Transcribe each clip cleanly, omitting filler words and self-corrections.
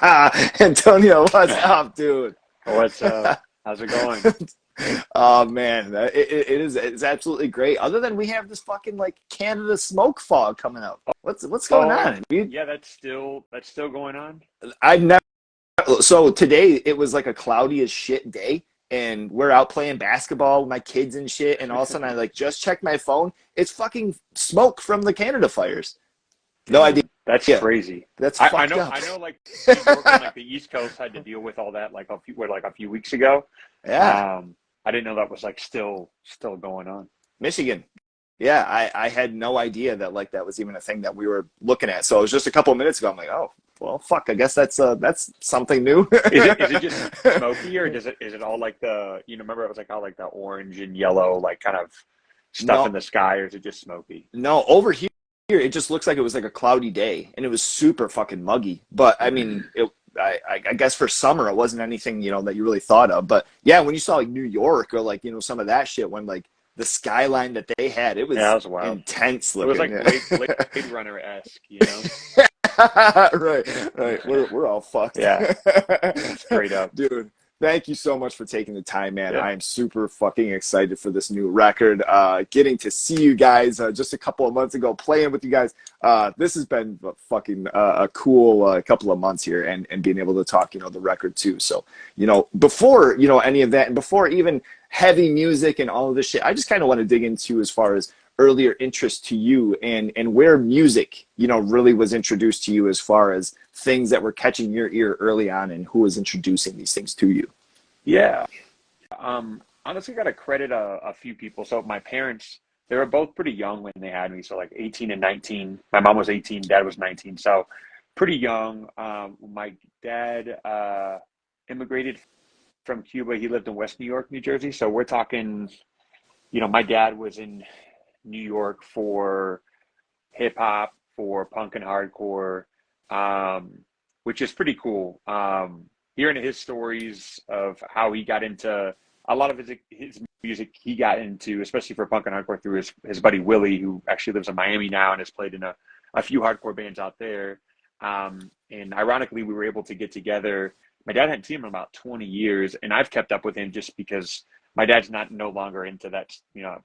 Antonio, what's up, dude? What's up? How's it going? Oh man, it's absolutely great. Other than we have this fucking like Canada smoke fog coming up. What's going Oh, on? You, yeah, that's still going on. I've never. So today it was like a cloudy as shit day, and we're out playing basketball with my kids and shit. And all of a sudden, I like just checked my phone. It's fucking smoke from the Canada fires. No idea. Damn, that's crazy. That's I fucked know up. I know like New York and like the East Coast had to deal with all that like a few weeks ago. Yeah, Um, I didn't know that was like still going on. Michigan. Yeah, I had no idea that like that was even a thing that we were looking at. So it was just a couple of minutes ago. I'm like, oh, well, fuck. I guess that's something new. Is it just smoky or is it all like remember it was like all like the orange and yellow like kind of stuff in No, the sky, or is it just smoky? no. Over here, it just looks like it was like a cloudy day, and it was super fucking muggy. But I mean, I guess for summer, it wasn't anything that you really thought of. But yeah, when you saw like New York or like some of that shit, when like the skyline that they had, it Yeah, that was was wild. intense It was looking. like Yeah. Blade Runner-esque. Right. We're all fucked. Yeah, straight up. Dude, thank you so much for taking the time, man. Yeah. I am super fucking excited for this new record. Getting to see you guys just a couple of months ago, playing with you guys. This has been fucking a cool couple of months here, and being able to talk, the record too. So, before, any of that, and before even heavy music and all of this shit, I just kind of want to dig into as far as earlier interest to you, and where music really was introduced to you, as far as things that were catching your ear early on, and who was introducing these things to you. Yeah. Honestly, got to credit a few people. So my parents, they were both pretty young when they had me. So like 18 and 19. My mom was 18, dad was 19. So pretty young. My dad immigrated from Cuba. He lived in West New York, New Jersey. So we're talking, my dad was in New York for hip hop, for punk and hardcore, um, which is pretty cool. Hearing his stories of how he got into a lot of his music, he got into, especially for punk and hardcore, through his buddy Willie, who actually lives in Miami now and has played in a few hardcore bands out there. And ironically, we were able to get together. My dad hadn't seen him in about 20 years, and I've kept up with him just because my dad's not no longer into that,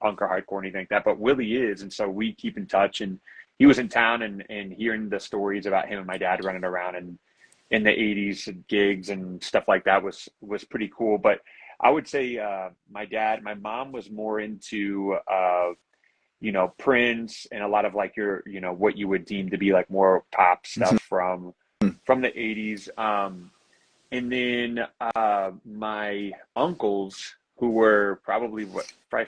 punk or hardcore or anything like that, but Willie is, and so we keep in touch. And he was in town, and hearing the stories about him and my dad running around and in the 80s and gigs and stuff like that was pretty cool. But I would say my mom was more into Prince and a lot of like your what you would deem to be like more pop stuff from the 80s. And then my uncles, who were probably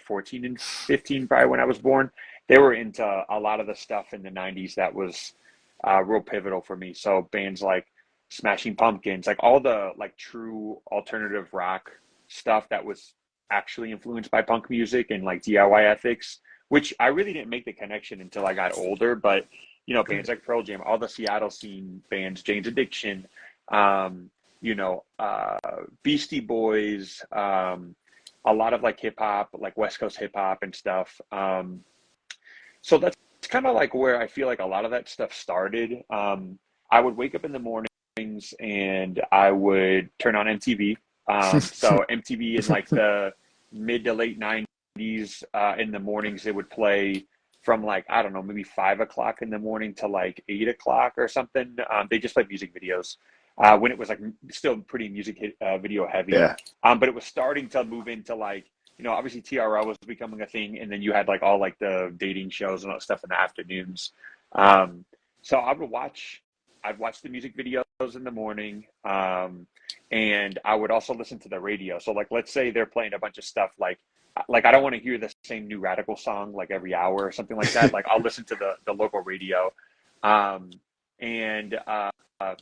14 and 15 probably when I was born, they were into a lot of the stuff in the 90s that was real pivotal for me. So bands like Smashing Pumpkins, like all the like true alternative rock stuff that was actually influenced by punk music and like DIY ethics, which I really didn't make the connection until I got older. But bands like Pearl Jam, all the Seattle scene bands, Jane's Addiction, um, Beastie Boys, a lot of like hip hop, like West Coast hip hop and stuff. So that's kind of like where I feel like a lot of that stuff started. I would wake up in the mornings and I would turn on MTV. So MTV in like the mid to late 90s, in the mornings, they would play from like, I don't know, maybe 5 o'clock in the morning to like 8 o'clock or something. They just played music videos. When it was like still pretty video heavy. Yeah. But it was starting to move into like, obviously TRL was becoming a thing, and then you had like all like the dating shows and all that stuff in the afternoons. Um, so I'd watch the music videos in the morning, and I would also listen to the radio. So like, let's say they're playing a bunch of stuff like I don't want to hear the same New Radical song like every hour or something like that. Like I'll listen to the local radio, um, and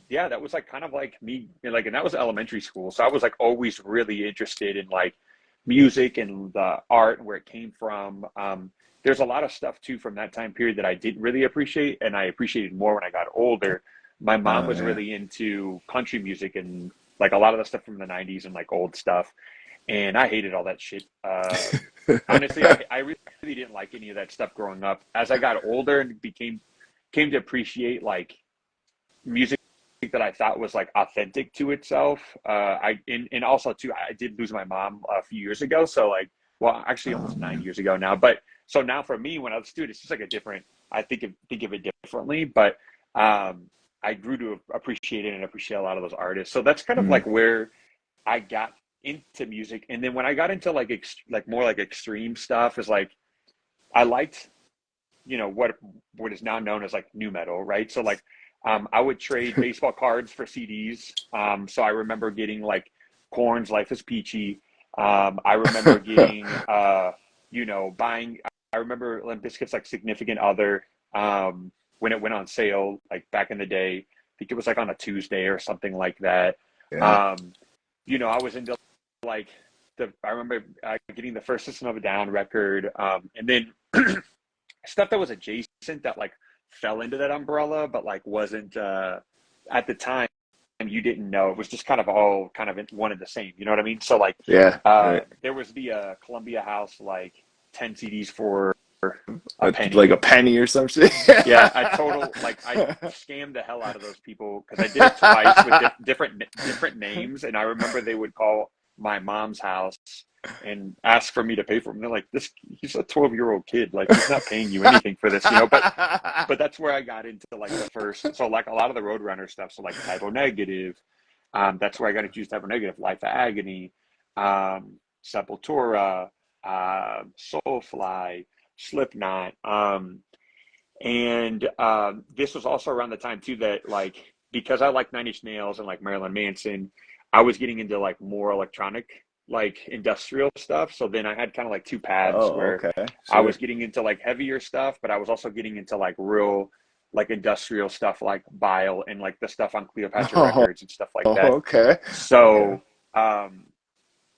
yeah, that was like kind of like me, like, and that was elementary school. So I was like always really interested in like music and the art and where it came from. There's a lot of stuff too from that time period that I didn't really appreciate, and I appreciated more when I got older. My mom Oh was yeah. really into country music and like a lot of the stuff from the 90s and like old stuff, and I hated all that shit. Honestly, I really didn't like any of that stuff growing up. As I got older and came to appreciate like music that I thought was like authentic to itself. And also too, I did lose my mom a few years ago. So like, well, actually Oh almost nine man. years ago now. But so now for me, when I was a student, it's just like a different, I think of it differently. But I grew to appreciate it and appreciate a lot of those artists. So that's kind of Mm. like where I got into music. And then when I got into like like more like extreme stuff is like I liked, what is now known as like new metal, right? So like I would trade baseball cards for CDs. So I remember getting like Korn's Life is Peachy. I remember getting buying, I remember Limp Bizkit's like Significant Other, when it went on sale like back in the day. I think it was like on a Tuesday or something like that. Yeah. um I was into like I remember getting the first System of a Down record, and then stuff that was adjacent that like fell into that umbrella, but like wasn't at the time you didn't know. It was just kind of all kind of one and the same. You know what I mean? So like Yeah. Right. there was the Columbia House like 10 CDs for a Like a penny. penny or some shit. Yeah, I scammed the hell out of those people because I did it twice with different names, and I remember they would call my mom's house and ask for me to pay for them. They're like, "This, he's a 12-year-old kid. Like, he's not paying you anything for this, you know." But that's where I got into like the first. So like a lot of the Roadrunner stuff. So like Typo Negative. That's where I got introduced to Typo Negative, Life of Agony, Sepultura, Soulfly, Slipknot. And this was also around the time too that like because I like Nine Inch Nails and like Marilyn Manson, I was getting into like more electronic, like industrial stuff. So then I had kind of like two paths Oh, where okay. I was Sure. getting into like heavier stuff, but I was also getting into like real like industrial stuff like Bile and like the stuff on Cleopatra Oh, Records and stuff like that. okay. Okay. So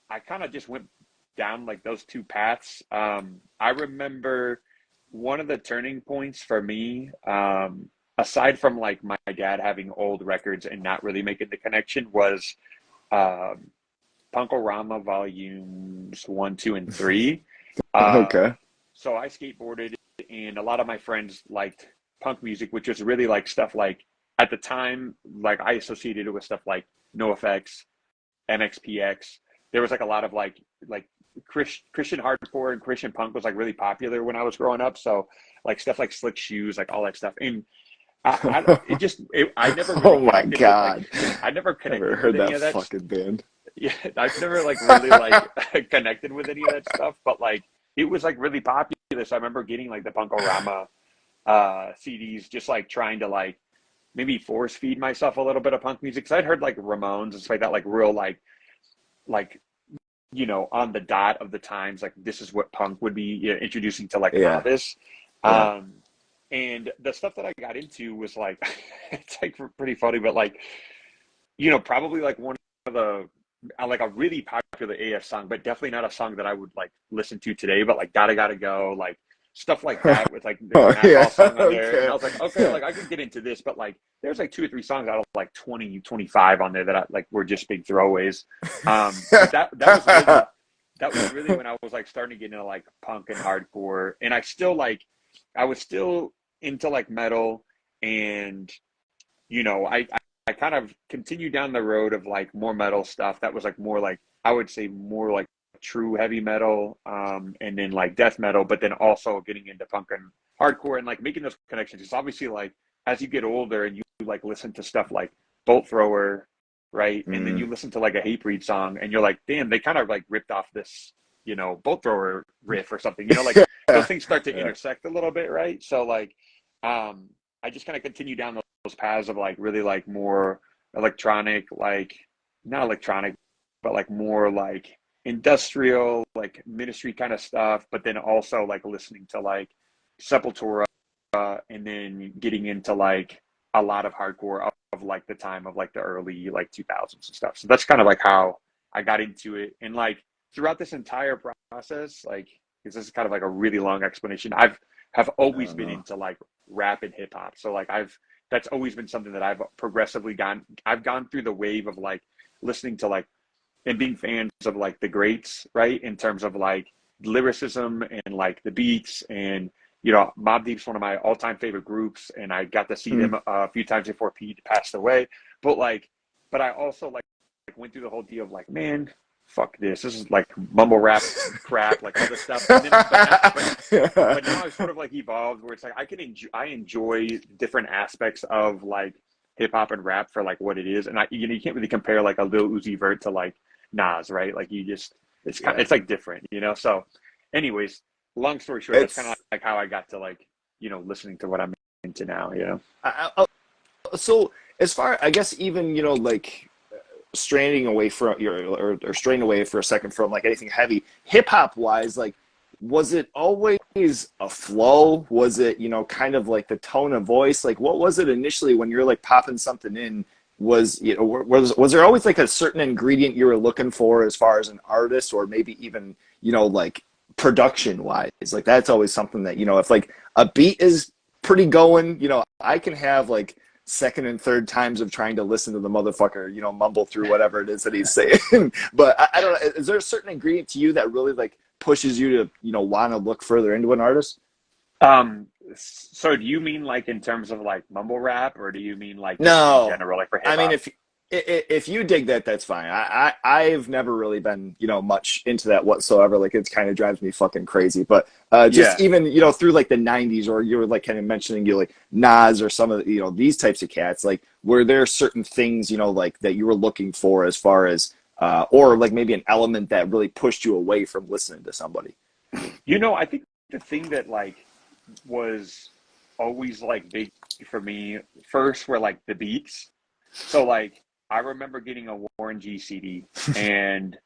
I kind of just went down like those two paths. I remember one of the turning points for me, aside from like my dad having old records and not really making the connection, was um, Punkorama volumes one, two, and three. Uh, Okay. so I skateboarded, and a lot of my friends liked punk music, which was really like stuff like at the time, like I associated it with stuff like NoFX, MXPX. There was like a lot of like Christian hardcore and Christian punk was like really popular when I was growing up. So like stuff like Slick Shoes, like all that stuff. And I never really Oh my connected with like God. I never Never connected with heard any that of that. fucking band. Yeah, I've never like really like connected with any of that stuff. But like it was like really popular. So I remember getting like the Punkorama CDs, just like trying to like maybe force feed myself a little bit of punk music. Cause I'd heard like Ramones and stuff like that, like real like on the dot of the times, like this is what punk would be, introducing to like a Yeah. novice. Yeah. um and the stuff that I got into was like it's like pretty funny, but like probably like one of the like a really popular AF song, but definitely not a song that I would like listen to today, but like Gotta Go, like stuff like that, with like there's a Oh Matt yeah. Hall song on there. And I Okay. was like, okay, like I could get into this, but like there's like two or three songs out of like 20, 25 on there that I like were just big throwaways. But that was really when I was like starting to get into like punk and hardcore. And I was still into like metal. And I kind of continued down the road of like more metal stuff that was like more like, I would say more like true heavy metal, and then like death metal, but then also getting into punk and hardcore and like making those connections. It's obviously like as you get older and you like listen to stuff like Bolt Thrower, right? And then you Mm. listen to like a Hatebreed song and you're like, damn, they kind of like ripped off this, Bolt Thrower riff or something, like those things start to Yeah. intersect a little bit, right? So like, I just kind of continue down those paths of like really like more electronic, like not electronic, but like more like industrial, like ministry kind of stuff, but then also like listening to like Sepultura, and then getting into like a lot of hardcore of like the time of like the early like 2000s and stuff. So that's kind of like how I got into it. And like throughout this entire process, like, because this is kind of like a really long explanation, have I always don't been know. into like rap and hip hop. So like that's always been something that I've gone through the wave of like listening to like and being fans of like the greats, right? In terms of like lyricism and like the beats. And Mobb Deep's one of my all-time favorite groups, and I got to see Hmm. them a few times before Pete passed away. But like, but I also like went through the whole deal of like, man, fuck this. This is like mumble rap crap, like all this stuff. And then, but now I've sort of like evolved where it's like I enjoy different aspects of like hip hop and rap for like what it is, and you can't really compare like a Lil Uzi Vert to like Nas, right? Like you just it's like different, you know. So, anyways, long story short, that's kind of It's like how I got to like listening to what I'm into now, you know. so as far, I guess, even like straining away from or straying away for a second from like anything heavy, hip hop wise, like was it always a flow? Was it kind of like the tone of voice? Like what was it initially when you're like popping something in? Was was there always like a certain ingredient you were looking for as far as an artist, or maybe even like production wise? Like that's always something that if like a beat is pretty going, I can have like second and third times of trying to listen to the motherfucker, mumble through whatever it is that he's saying. But I don't know, is there a certain ingredient to you that really like pushes you to, want to look further into an artist? So do you mean like in terms of like mumble rap, or do you mean like just in No, general, like for hip I mean, hop? if you dig that, that's fine. I've never really been much into that whatsoever. Like it kind of drives me fucking crazy. But just Yeah. even through like the '90s, or you were like kind of mentioning like Nas or some of the, these types of cats. Like were there certain things like that you were looking for as far as or like maybe an element that really pushed you away from listening to somebody? I think the thing that like was always like big for me first were like the beats. So like I remember getting a Warren G CD and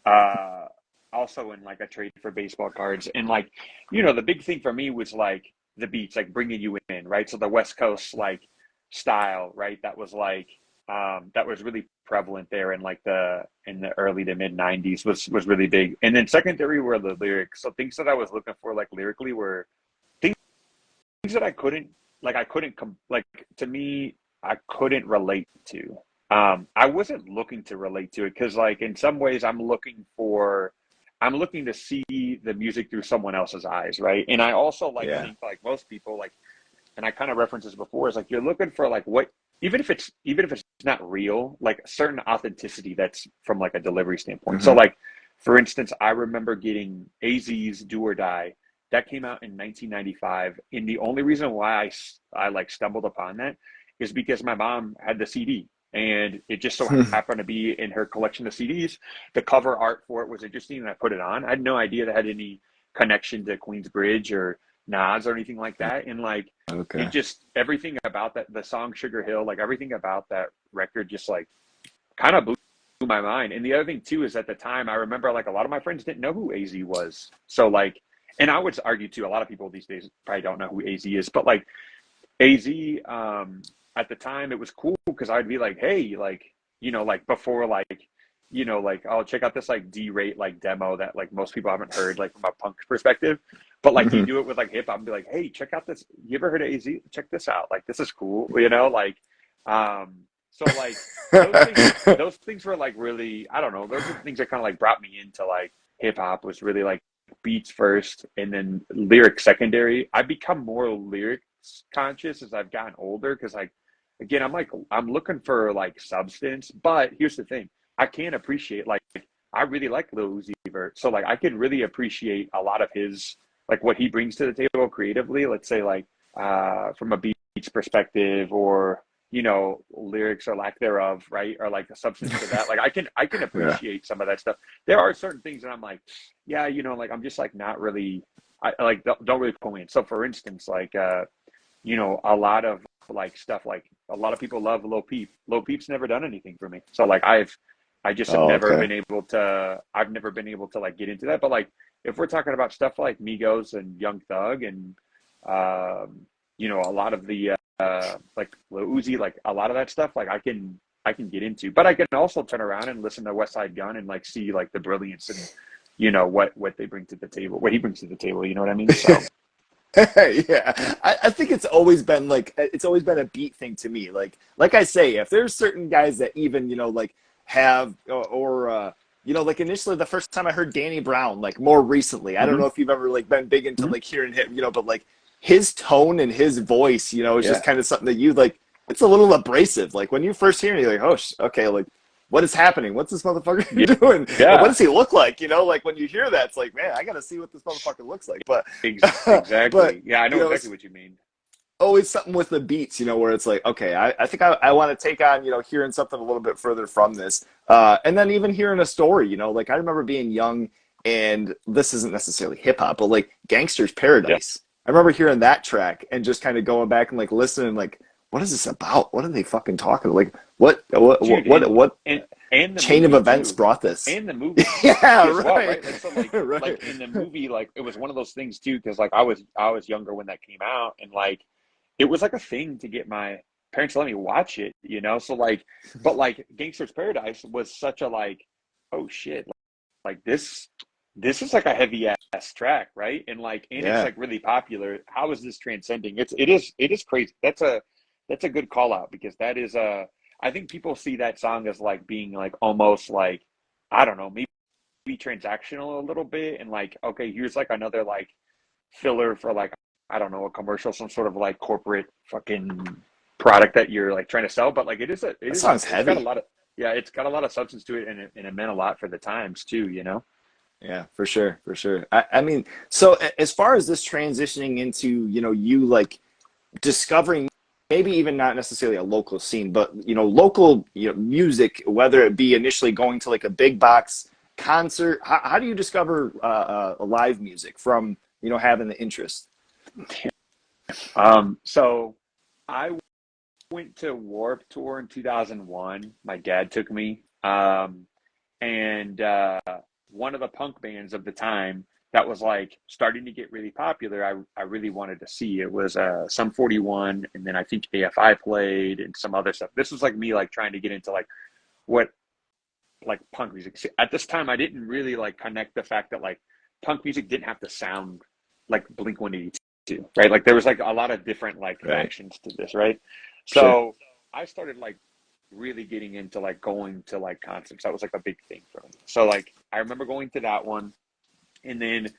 uh also in like a trade for baseball cards, and like the big thing for me was like the beats, like bringing you in, right? So the West Coast like style, right? That was like that was really prevalent there in like in the early to mid 90s was really big. And then secondary were the lyrics. So things that I was looking for like lyrically were things that I couldn't like, to me, I couldn't relate to. I wasn't looking to relate to it because like in some ways I'm looking to see the music through someone else's eyes, right? And I also like Yeah. think like most people like, and I kind of referenced this before, is like you're looking for like what, even if it's not real, like a certain authenticity that's from like a delivery standpoint. So Hmm. like for instance, I remember getting AZ's Do or Die that came out in 1995, and the only reason why I like stumbled upon that is because my mom had the CD, and it just so happened to be in her collection of CDs. The cover art for it was interesting, and I put it on. I had no idea that had any connection to Queensbridge or Nas or anything like that, and like it Okay. just everything about that, the song Sugar Hill, like everything about that record just like kind of blew my mind. And the other thing too is at the time I remember like a lot of my friends didn't know who AZ was. So like, and I would argue too, a lot of people these days probably don't know who AZ is, but like AZ, at the time it was cool because I'd be like, hey, like, like before, like, like, oh, check out this like D-rate like demo that like most people haven't heard, like from a punk perspective. But like you Hmm. do it with like hip hop and be like, hey, check out this. You ever heard of AZ? Check this out. Like this is cool, like, um, so like those things were like really, I don't know, those are the things that kind of like brought me into like hip hop, was really like beats first and then lyric secondary. I become more lyrics conscious as I've gotten older because like again I'm looking for like substance, but here's the thing, I can appreciate like I really like Lil Uzi Vert, so like I could really appreciate a lot of his like what he brings to the table creatively. Let's say like from a beats perspective, or lyrics or lack thereof, right? Or like the substance to that. Like I can Yeah. appreciate some of that stuff. There are certain things that I'm like, yeah, like I'm just like not really. I like don't really pull me in. So for instance, like a lot of like stuff like a lot of people love Lil Peep. Lil Peep's never done anything for me. So like I just have Oh, never okay. been able to. I've never been able to like get into that. But like if we're talking about stuff like Migos and Young Thug and a lot of the like Lil Uzi, like a lot of that stuff, like I can get into. But I can also turn around and listen to West Side Gun and like see like the brilliance and what they bring to the table, what he brings to the table. You know what I mean? So Yeah, I think it's always been a beat thing to me. Like I say, if there's certain guys that even like have like initially the first time I heard Danny Brown, like more recently, I don't hmm know if you've ever like been big into hmm like hearing him, but like his tone and his voice, is just yeah. kind of something that you like. it's a little abrasive. Like when you first hear it, you're like, oh, okay, like what is happening? What's this Yeah, motherfucker doing? And what yeah, does he look like? You know, like when you hear that, it's like, man, I got to see what this motherfucker looks like. But, but exactly. Yeah, I you know know, exactly it's what you mean. always something with the beats, you know, where it's like, okay, I think I want to take on, you know, hearing something a little bit further from this. And then even hearing a story, you know, like I remember being young and this isn't necessarily hip hop, but like Gangster's Yeah, Paradise. I remember hearing that track and just kind of going back and like listening, like, what is this about? What are they fucking talking? Like, dude, what and the chain of movie events too, brought this? and the movie Yeah, as well, right, right? Like so, like right. in the movie, like it was one of those things too, because like I was younger when that came out, and like it was like a thing to get my parents to let me watch it, you know. So like, but like Gangster's Paradise was such a like, oh shit, like this is like a heavy ass track, right? And like, and it's Yeah, like really popular. How is this transcending? It is crazy. That's a good call out because that is I think people see that song as like being like almost like I don't know, maybe transactional a little bit, and like okay, here's like another like filler for like I don't know, a commercial, some sort of like corporate fucking product that you're like trying to sell. But like that song's it's got a heavy. lot of yeah, it's got a lot of substance to it, and it meant a lot for the times too, you know. Yeah, for sure, for sure. I mean, so as far as this transitioning into, you know, you like discovering maybe even not necessarily a local scene, but you know, local, you know, music, whether it be initially going to like a big box concert, how do you discover live music from, you know, having the interest? So I went to Warp Tour in 2001. My dad took me. And one of the punk bands of the time that was like starting to get really popular, I really wanted to see. It was Sum 41, and then I think AFI played and some other stuff. This was like me like trying to get into like what like punk music. See, at this time, I didn't really like connect the fact that like punk music didn't have to sound like Blink 182, right? Like there was like a lot of different like Right. factions to this, right? Sure. So I started like really getting into like going to like concerts. That was like a big thing for me. So like I remember going to that one, and then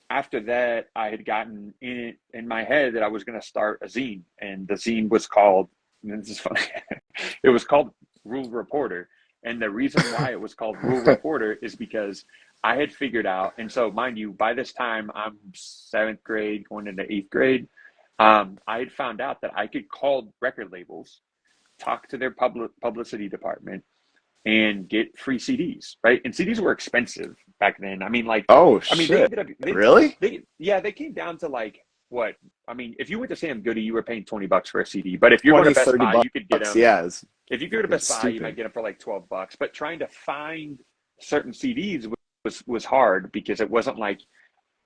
after that, I had gotten in my head that I was going to start a zine, and the zine was called. And this is funny. It was called Rule Reporter, and the reason why it was called Rule Reporter is because I had figured out, and so mind you, by this time I'm seventh grade, going into eighth grade. I had found out that I could call record labels, talk to their publicity department, and get free CDs, right? And CDs were expensive back then. I mean, like, Oh I mean, they shit. ended up Really? they came down to like what? I mean, if you went to Sam Goody, you were paying $20 for a CD. But if you're going to 20, Best 30 Buy, you could get bucks. them. Yeah, If you go to it's Best Buy, you might stupid. get them for like $12. But trying to find certain CDs was hard because it wasn't like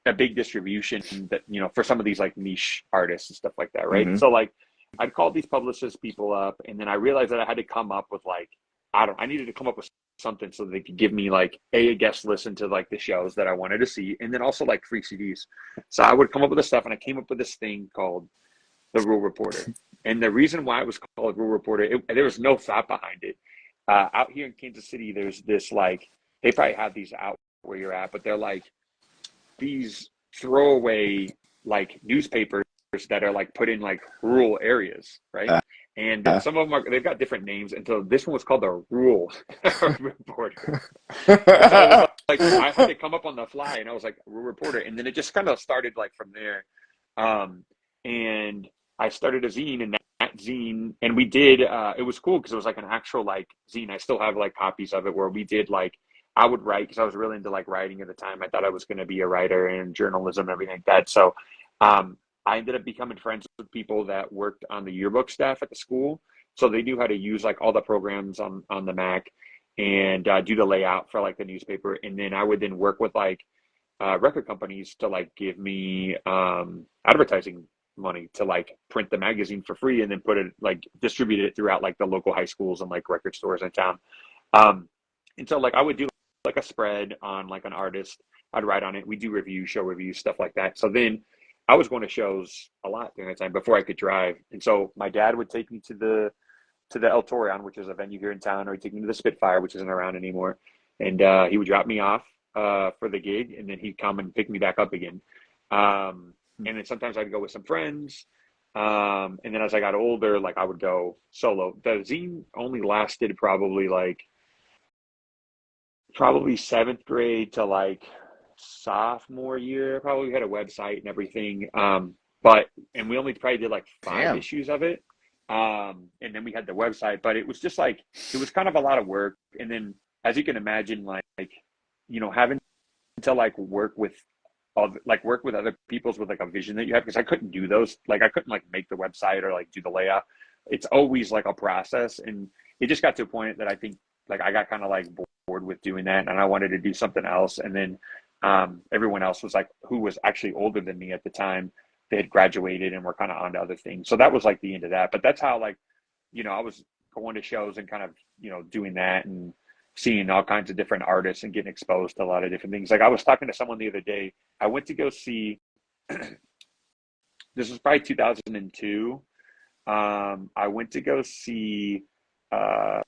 a big distribution that for some of these like niche artists and stuff like that, right? Hmm. So like I'd call these publicist people up, and then I realized that I had to come up with like I needed to come up with something so they could give me like a guest listen to like the shows that I wanted to see, and then also like free CDs. So I would come up with this stuff, and I came up with this thing called the Rule Reporter. And the reason why it was called Rule Reporter, there was no thought behind it. Out here in Kansas City, there's this like they probably have these out where you're at, but they're like these throwaway like newspapers that are like put in like rural areas, right? Uh, And uh. some of them they've got different names, and so this one was called the Rural Reporter. And so it was like I had to come up on the fly, and I was like Rural Reporter, and then it just kind of started like from there. Um, and I started a zine, and that zine, and we did. It was cool because it was like an actual like zine. I still have like copies of it where we did like I would write because I was really into like writing at the time. I thought I was going to be a writer and journalism and everything like that. So um, I ended up becoming friends with people that worked on the yearbook staff at the school. So they knew how to use like all the programs on the Mac and do the layout for like the newspaper. And then I would then work with like record companies to like give me advertising money to like print the magazine for free and then put it like distribute it throughout like the local high schools and like record stores in town. Um, and so like I would do like a spread on like an artist. I'd write on it. We do reviews, show reviews, stuff like that. So then I was going to shows a lot during that time before I could drive. And so my dad would take me to the El Torion, which is a venue here in town, or he'd take me to the Spitfire, which isn't around anymore. And he would drop me off for the gig, and then he'd come and pick me back up again. And then sometimes I'd go with some friends. And then as I got older, like I would go solo. The zine only lasted probably seventh grade to like sophomore year. Probably had a website and everything. But and we only probably did like five Damn. issues of it. And then we had the website, but it was just like it was kind of a lot of work. And then as you can imagine, having to like work with other people's with like a vision that you have, because I couldn't do those. Like I couldn't like make the website or like do the layout. It's always like a process, and it just got to a point that I think like I got kind of like bored with doing that, and I wanted to do something else. And then everyone else was like, who was actually older than me at the time, they had graduated and were kind of on to other things. So that was like the end of that. But that's how like I was going to shows and kind of doing that and seeing all kinds of different artists and getting exposed to a lot of different things. Like I was talking to someone the other day. I went to go see. This was probably 2002. I went to go see uh,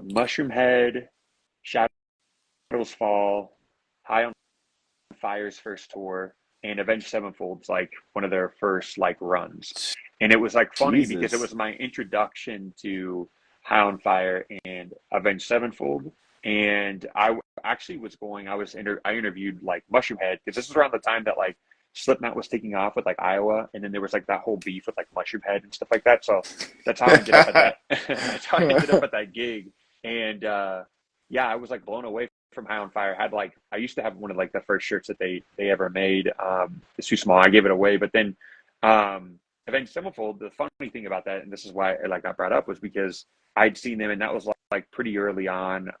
Mushroom Head, Shadows Fall, High on Fire's first tour, and Avenged Sevenfold's like one of their first like runs. And it was like funny because it Jesus. was my introduction to High on Fire and Avenged Sevenfold. And actually was going. I interviewed like Mushroomhead, because this was around the time that like Slipknot was taking off with like Iowa, and then there was like that whole beef with like Mushroomhead and stuff like that. So that's how I ended up at that. That's how I ended up at that gig. And yeah, I was like blown away from High on Fire. I used to have one of like the first shirts that they ever made. It's too small. I gave it away. But then Avenged Sevenfold, the funny thing about that, and this is why it like got brought up, was because I'd seen them, and that was like pretty early on,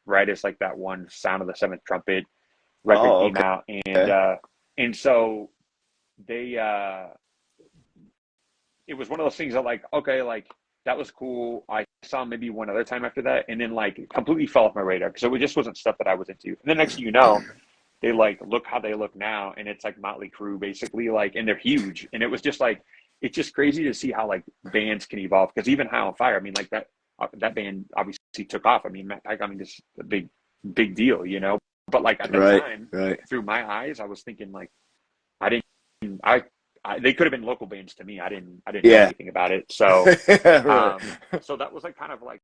right as like that one Sound of the Seventh Trumpet record Oh, came okay. out, and so they it was one of those things that like, okay, like that was cool. I saw maybe one other time after that, and then like completely fell off my radar because it just wasn't stuff that I was into. And then next thing you know, they like look how they look now, and it's like Motley Crue basically, like, and they're huge. And it was just like it's just crazy to see how like bands can evolve, because even High on Fire, I mean, like that band obviously took off. I mean, Matt Pike, I mean, just a big deal, But like at the Right, time, right. through my eyes, I was thinking like I didn't I they could have been local bands to me. I didn't know Yeah. anything about it. So Right. so that was like kind of like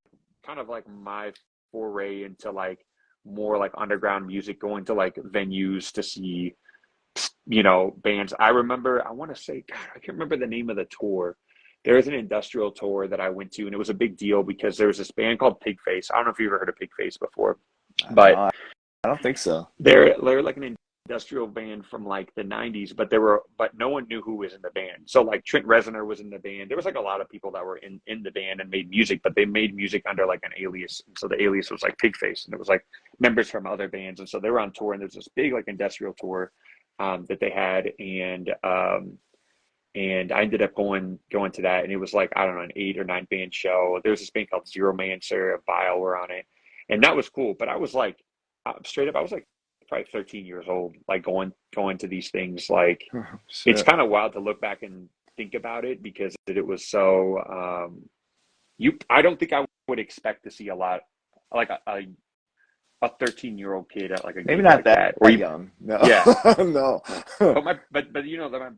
my foray into like more like underground music, going to like venues to see bands. I remember, I want to say, God, I can't remember the name of the tour. There was an industrial tour that I went to, and it was a big deal because there was this band called Pigface. I don't know if you've ever heard of Pigface before, No, but I don't think so. they're like an industrial band from like the 90s, but no one knew who was in the band. So like Trent Reznor was in the band. There was like a lot of people that were in the band and made music, but they made music under like an alias. And so the alias was like Pigface, and it was like members from other bands. And so they were on tour, and there's this big like industrial tour that they had, and I ended up going to that, and it was like, I don't know, an 8 or 9 band show. There was this band called Zero Mancer, Vile were on it, and that was cool. But I was like, straight up, I was like probably 13 years old, like going to these things. Like it's Shit. kind of wild to look back and think about it, because it was so I don't think I would expect to see a lot like a 13-year-old kid at like a Maybe gig not like that, that, or that even, young. No. yeah. No. But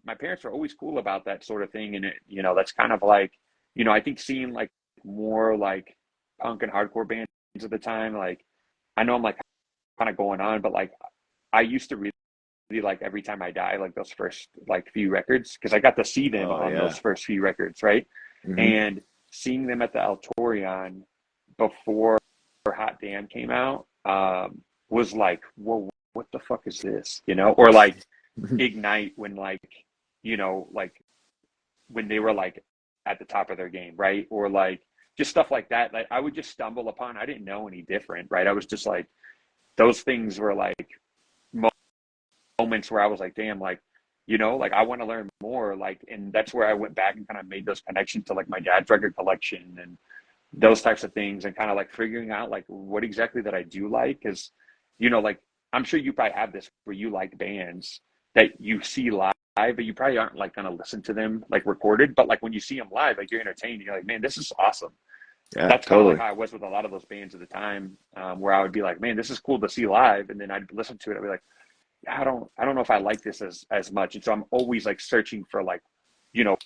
my parents are always cool about that sort of thing, and that's kind of like, I think seeing like more like punk and hardcore bands at the time, like I know I'm like kind of going on, but like I used to really like Every Time I Die, like those first like few records, because I got to see them Oh on those yeah. first few records, right? Hmm. And seeing them at the Altorion before Hot Damn came out, was like, whoa, what the fuck is this, or like Ignite, when like when they were like at the top of their game, right? Or like just stuff like that. Like I would just stumble upon. I didn't know any different, right? I was just like, those things were like moments where I was like, damn, like like I want to learn more, like, and that's where I went back and kind of made those connections to like my dad's record collection and those types of things, and kind of like figuring out like what exactly that I do like, because like I'm sure you probably have this where you like bands that you see live, but you probably aren't like gonna listen to them like recorded, but like when you see them live, like you're entertained, you're like, man, this is awesome. Yeah, That's kind of like totally. how I was with a lot of those bands at the time, where I would be like, man, this is cool to see live, and then I'd listen to it, I'd be like, I don't know if I like this as much, and so I'm always like searching for like you know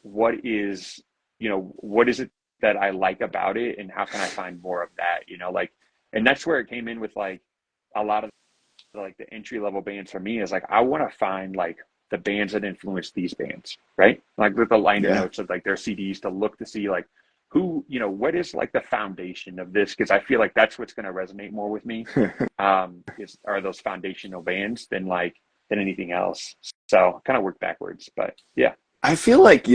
what is, what is it that I like about it, and how can I find more of that, like, and that's where it came in with like a lot of like the entry level bands for me is like I want to find like the bands that influence these bands, right? Like with the liner Yeah. notes of like their CDs to look to see like who, what is like the foundation of this, because I feel like that's what's going to resonate more with me. Is are those foundational bands than anything else. So kind of work backwards, but yeah. I feel like,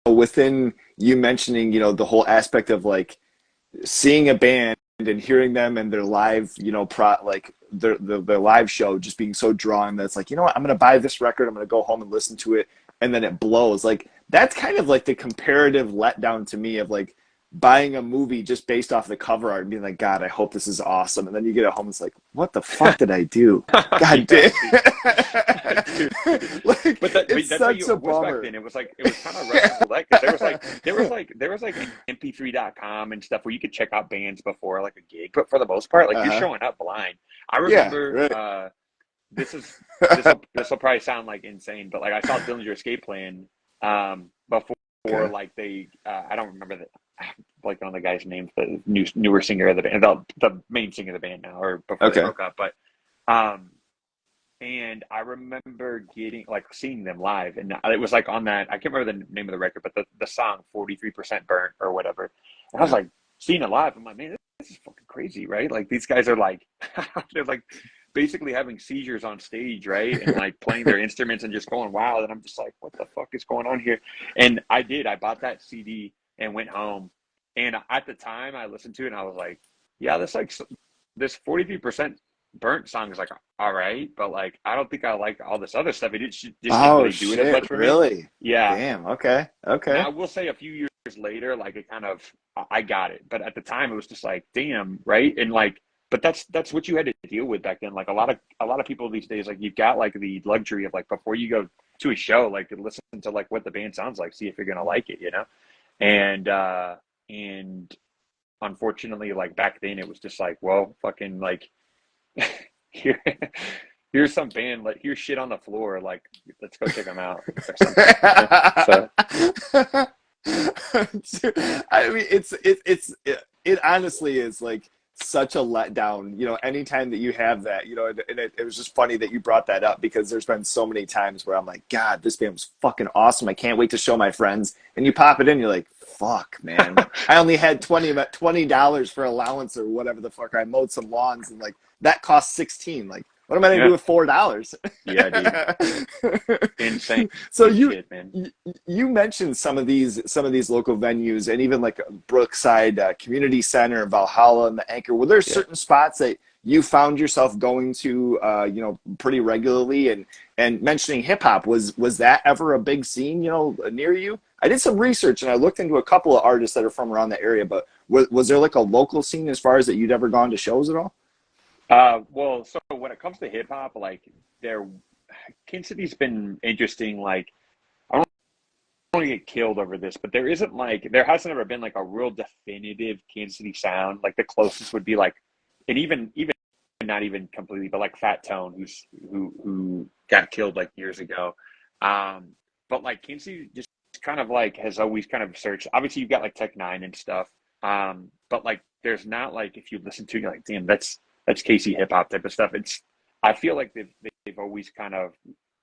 within you mentioning, the whole aspect of like seeing a band and hearing them and their live, like their live show just being so drawing that it's like, what, I'm gonna buy this record, I'm gonna go home and listen to it, and then it blows. Like that's kind of like the comparative letdown to me of like buying a movie just based off the cover art and being like, God, I hope this is awesome. And then you get it home, it's like, what the fuck did I do? God damn. Yeah, dude. Like But it's that's how such you a it was back bummer. then. It was kind of Russian roulette, because there was like mp3.com and stuff where you could check out bands before like a gig, but for the most part, like you're Uh-huh. showing up blind. I Yeah, remember right. this is this will probably sound like insane, but like I saw Dillinger Escape Plan before Okay. like they I don't remember like on the guy's name, the newer singer of the band, the main singer of the band now, or before they Okay. broke up, but um and I remember getting like seeing them live, and it was like on that, I can't remember the name of the record, but the song 43% Burnt or whatever. And I was Yeah. like seeing it live, I'm like, man, this is fucking crazy, right? Like these guys are like they're like basically having seizures on stage, right? And like playing their instruments and just going wild. And I'm just like, what the fuck is going on here? And I bought that CD and went home. And at the time I listened to it and I was like, yeah, this 43% Burnt song is like all right, but like I don't think I like all this other stuff. It just didn't Oh really do it as shit, much for me. really? Yeah. Damn. Okay. Okay. Now I will say a few years later, like it kind of I got it, but at the time it was just like, damn, right? And like, but that's what you had to deal with back then. Like a lot of people these days, like you've got like the luxury of like before you go to a show, like to listen to like what the band sounds like, see if you're gonna like it. And unfortunately, like back then it was just like, well, fucking like here here's some band, like here's shit on the floor, like let's go check them out or something. So I mean, it honestly is like such a letdown. Anytime that you have that, and it was just funny that you brought that up because there's been so many times where I'm like, God, this band was fucking awesome. I can't wait to show my friends. And you pop it in, you're like, fuck, man. I only had $20 for allowance or whatever the fuck. I mowed some lawns and like that cost 16. Like, what am I gonna do yeah, with $4? yeah, dude, insane So you shit, man. you you mentioned some of these local venues and even like Brookside Community Center, Valhalla, and the Anchor. Were there Yeah. certain spots that you found yourself going to, pretty regularly? And mentioning hip hop, was that ever a big scene, near you? I did some research and I looked into a couple of artists that are from around the area, but was there like a local scene as far as that you'd ever gone to shows at all? Well, so when it comes to hip hop, like there, Kansas City's been interesting. Like I don't want to get killed over this, but there hasn't ever been like a real definitive Kansas City sound. Like the closest would be like, and even not even completely, but like Fat Tone, who got killed like years ago. Um, but like Kansas City just kind of like has always kind of searched. Obviously, you've got like Tech Nine and stuff. But like there's not like if you listen to it, you're like, damn, that's KC hip hop type of stuff. I feel like they've always kind of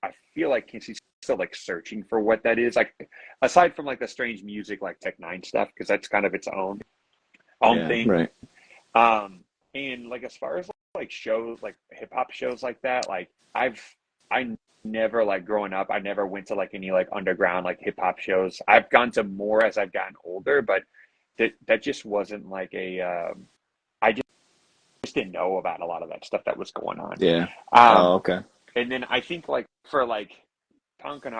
I feel like Kinsey's still like searching for what that is. Like aside from like the strange music like Tech Nine stuff, because that's kind of its own Yeah, thing. right. Um and like as far as like shows like hip hop shows like that, like I never like growing up, I never went to like any like underground like hip hop shows. I've gone to more as I've gotten older, but that just wasn't like a I just didn't know about a lot of that stuff that was going on. Yeah. Oh, Um, okay. and then I think like for like punk and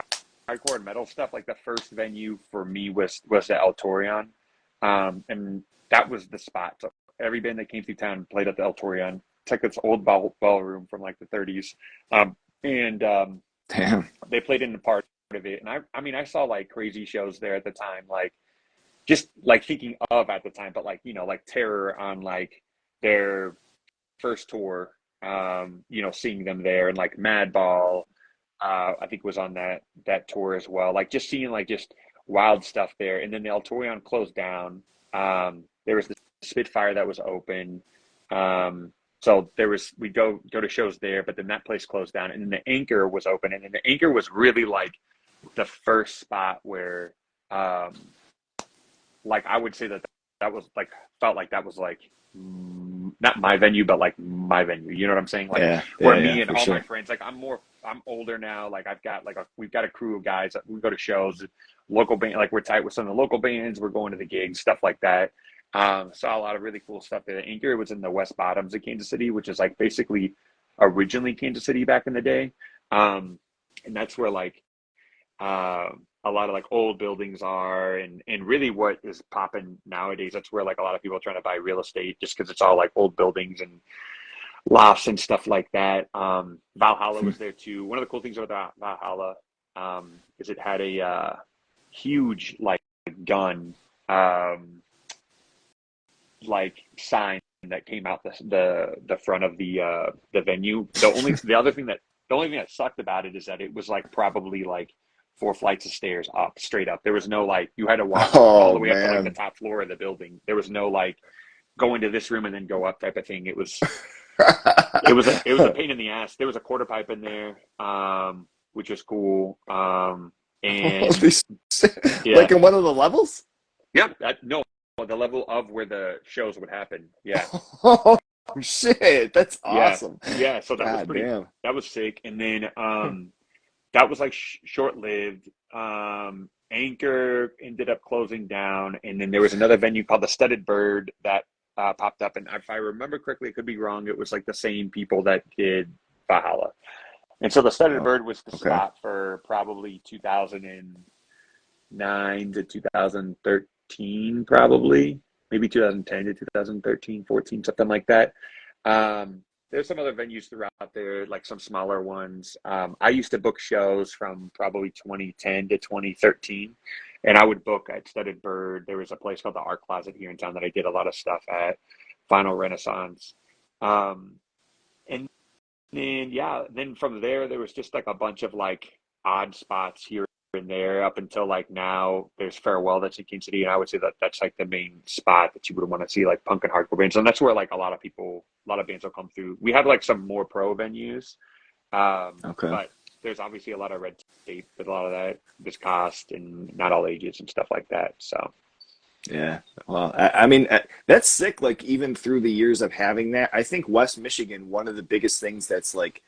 hardcore and metal stuff, like the first venue for me was the El Torion, and that was the spot. So every band that came through town played at the El Torion. It's like this old ballroom from like the 30s, and Damn. they played in the part of it. And I mean, I saw like crazy shows there at the time, like just like thinking of at the time, but like like Terror on like their first tour, seeing them there, and like Madball, I think was on that tour as well. Like just seeing like just wild stuff there. And then the Altorion closed down. There was the Spitfire that was open. So there was we go to shows there, but then that place closed down, and then the Anchor was open, and then the Anchor was really like the first spot where, um, like I would say that that was like felt like that was like not my venue, but like my venue. You know what I'm saying? Like Yeah, where yeah, yeah, me and for all my sure. friends, like I'm older now. Like I've got we've got a crew of guys that we go to shows, local band, like we're tight with some of the local bands. We're going to the gigs, stuff like that. Saw a lot of really cool stuff there. The Anchor was in the West Bottoms of Kansas City, which is like basically originally Kansas City back in the day. And that's where like uh, a lot of like old buildings are, and really what is popping nowadays. That's where like a lot of people are trying to buy real estate just because it's all like old buildings and lofts and stuff like that. Valhalla was there too. One of the cool things about Valhalla is it had a huge like gun um, like sign that came out the front of the venue. The only thing that sucked about it is that it was like probably like 4 flights of stairs up straight up. There was no like you had to walk all Oh the way up to like the man. top floor of the building. There was no like go into this room and then go up type of thing. It was a pain in the ass. There was a quarter pipe in there, which was cool. And Holy yeah, like in one of the levels? yep. No, the level of where the shows would happen. Yeah, Oh shit, that's yeah, awesome. yeah. So God damn. that was sick. And then that was like short lived. Anchor ended up closing down, and then there was another venue called the Studded Bird that popped up. And if I remember correctly, it could be wrong. It was like the same people that did Valhalla. And so the Studded Oh, Bird was the okay. spot for probably 2009 to 2013, probably maybe 2010 to 2013, 14, something like that. There's some other venues throughout there, like some smaller ones. I used to book shows from probably 2010 to 2013, and I would book at Studded Bird. There was a place called the Art Closet here in town that I did a lot of stuff at, Final Renaissance. Um, and then yeah, then from there there was just like a bunch of like odd spots here and there up until like now there's Farewell that's in King City, and I would say that that's like the main spot that you would want to see like punk and hardcore bands, and that's where like a lot of bands will come through. We have like some more pro venues, Okay. but there's obviously a lot of red tape with a lot of that, this cost and not all ages and stuff like that. So Yeah. Well, I mean, that's sick. Like, even through the years of having that, I think West Michigan, one of the biggest things that's like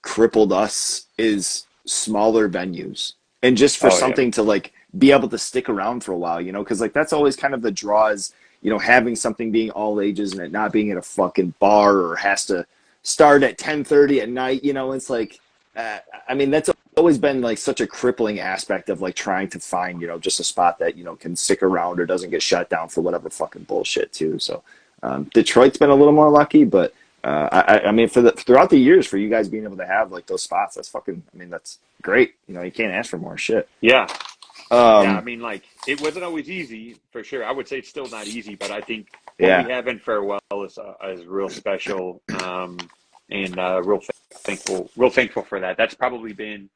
crippled us is smaller venues. And just for oh yeah, something to like be able to stick around for a while, because like that's always kind of the draws, having something being all ages and it not being at a fucking bar or has to start at 10:30 at night, it's like, I mean, that's always been like such a crippling aspect of like trying to find just a spot that can stick around or doesn't get shut down for whatever fucking bullshit too. So Detroit's been a little more lucky, but I mean for the throughout the years for you guys being able to have like those spots, that's fucking, I mean, that's great. You can't ask for more shit. yeah. Yeah, I um mean, like it wasn't always easy for sure. I would say it's still not easy, but I think what we yeah. have in Farewell is real special, and real thankful for that. That's probably been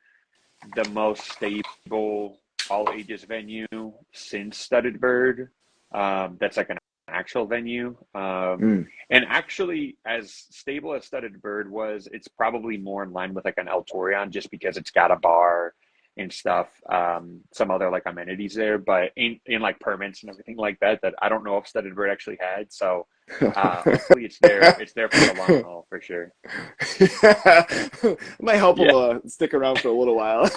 the most stable all ages venue since Studded Bird. That's like an actual venue, Mm. and actually as stable as Studded Bird was, it's probably more in line with like an El Torion just because it's got a bar and stuff, some other like amenities there, but in like permits and everything like that, that I don't know if Studded Bird actually had. So hopefully it's there for the long haul for sure. Might help them Yeah. stick around for a little while.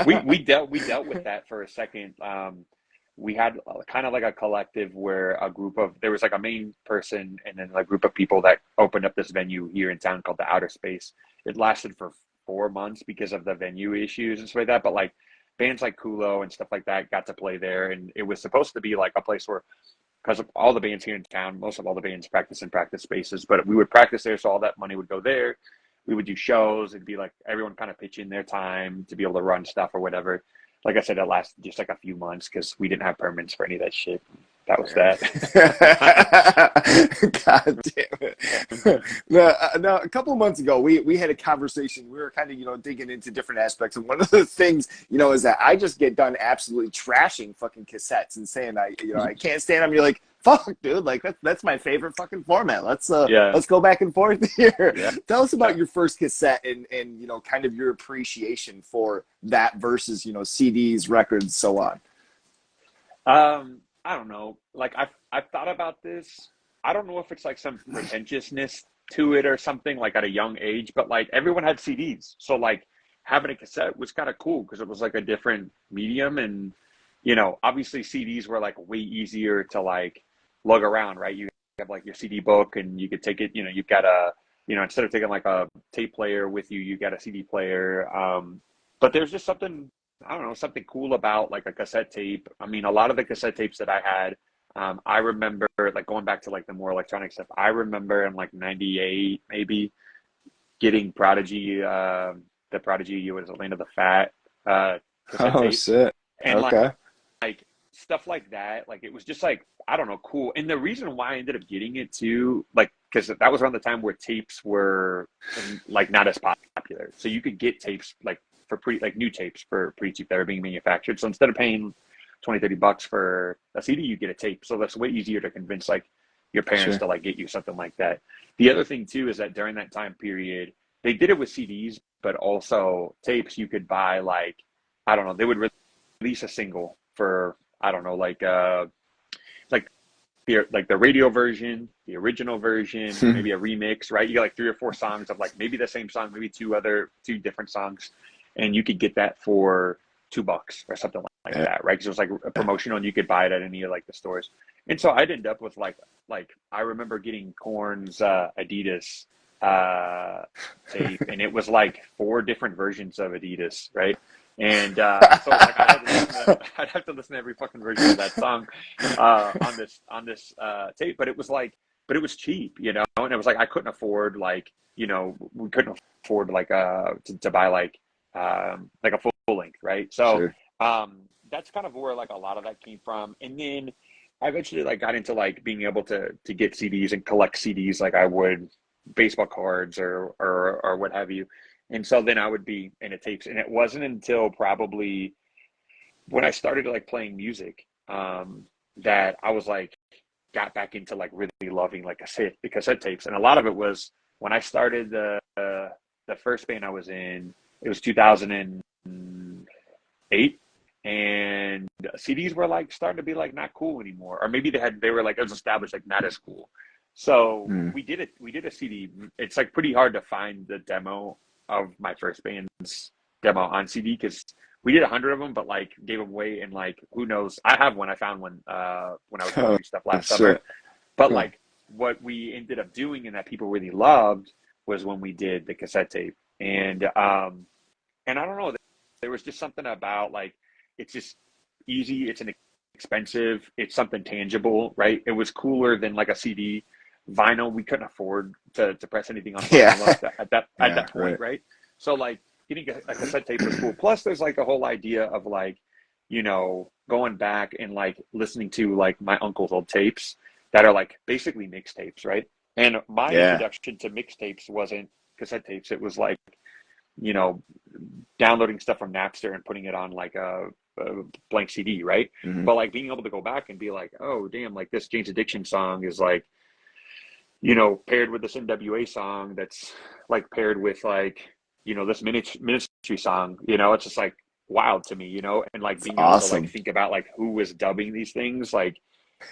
We dealt with that for a second. We had kind of like a collective where there was like a main person and then a group of people that opened up this venue here in town called the Outer Space. It lasted for 4 months because of the venue issues and stuff like that. But like bands like Kulo and stuff like that got to play there, and it was supposed to be like a place where, because of all the bands here in town, most of all the bands practice in practice spaces, but we would practice there, so all that money would go there. We would do shows. It'd be like everyone kind of pitch in their time to be able to run stuff or whatever. Like I said, it lasted just like a few months because we didn't have permits for any of that shit. that was that. God damn it. Now, a couple of months ago, we had a conversation. We were kind of, digging into different aspects. And one of the things, is that I just get done absolutely trashing fucking cassettes and saying I can't stand them. You're like, fuck, dude, like that's my favorite fucking format. Yeah, Let's go back and forth here. yeah. Tell us about your first cassette and kind of your appreciation for that versus, CDs, records, so on. I don't know. Like I've thought about this. I don't know if it's like some pretentiousness to it or something like at a young age, but like everyone had CDs. So like having a cassette was kind of cool because it was like a different medium and obviously CDs were like way easier to like lug around, right? You have like your CD book and you could take it, you've got instead of taking like a tape player with you, you got a CD player. But there's just something, I don't know, something cool about like a cassette tape. I mean, a lot of the cassette tapes that I had, I remember like going back to like the more electronic stuff. I remember in like '98 maybe getting Prodigy, the Prodigy was Land of the Fat cassette Oh, tape, shit. and Okay. like stuff like that. Like it was just like I don't know, cool. And the reason why I ended up getting it too, like because that was around the time where tapes were like not as popular, so you could get tapes like for pretty like new tapes for pretty cheap that were being manufactured. So instead of paying 20-30 bucks for a CD, you get a tape. So that's way easier to convince like your parents Sure. to like get you something like that. The other thing too is that during that time period, they did it with CDs, but also tapes. You could buy like I don't know, they would release a single for I don't know, like the radio version, the original version, maybe a remix, right? You got like 3 or 4 songs of like maybe the same song, maybe two different songs, and you could get that for $2 or something like Yeah. that, right? Because it was like a promotional, and you could buy it at any of like the stores. And so I'd end up with like I remember getting Korn's Adidas tape, and it was like 4 different versions of Adidas, right? And so like I'd have to listen to every fucking version of that song on this tape, but it was cheap, and it was like I couldn't afford like we couldn't afford like to buy like a full length, right? So Sure. that's kind of where like a lot of that came from, and then I eventually like got into like being able to get CDs and collect CDs like I would baseball cards or what have you. And so then I would be into tapes, and it wasn't until probably when I started like playing music, that I was like got back into like really loving like cassette tapes, and a lot of it was when I started the first band I was in. It was 2008, and CDs were like starting to be like not cool anymore, or maybe they were like it was established like not as cool. So Mm. we did a CD. It's like pretty hard to find the demo of my first band's demo on CD because we did 100 of them, but like gave them away, and like who knows? I have one. I found one when I was going Oh, through stuff last summer. shit. But Huh. like what we ended up doing and that people really loved was when we did the cassette tape, and I don't know, there was just something about like it's just easy. It's inexpensive. It's something tangible, right? It was cooler than like a CD. Vinyl, we couldn't afford to press anything on Yeah. vinyl at Yeah. that point, Right. right? So like getting a cassette tape was cool. Plus, there's like a whole idea of like going back and like listening to like my uncle's old tapes that are like basically mixtapes, right? And my Yeah. introduction to mixtapes wasn't cassette tapes. It was like you know, downloading stuff from Napster and putting it on like a blank CD, right? Hmm. But like being able to go back and be like, oh, damn, like this Jane's Addiction song is like, paired with this NWA song that's like paired with like, this ministry song, it's just like wild to me, and like It's being able to like awesome. think about like who was dubbing these things, like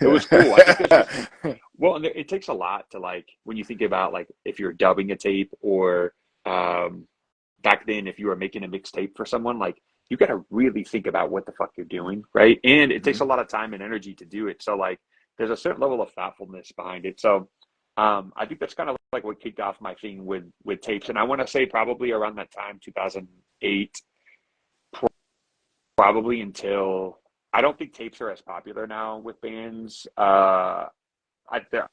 it was cool. I think there's just, well, and it takes a lot to like, when you think about like if you're dubbing a tape or, um, back then if you were making a mixtape for someone like you got to really think about what the fuck you're doing, right? And it takes a Mhm. lot of time and energy to do it, so like there's a certain level of thoughtfulness behind it. So I think that's kind of like what kicked off my thing with tapes, and I want to say probably around that time 2008, probably until I don't think tapes are as popular now with bands. They're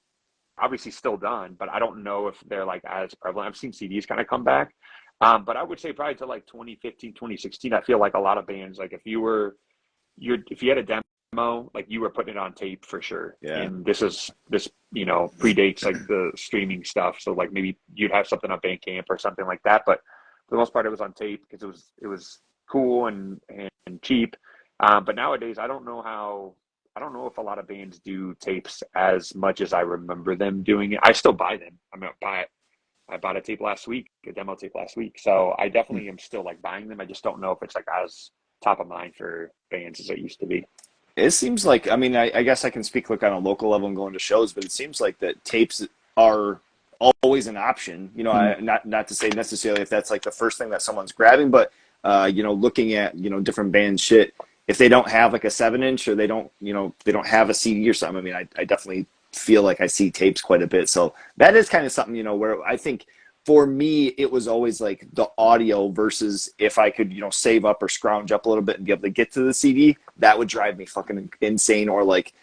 obviously still done, but I don't know if they're like as prevalent. I've seen CDs kind of come back. But I would say probably to like 2015, 2016, I feel like a lot of bands, like if you had a demo demo, like you were putting it on tape for sure. Yeah. And this predates like the streaming stuff. So like maybe you'd have something on Bandcamp or something like that. But for the most part, it was on tape because it was cool and cheap. But nowadays, I don't know if a lot of bands do tapes as much as I remember them doing it. I still buy them. I bought a tape last week, a demo tape last week. So I definitely am still like buying them. I just don't know if it's like as top of mind for bands as it used to be. It seems like, I mean, I guess I can speak like on a local level and going to shows, but it seems like that tapes are always an option. Not to say necessarily if that's like the first thing that someone's grabbing, but looking at different bands shit. If they don't have like a 7-inch or they don't have a CD or something, I mean, I definitely feel like I see tapes quite a bit. So that is kind of something, where I think for me, it was always like the audio versus if I could, save up or scrounge up a little bit and be able to get to the CD, that would drive me fucking insane. Or like,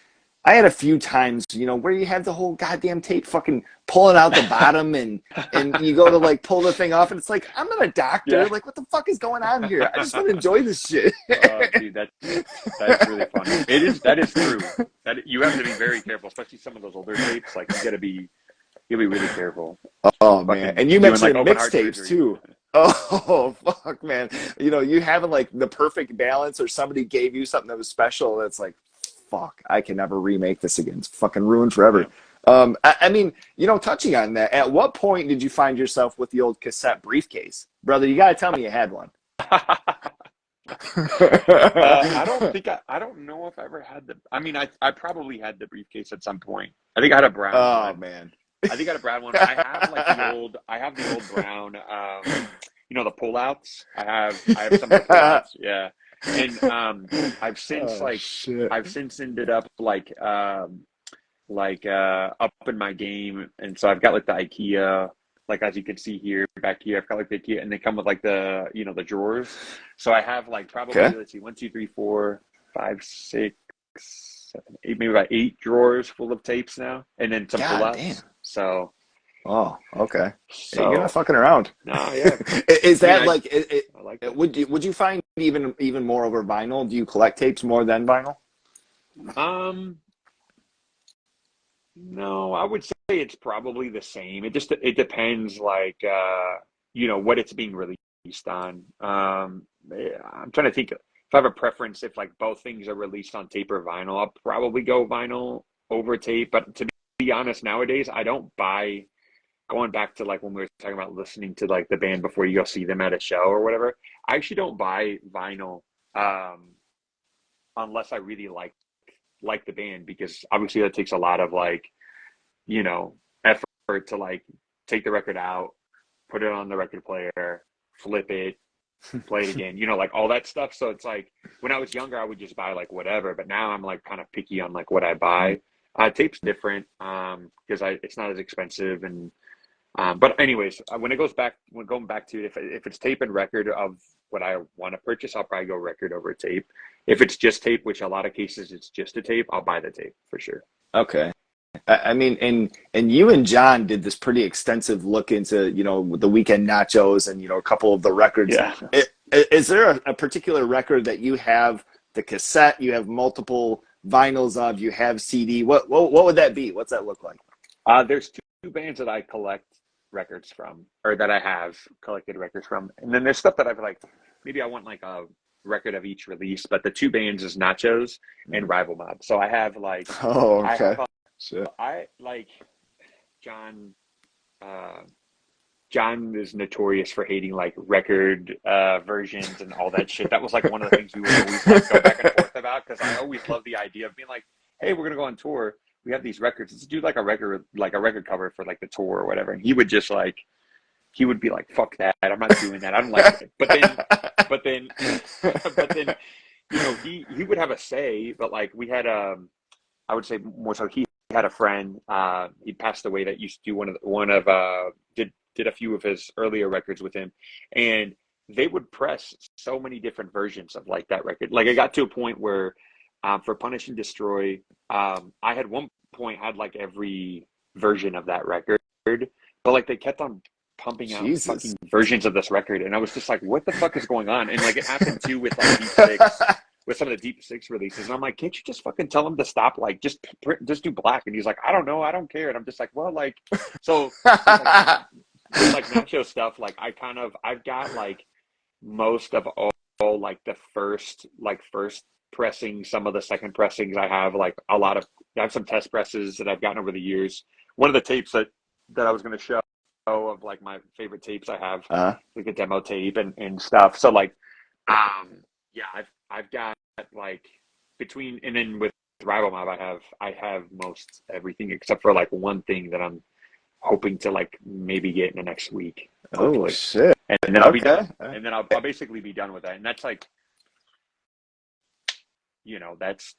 I had a few times, where you have the whole goddamn tape fucking pulling out the bottom and you go to like pull the thing off and it's like, I'm not a doctor. Yeah. Like, what the fuck is going on here? I just want to enjoy this shit. Dude, that's really funny. That is true. That you have to be very careful, especially some of those older tapes. Like you'll be really careful. Oh man, and you Doing like mentioned open heart mixtapes surgery. too. Oh fuck, man! You having like the perfect balance, or somebody gave you something that was special. That's like, fuck, I can never remake this again. It's fucking ruined forever. Yeah. I mean, touching on that, at what point did you find yourself with the old cassette briefcase, brother? You gotta tell me you had one. I don't know if I ever had I mean, I probably had the briefcase at some point. I think I had a brown Oh one. man. I think I had a brown one. I have the old brown, the pullouts. I have some of the pullouts. Yeah. And I've since Oh shit. I've since ended up up in my game, and so I've got like the IKEA, like as you can see here back here, I've got like the IKEA, and they come with like the drawers. So I have like probably, Okay. let's see, 1, 2, 3, 4, 5, 6, 7, 8, maybe about 8 drawers full of tapes now, and then some God damn. pullouts. So Oh, okay. Hey, you're not so fucking around. no, yeah. Is I mean, that like I like it. would you find even more over vinyl? Do you collect tapes more than vinyl? Um, no, I would say it's probably the same. It depends, like what it's being released on. I'm trying to think if I have a preference. If like both things are released on tape or vinyl, I'll probably go vinyl over tape. But to be honest, nowadays I don't buy. Going back to like when we were talking about listening to like the band before you go see them at a show or whatever, I actually don't buy vinyl unless I really like the band, because obviously that takes a lot of like you know, effort to like take the record out, put it on the record player, flip it, play it again, like all that stuff. So it's like when I was younger, I would just buy like whatever, but now I'm like kind of picky on like what I buy. Tape's different because it's not as expensive and but anyways, when going back to it, if it's tape and record of what I want to purchase, I'll probably go record over tape. If it's just tape, which a lot of cases it's just a tape, I'll buy the tape for sure. Okay. I mean, and you and John did this pretty extensive look into, the Weekend Nachos and, a couple of the records. Yeah. Is there a particular record that you have the cassette, you have multiple vinyls of, you have CD? What would that be? What's that look like? There's two bands that I collect records from, or that I have collected records from, and then there's stuff that I've like. Maybe I want like a record of each release, but the two bands is Nachos and Rival Mob. So I have like, Oh, I okay. have Shit. I like John. Uh, John is notorious for hating like record versions and all that shit. That was like one of the things we would always like go back and forth about, because I always loved the idea of being like, "Hey, we're gonna go on tour. We have these records. Let's do like a record cover for like the tour or whatever." And he would just like, he would be like, "Fuck that! I'm not doing that. I don't like it." But then, but then, he would have a say. But like we had I would say more so he had a friend. He passed away that used to do did a few of his earlier records with him, and they would press so many different versions of like that record. Like I got to a point where for Punish and Destroy, I had one point had like every version of that record, but like they kept on pumping out Jesus. fucking versions of this record, and I was just like, what the fuck is going on? And like it happened too with like Deep Six. with some of the Deep Six releases, and I'm like, can't you just fucking tell him to stop? Like, just do black. And he's like, I don't know, I don't care. And I'm just like, well, like, so with like with like Nacho stuff, like I've got like most of all like the first pressing, some of the second pressings. I have like a lot of I have some test presses that I've gotten over the years. One of the tapes that I was going to show of like my favorite tapes I have, uh, like a demo tape and stuff. So like, yeah, I've got like between and then with Rival Mob, I have most everything except for like one thing that I'm hoping to like maybe get in the next week, oh hopefully, shit. and then I'll be Okay. done, and then I'll basically be done with that, and that's like that's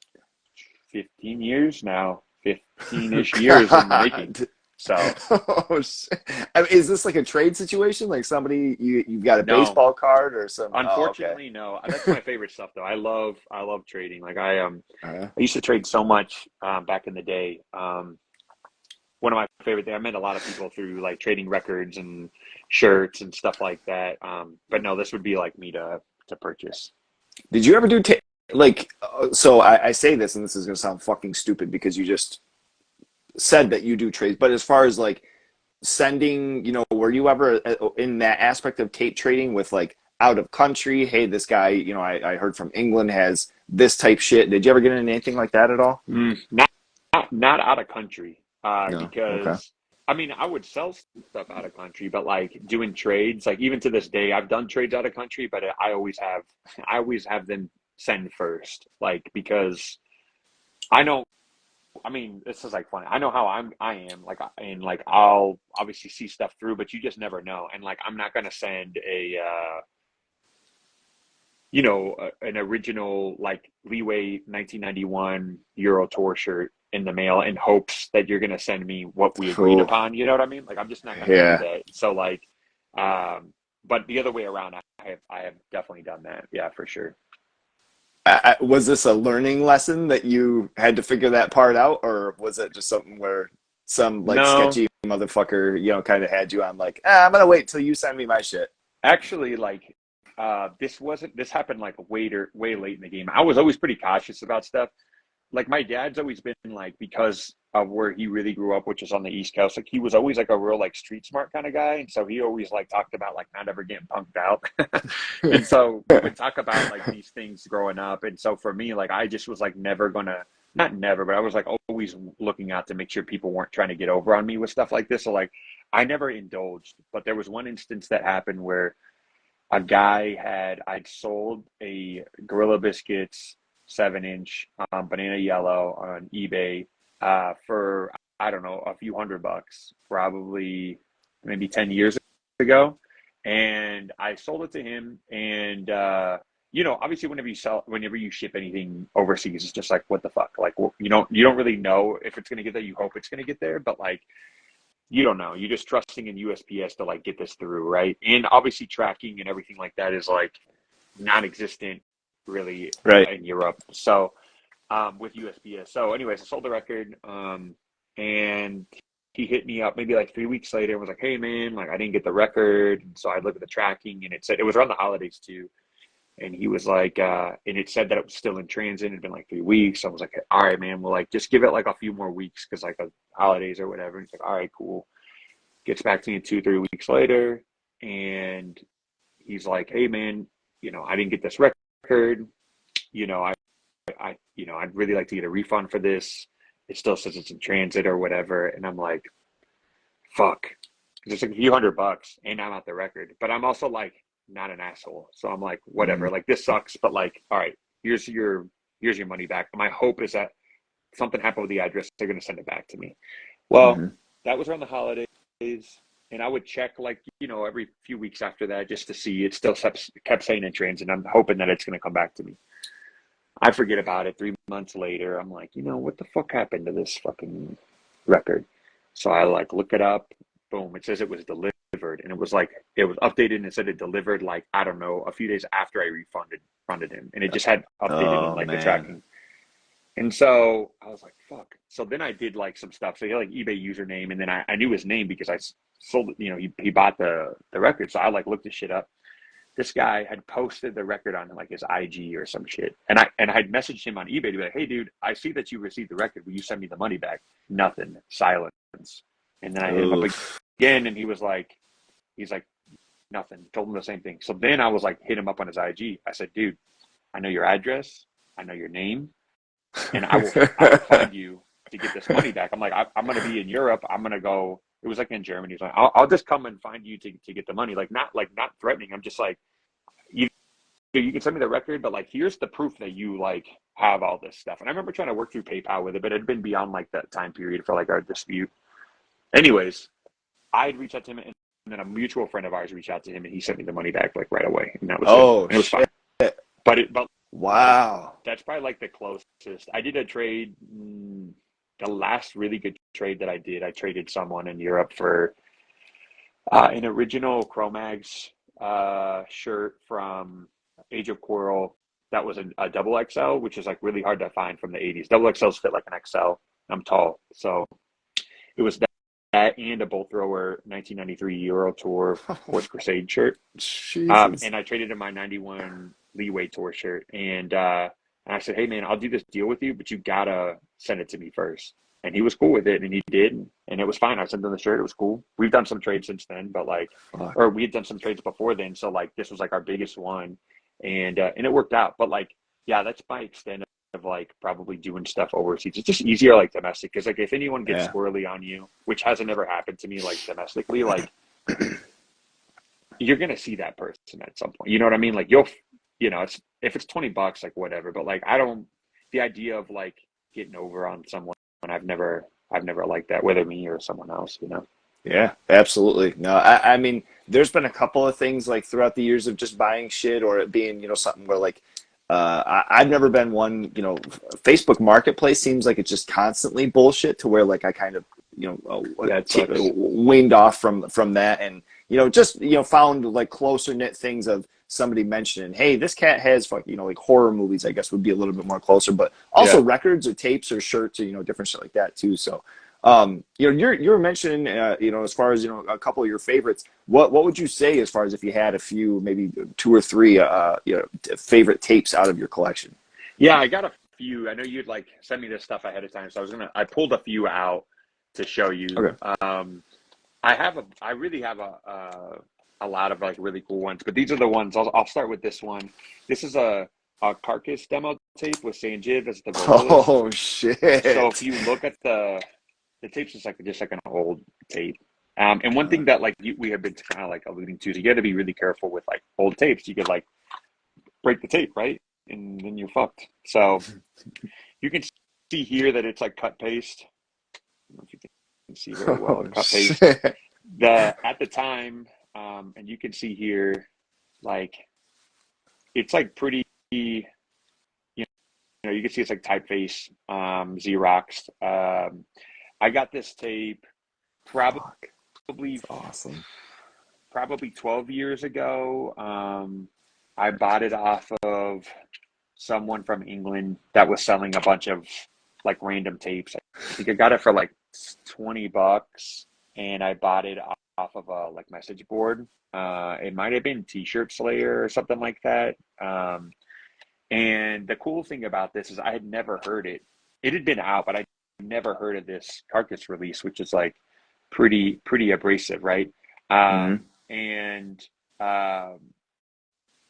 15 years now, 15-ish years in the making. God. So Oh shit. I mean, is this like a trade situation? Like somebody you've got a no, baseball card or some? Oh, okay. unfortunately, no. That's my favorite stuff though. I love trading. Like Uh, I used to trade so much back in the day. One of my favorite things. I met a lot of people through like trading records and shirts and stuff like that. But no, this would be like me to purchase. did you ever do like? So I say this, and this is gonna sound fucking stupid because you just said that you do trades. But as far as like sending, were you ever in that aspect of tape trading with like out of country? Hey, this guy, I heard from England has this type shit. Did you ever get into anything like that at all? Not out of country. No. Okay. Because I mean I would sell stuff out of country, but like doing trades, like even to this day, I've done trades out of country, but I always have them send first, like because I know. I mean, this is like funny. I know how I am like, and like I'll obviously see stuff through, but you just never know. And like, I'm not gonna send an original like Leeway 1991 Euro Tour shirt in the mail in hopes that you're gonna send me what we agreed Cool. upon. You know what I mean? Like, I'm just not gonna do Yeah. that. So like, but the other way around, I have definitely done that. Yeah, for sure. Was this a learning lesson that you had to figure that part out, or was it just something where some like No, sketchy motherfucker, kind of had you on like, I'm gonna wait till you send me my shit. actually, like, this happened like way late in the game. I was always pretty cautious about stuff. Like my dad's always been like, because of where he really grew up, which is on the East Coast, like he was always like a real like street smart kind of guy, and so he always like talked about like not ever getting punked out. And so we would talk about like these things growing up, and so for me, like I just was like never gonna, not never, but I was like always looking out to make sure people weren't trying to get over on me with stuff like this. So like I never indulged, but there was one instance that happened where I'd sold a Gorilla Biscuits 7-inch banana yellow on eBay for, I don't know, a few $100, probably maybe 10 years ago. And I sold it to him. And, obviously whenever you ship anything overseas, it's just like, what the fuck? Like, you don't really know if it's going to get there. You hope it's going to get there. But like, you don't know. You're just trusting in USPS to like get this through, right? And obviously tracking and everything like that is like non-existent really Right. in Europe. So with USPS. So anyways, I sold the record, and he hit me up maybe like 3 weeks later and was like, "Hey man, like I didn't get the record." And so I looked at the tracking and it said it was around the holidays too. And he was like, and it said that it was still in transit. It had been like 3 weeks. So I was like, all right, man, well, like, just give it like a few more weeks because like the holidays or whatever. And he's like, all right, cool. Gets back to me 2, 3 weeks later. And he's like, hey, man, I didn't get this record. I'd really like to get a refund for this. It still says it's in transit or whatever. And I'm like, fuck. It's like a few $100 and I'm at the record. But I'm also like not an asshole. So I'm like, Mm-hmm. whatever. Like this sucks, but like, all right, here's your money back. My hope is that something happened with the address, they're gonna send it back to me. Well, Mm-hmm. that was around the holidays, and I would check like, every few weeks after that just to see it still kept saying in transit. I'm hoping that it's gonna come back to me. I forget about it 3 months later. I'm like, what the fuck happened to this fucking record? So I like look it up. Boom, it says it was delivered, and it was like it was updated and it said it delivered like I don't know a few days after I refunded him, and it just had updated in Oh like the man. tracking. And so I was like, fuck. So then I did like some stuff. So he had like eBay username, and then I knew his name because I sold it. He bought the record. So I like looked this shit up. this guy had posted the record on like his IG or some shit. And I had messaged him on eBay to be like, hey dude, I see that you received the record. Will you send me the money back? Nothing. Silence. And then I hit him up Oof. again and he's like, nothing. Told him the same thing. So then I was like, hit him up on his IG. I said, dude, I know your address, I know your name, and I will find you to get this money back. I'm like, I'm gonna be in Europe. I'm gonna go. It was like in Germany. He's like, I'll just come and find you to get the money. Not threatening. I'm just like, you can send me the record, but like, here's the proof that you like have all this stuff. And I remember trying to work through PayPal with it, but it had been beyond like that time period for like our dispute. Anyways, I had reached out to him, and then a mutual friend of ours reached out to him, and he sent me the money back like right away, and that was it. Oh And it was fine. shit. But like Wow. that's probably like the closest. I did a trade. The last really good trade that I did, I traded someone in Europe for an original Chromags shirt from Age of Quarrel that was a double XL, which is like really hard to find from the 80s. Double XLs fit like an XL. I'm tall, so it was that and a bolt thrower 1993 Euro Tour Fourth Crusade shirt. Jesus. And I traded in my 91 Leeway Tour shirt. And I said, hey, man, I'll do this deal with you, but you got to send it to me first. And he was cool with it, and he did. And it was fine. I sent him the shirt. It was cool. We've done some trades since then, but like, Fuck. or we had done some trades before then. So like, this was like our biggest one. And it worked out. But like, yeah, that's my extent of like probably doing stuff overseas. It's just easier like domestic. Because like if anyone gets Yeah. squirrely on you, which hasn't ever happened to me like domestically, like you're gonna see that person at some point. You know what I mean? Like it's if it's $20, like whatever. But like I don't the idea of like getting over on someone I've never liked that, whether me or someone else, you know. Yeah, absolutely. No, I mean, there's been a couple of things like throughout the years of just buying shit or it being, something where like, I've never been one, Facebook Marketplace seems like it's just constantly bullshit to where like I kind of, Yeah, it sucks. weaned off from that and, just, found like closer knit things of somebody mentioning, hey, this cat has like horror movies, I guess would be a little bit more closer, but also Yeah. records or tapes or shirts or, different shit like that too. So, you're mentioning, as far as a couple of your favorites. What would you say as far as if you had a few, maybe two or three, favorite tapes out of your collection? Yeah, I got a few. I know you'd like send me this stuff ahead of time, so I pulled a few out to show you. Okay. I really have a lot of like really cool ones, but these are the ones. I'll start with this one. This is a Carcass demo tape with Sanjiv as the vocalist. Oh So if shit. you look at the tape's just like an old tape. And one thing that like we have been kind of like alluding to is you got to be really careful with like old tapes. You could like break the tape, right? And then you're fucked. So you can see here that it's like cut paste. I don't know if you can see very well. Oh Cut paste. shit. At the time, and you can see here, like it's like pretty. You can see it's like typeface, Xerox. I got this tape probably Fuck. That's awesome. probably 12 years ago. I bought it off of someone from England that was selling a bunch of like random tapes. I think I got it for like $20 and I bought it off of a like message board. It might have been T-shirt Slayer or something like that. And the cool thing about this is I had never heard it. It had been out, but I never heard of this Carcass release, which is like pretty abrasive, right? Hmm. And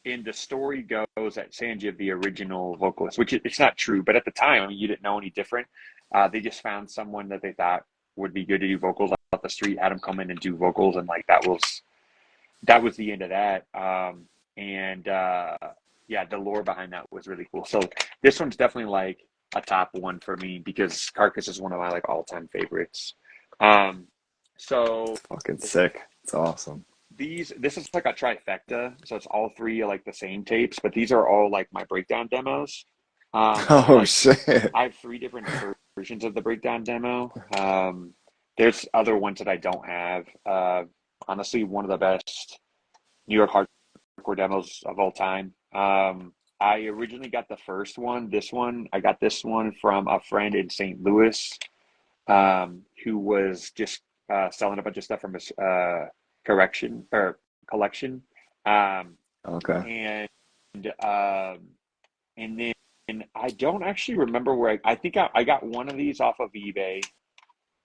in the story goes that Sanjiv, the original vocalist, which it's not true, but at the time, I mean, you didn't know any different. They just found someone that they thought would be good to do vocals off the street, had him come in and do vocals, and like that was the end of that. And yeah, the lore behind that was really cool. So this one's definitely like a top one for me because Carcass is one of my like all-time favorites. Um, so Fucking sick. It's awesome. this is like a trifecta, so it's all three like the same tapes, but these are all like my breakdown demos. And Oh like shit. I have three different versions of the breakdown demo. There's other ones that I don't have. Honestly, one of the best New York hardcore demos of all time. I originally got the first one. I got this one from a friend in St. Louis, who was just selling a bunch of stuff from his correction or collection. Okay. and um, and then I don't actually remember where I think I got one of these off of eBay,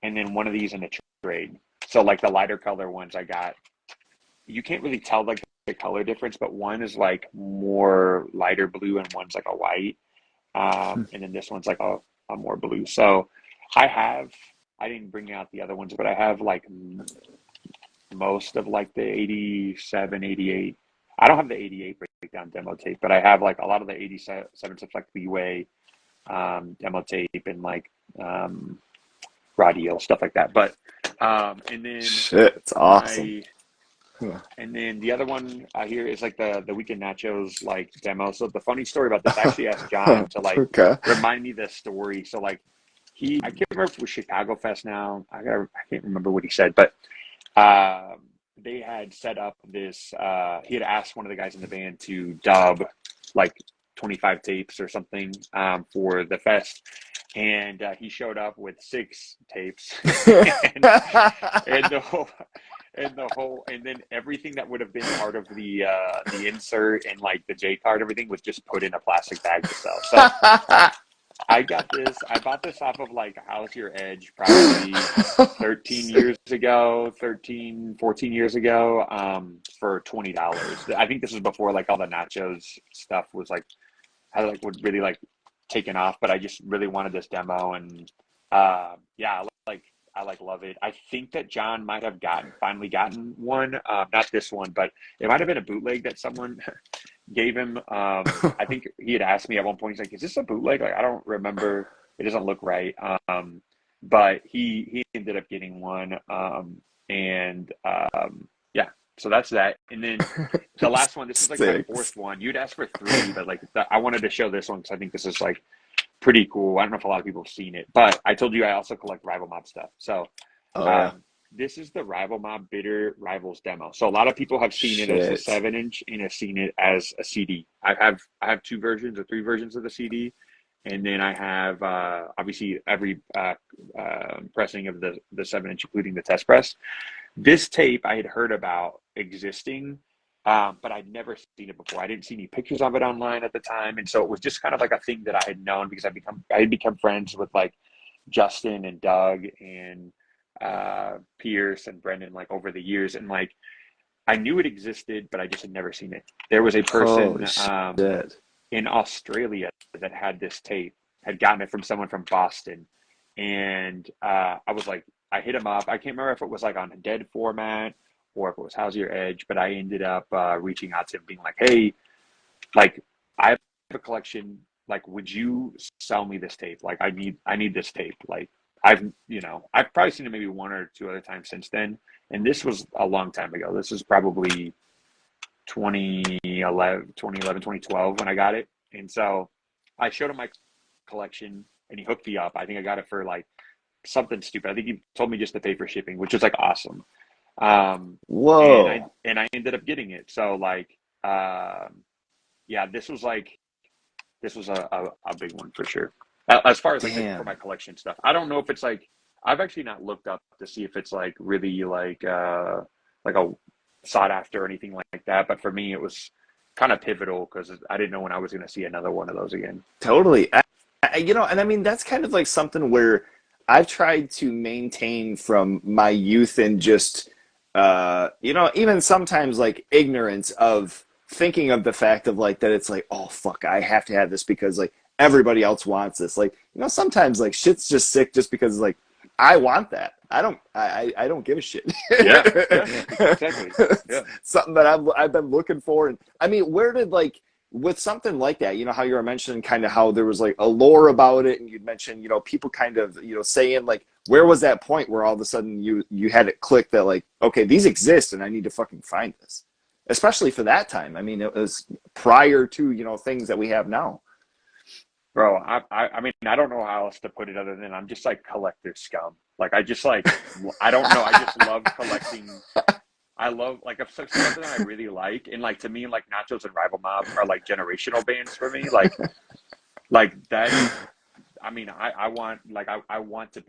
and then one of these in a trade. So like the lighter color ones I got, you can't really tell like the color difference, but one is like more lighter blue and one's like a white. And then this one's like a more blue. So I have, I didn't bring out the other ones, but I have like most of like the 87, 88. I don't have the 88 breakdown demo tape, but I have like a lot of the 87 stuff like Leeway demo tape and like um, Radio, stuff like that. But and then Shit, it's awesome. my and then the other one here is like the Weekend Nachos like demo. So the funny story about this, I actually asked John to like Okay. remind me the story. So like I can't remember if it was Chicago Fest now. I can't remember what he said, but they had set up this. He had asked one of the guys in the band to dub like 25 tapes or something for the fest, and he showed up with 6 tapes, and, and the whole and then everything that would have been part of the insert and like the J card, everything was just put in a plastic bag to sell. So I bought this off of like How's Your Edge probably 13 years ago, 13, 14 years ago, for $20. I think this was before like all the nachos stuff was like, I like would really like taken off, but I just really wanted this demo and yeah, I like love it. I think that John might have finally gotten one, not this one, but it might have been a bootleg that someone gave him. I think he had asked me at one point. He's like, "Is this a bootleg?" Like, I don't remember. It doesn't look right. But he ended up getting one. And yeah, so that's that. And then the last one. This is like my Six. fourth one. You'd asked for three, but like I wanted to show this one because I think this is like pretty cool. I don't know if a lot of people have seen it, but I told you I also collect Rival Mob stuff. So Oh yeah. um, this is the Rival Mob Bitter Rivals demo. So a lot of people have seen it as the Shit. 7 inch and have seen it as a CD. I have two versions or three versions of the CD, and then I have obviously every pressing of the 7 inch, including the test press. This tape I had heard about existing, but I'd never seen it before. I didn't see any pictures of it online at the time, and so it was just kind of like a thing that I had known because I had become friends with like Justin and Doug and Pierce and Brendan like over the years, and like I knew it existed, but I just had never seen it. There was a Holy person shit. in Australia that had this tape, had gotten it from someone from Boston, and I was like, I hit him up. I can't remember if it was like on a dead format or if it was How's Your Edge, but I ended up reaching out to him, being like, hey, like I have a collection. Like, would you sell me this tape? Like, I need this tape. Like, I've probably seen it maybe one or two other times since then. And this was a long time ago. This is probably 2011, 2012 when I got it. And so I showed him my collection and he hooked me up. I think I got it for like something stupid. I think he told me just to pay for shipping, which was like awesome. Um, Whoa. and I ended up getting it. So like, yeah, this was a big one for sure. As far as like for my Damn. collection stuff, I don't know if it's like I've actually not looked up to see if it's like really like a sought after or anything like that. But for me, it was kind of pivotal because I didn't know when I was going to see another one of those again. Totally. And I mean, that's kind of like something where I've tried to maintain from my youth and just, even sometimes like ignorance of thinking of the fact of like that it's like, oh, fuck, I have to have this because like everybody else wants this. Like, sometimes like shit's just sick just because like I want that. I don't give a shit. Yeah, yeah, exactly. It's Yeah. something that I've been looking for. And I mean, where did like with something like that, how you were mentioning kind of how there was like a lore about it, and you'd mentioned, people kind of, saying like, where was that point where all of a sudden you had it click that like, okay, these exist and I need to fucking find this, especially for that time. I mean, it was prior to things that we have now. Bro, I mean, I don't know how else to put it other than I'm just like collector scum. Like I just like I don't know. I just love collecting. I love like if something I really like, and like to me, like Nachos and Rival Mob are like generational bands for me. Like that. I mean, I want like I want to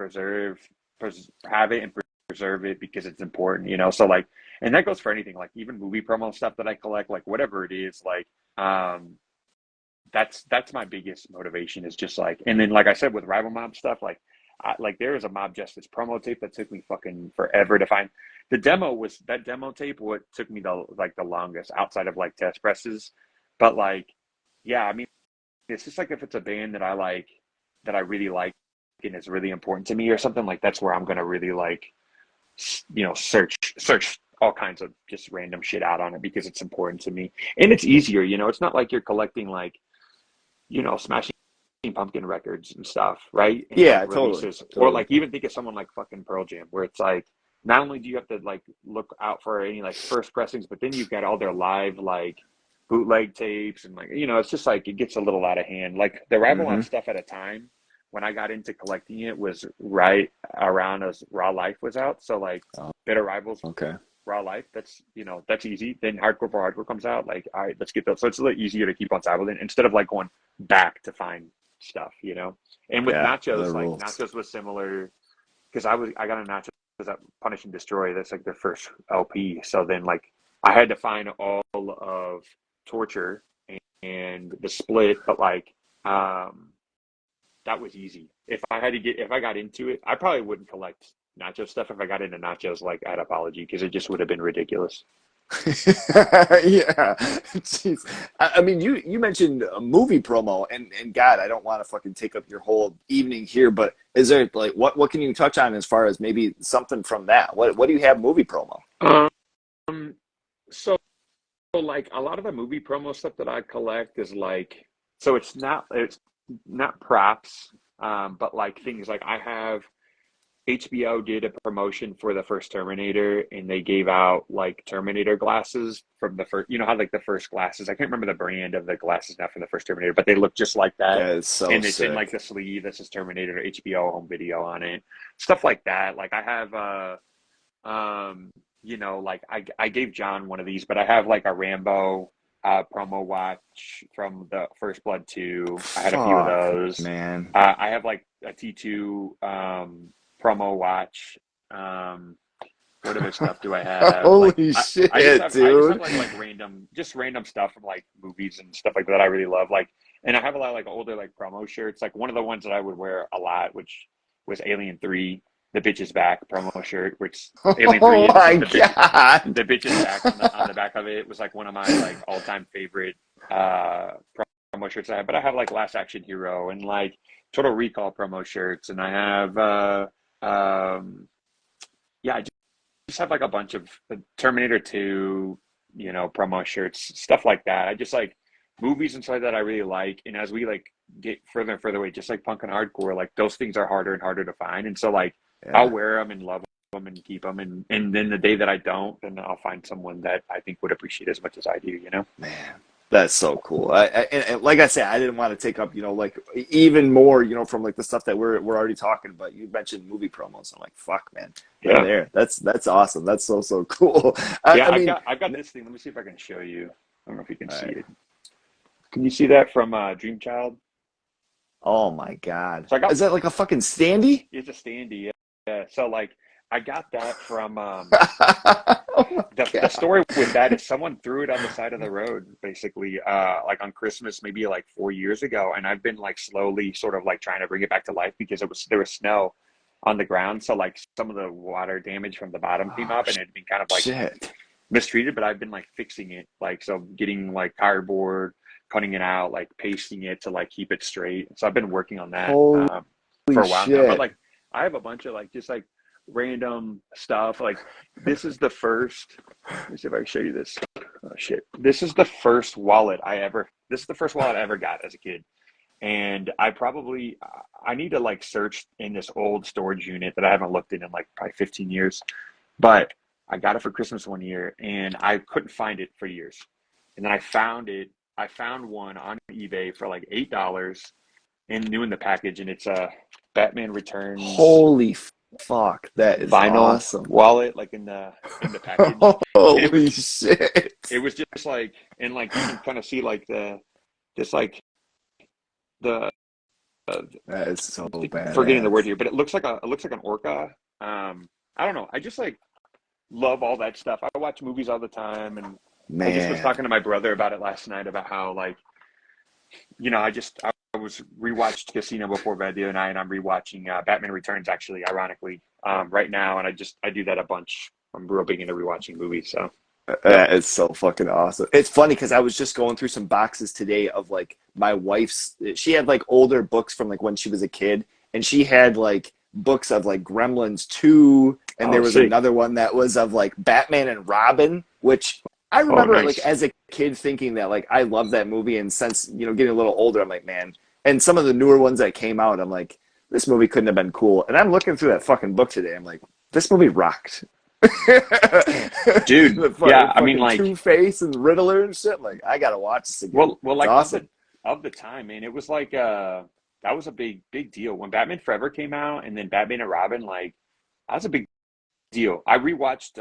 have it and preserve it because it's important, you know? So like, and that goes for anything, like even movie promo stuff that I collect, like whatever it is, like, that's my biggest motivation is just like, and then like I said with rival mob stuff, like like there is a Mob Justice promo tape that took me fucking forever to find. The demo was that demo tape what took me the longest outside of like test presses, but like yeah, I mean it's just like if it's a band that I like that I really like and is really important to me or something like that's where I'm gonna really like you know search all kinds of just random shit out on it because it's important to me and it's easier, you know. It's not like you're collecting like you know, Smashing Pumpkin records and stuff, right? And like Yeah, totally, releases, or totally. like even think of someone like fucking Pearl Jam, where it's like not only do you have to like look out for any like first pressings, but then you've got all their live like bootleg tapes and like you know, it's just like it gets a little out of hand. Like the Rival Hmm. on stuff at a time when I got into collecting it was right around as Raw Life was out, so like Oh, Bitter Rivals okay. Raw Life. That's you know that's easy. Then Hardcore for Hardcore comes out. Like all right, let's get those. So it's a little easier to keep on top of it instead of like going back to find stuff, you know. And with Yeah, the Nachos, like rules. Nachos was similar because I got a Nachos at Punish and Destroy. That's like their first LP. So then like I had to find all of Torture and the Split, but like um that was easy. If I got into it, I probably wouldn't collect nacho stuff if I got into nachos like at Apology because it just would have been ridiculous. Yeah, jeez. I mean, you mentioned a movie promo, and God, I don't want to fucking take up your whole evening here, but is there like what can you touch on as far as maybe something from that? What do you have movie promo? Um, so like a lot of the movie promo stuff that I collect is like so it's not props, but like things like I have HBO did a promotion for the first Terminator and they gave out like Terminator glasses from the first, you know how like the first glasses, I can't remember the brand of the glasses now from the first Terminator, but they look just like that. That is so And it's in like sick. the sleeve that says Terminator HBO home video on it. Stuff like that. Like I have you know, like I gave John one of these, but I have like a Rambo promo watch from the First Blood 2. I had a few of Fuck, those. man. I have like a T2 promo watch. Um, what other stuff do I have? Like Holy shit, I just have dude. like random stuff from like movies and stuff like that I really love. Like and I have a lot of like older like promo shirts. Like one of the ones that I would wear a lot, which was Alien 3, the bitch is back promo shirt, which Alien 3 Oh it my says God. the bitch is back on the back of it. It was like one of my like all time favorite uh promo shirts I have. But I have like Last Action Hero and like Total Recall promo shirts and I have yeah, I just have like a bunch of Terminator 2, you know, promo shirts, stuff like that. I just like movies and stuff like that I really like. And as we like get further and further away, just like punk and hardcore, like those things are harder and harder to find. And so like I'll Yeah, wear them and love them and keep them. And then the day that I don't, then I'll find someone that I think would appreciate as much as I do, you know? man. That's so cool. And like I said, I didn't want to take up, like even more, from like the stuff that we're already talking about. You mentioned movie promos. I'm like, fuck, man, right Yeah. there. That's awesome. That's so cool. Yeah, I mean, I've got this thing. Let me see if I can show you. I don't know if you can all see right. it. Can you see that from Dream Child? Oh my God, So I got is that like a fucking standee? it's a standee. Yeah. So like I got that from Oh my the God. story with that is someone threw it on the side of the road basically like on Christmas maybe like 4 years ago and I've been like slowly sort of like trying to bring it back to life because there was snow on the ground so like some of the water damage from the bottom came Oh up and it had been kind of like shit. mistreated but I've been like fixing it like so getting like cardboard cutting it out like pasting it to like keep it straight so I've been working on that Holy for a while now but shit. like I have a bunch of like just like random stuff like this is the first let me see if I can show you this. Oh shit. This is the first wallet I ever got as a kid. And I need to like search in this old storage unit that I haven't looked in like probably 15 years. But I got it for Christmas one year and I couldn't find it for years. And then I found it. I found one on eBay for like $8 and new in the package and it's a Batman Returns Holy fuck. That is vinyl awesome. wallet like in the package. And Holy shit. it was just like and like you can kind of see like the this like the uh, That is so forgetting the word badass. here but it looks like an orca um I don't know. I just like love all that stuff. I watch movies all the time, and I just was Man, talking to my brother about it last night about how like I was rewatched Casino before bed the other night, and I'm rewatching Batman Returns actually, ironically, right now, and I do that a bunch. I'm real big into rewatching movies, so yep. it's so fucking awesome. It's funny because I was just going through some boxes today of like my wife's. She had like older books from like when she was a kid, and she had like books of like Gremlins 2, and Oh, there was sick. another one that was of like Batman and Robin, which I Oh, remember like nice. as a kid thinking that like I love that movie, and since getting a little older, I'm like, man. And some of the newer ones that came out, I'm like, this movie couldn't have been cool. And I'm looking through that fucking book today. I'm like, this movie rocked. Dude, The yeah, I mean, fucking like, Two Face and Riddler and shit. Like, I gotta watch this again. well, It's like awesome. of the time, man, it was like that was a big deal when Batman Forever came out, and then Batman and Robin, like that was a big deal. I rewatched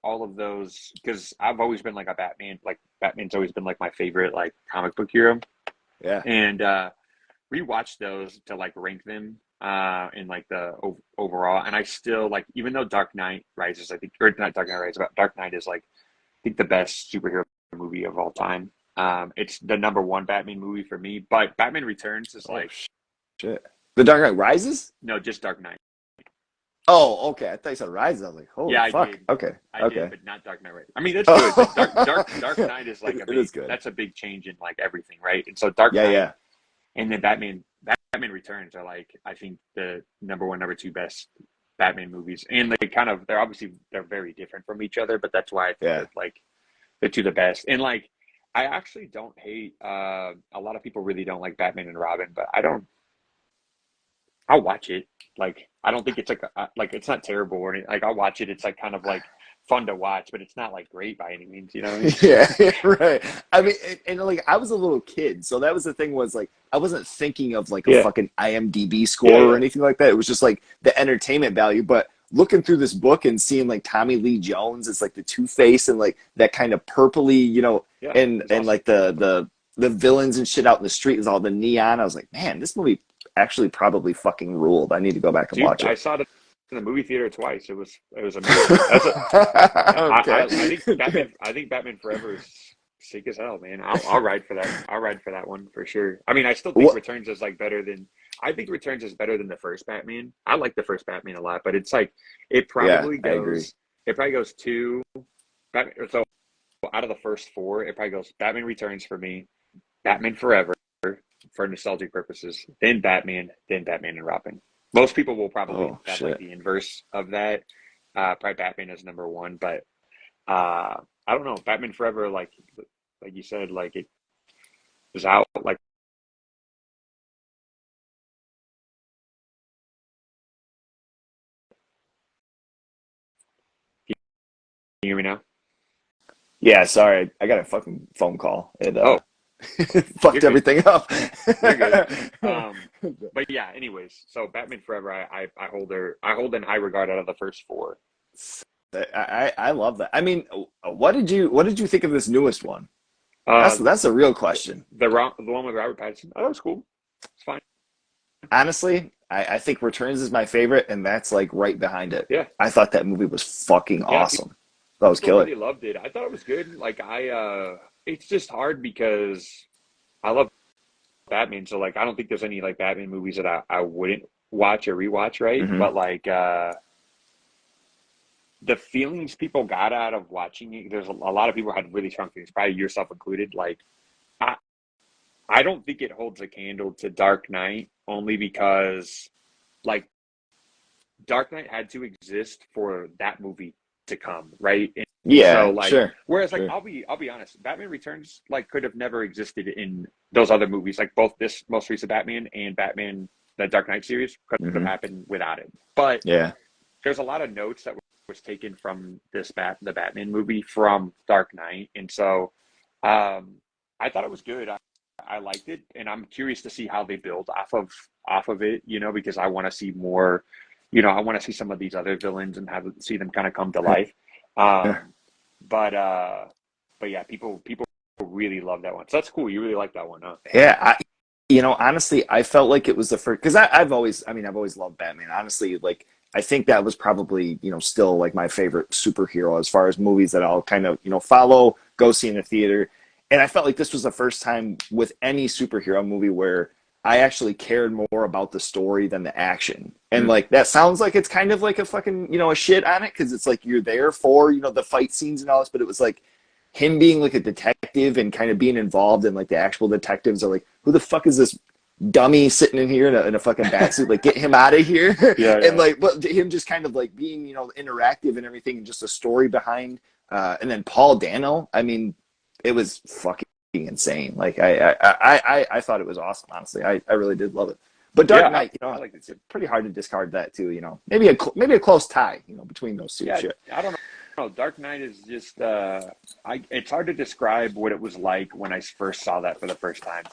all of those because I've always been like a Batman, like Batman's always been like my favorite like comic book hero, Yeah. and rewatched those to like rank them in like the overall, and I still like even though Dark Knight Rises, I think, or not Dark Knight Rises, but Dark Knight is like I think the best superhero movie of all time. It's the number one Batman movie for me, but Batman Returns is Oh like shit. The Dark Knight Rises? no, just Dark Knight. Oh, okay. I thought you said Rises. I was like, holy Yeah, I fuck. did. Okay. I did, Okay. but not Dark Knight Rises. I mean, that's good, but Dark it, Knight is like a it is big. good. That's a big change in like everything, right? And so Dark Yeah, Knight yeah. and then Batman Returns are like I think the number one, number two best Batman movies, and they're very different from each other, but that's why I think Yeah. they're like the two the best. And like I actually don't hate. A lot of people really don't like Batman and Robin, but I don't. I'll watch it. Like I don't think it's like it's not terrible or anything. Like I'll watch it. It's like kind of like fun to watch, but it's not like great by any means. You know what I mean? Yeah, right. I mean, like I was a little kid, so that was the thing was like I wasn't thinking of like a Yeah, fucking IMDb yeah, score or yeah, anything like that. It was just like the entertainment value. But looking through this book and seeing like Tommy Lee Jones, it's like the Two Face and like that kind of purpley, yeah. and It's and awesome. like the villains and shit out in the street is all the neon. I was like, man, this movie actually probably fucking ruled. I need to go back and Dude, watch I it. saw it in the movie theater twice. It was amazing. That's a I think Okay. Batman Forever is sick as hell, man. I'll ride for that. I'll ride for that one for sure. I mean, I still think What? Returns is like better than I think Returns is better than the first Batman. I like the first Batman a lot, but it's like it Yeah, probably I agree. goes it probably goes to Batman. So out of the first four, it probably goes Batman Returns for me, Batman Forever for nostalgic purposes, then Batman and Robin. Most people will probably Oh have like shit. the inverse of that. Probably Batman is number one, but I don't know. Batman Forever, like you said, like it was out. Like, can you hear me now? Yeah, sorry. I got a fucking phone call. It Oh, you're fucked good. everything up. You're good. But yeah. Anyways, so Batman Forever, I hold in high regard out of the first four. I love that. I mean, what did you think of this newest one? That's Uh, that's a real question. the one with Robert Pattinson. Oh, that was cool. It's fine. Honestly, I think Returns is my favorite, and that's like right behind it. Yeah, I thought that movie was fucking yeah. awesome. That was People killer. really loved it. I thought it was good. It's just hard because I love Batman. So like, I don't think there's any like Batman movies that I wouldn't watch or rewatch, right? Hmm. But like, the feelings people got out of watching it, there's a lot of people had really strong feelings, probably yourself included. Like, I, I don't think it holds a candle to Dark Knight only because like Dark Knight had to exist for that movie to come, right? And so Yeah, like sure, whereas like sure. I'll be honest, Batman Returns like could have never existed in those other movies, like both this most recent Batman and Batman the Dark Knight series could have Hmm. happened without it. But Yeah, there's a lot of notes that was taken from the Batman movie from Dark Knight, and so I thought it was good. I liked it, and I'm curious to see how they build off of it. You know, because I want to see more. You know, I want to see some of these other villains and have see them kind of come to life. yeah. Um, but uh, but yeah, people really love that one. So that's cool. You really like that one, huh? Yeah, honestly, I felt like it was the first because I've always, I mean, I've always loved Batman. Honestly, like I think that was probably, still like my favorite superhero as far as movies that I'll kind of, follow, go see in the theater. And I felt like this was the first time with any superhero movie where I actually cared more about the story than the action. And Mm. like that sounds like it's kind of like a fucking, a shit on it because it's like you're there for, the fight scenes and all this, but it was like him being like a detective and kind of being involved in like the actual detectives are like, who the fuck is this dummy sitting in here in a fucking batsuit? Like, get him out of here. Yeah, And yeah. like, but him just kind of like being, interactive and everything and just a story behind. And then Paul Dano, I mean, it was fucking insane. Like, I thought it was awesome, honestly. I really did love it. But Dark Yeah, Knight, I like it it's too. pretty hard to discard that too. Maybe a close tie, between those two. Yeah, Shit. I don't know. Dark Knight is just it's hard to describe what it was like when I first saw that for the first time.